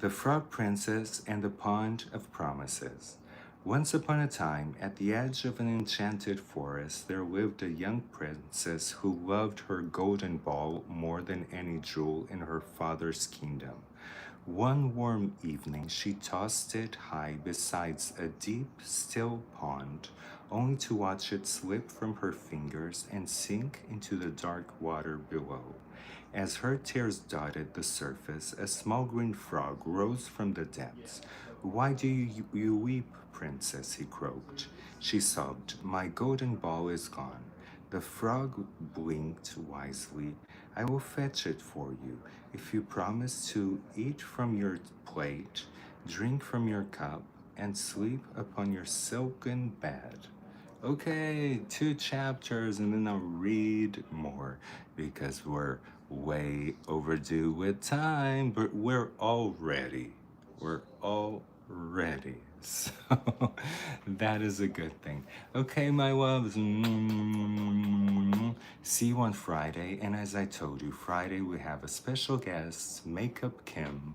[SPEAKER 1] The Frog Princess and the Pond of Promises. Once upon a time, at the edge of an enchanted forest, there lived a young princess who loved her golden ball more than any jewel in her father's kingdom. One warm evening, she tossed it high beside a deep, still pond, only to watch it slip from her fingers and sink into the dark water below. As her tears dotted the surface, a small green frog rose from the depths. "Why do you weep, princess?" he croaked. She sobbed, "My golden ball is gone." The frog blinked wisely. "I will fetch it for you if you promise to eat from your plate, drink from your cup, and sleep upon your silken bed." Okay, two chapters, and then I'll read more because we're way overdue with time, but we're all ready. We're all ready. So that is a good thing. Okay, my loves. See you on Friday. And as I told you, Friday we have a special guest, Makeup Kim,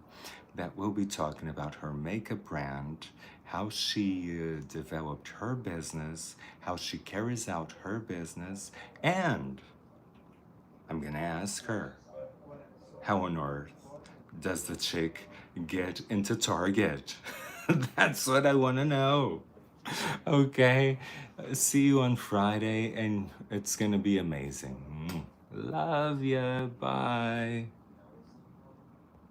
[SPEAKER 1] that will be talking about her makeup brand, how she developed her business, how she carries out her business, and I'm going to ask her, How on earth does the chick get into Target? That's what I want to know. Okay, see you on Friday, and it's gonna be amazing. Love ya. Bye.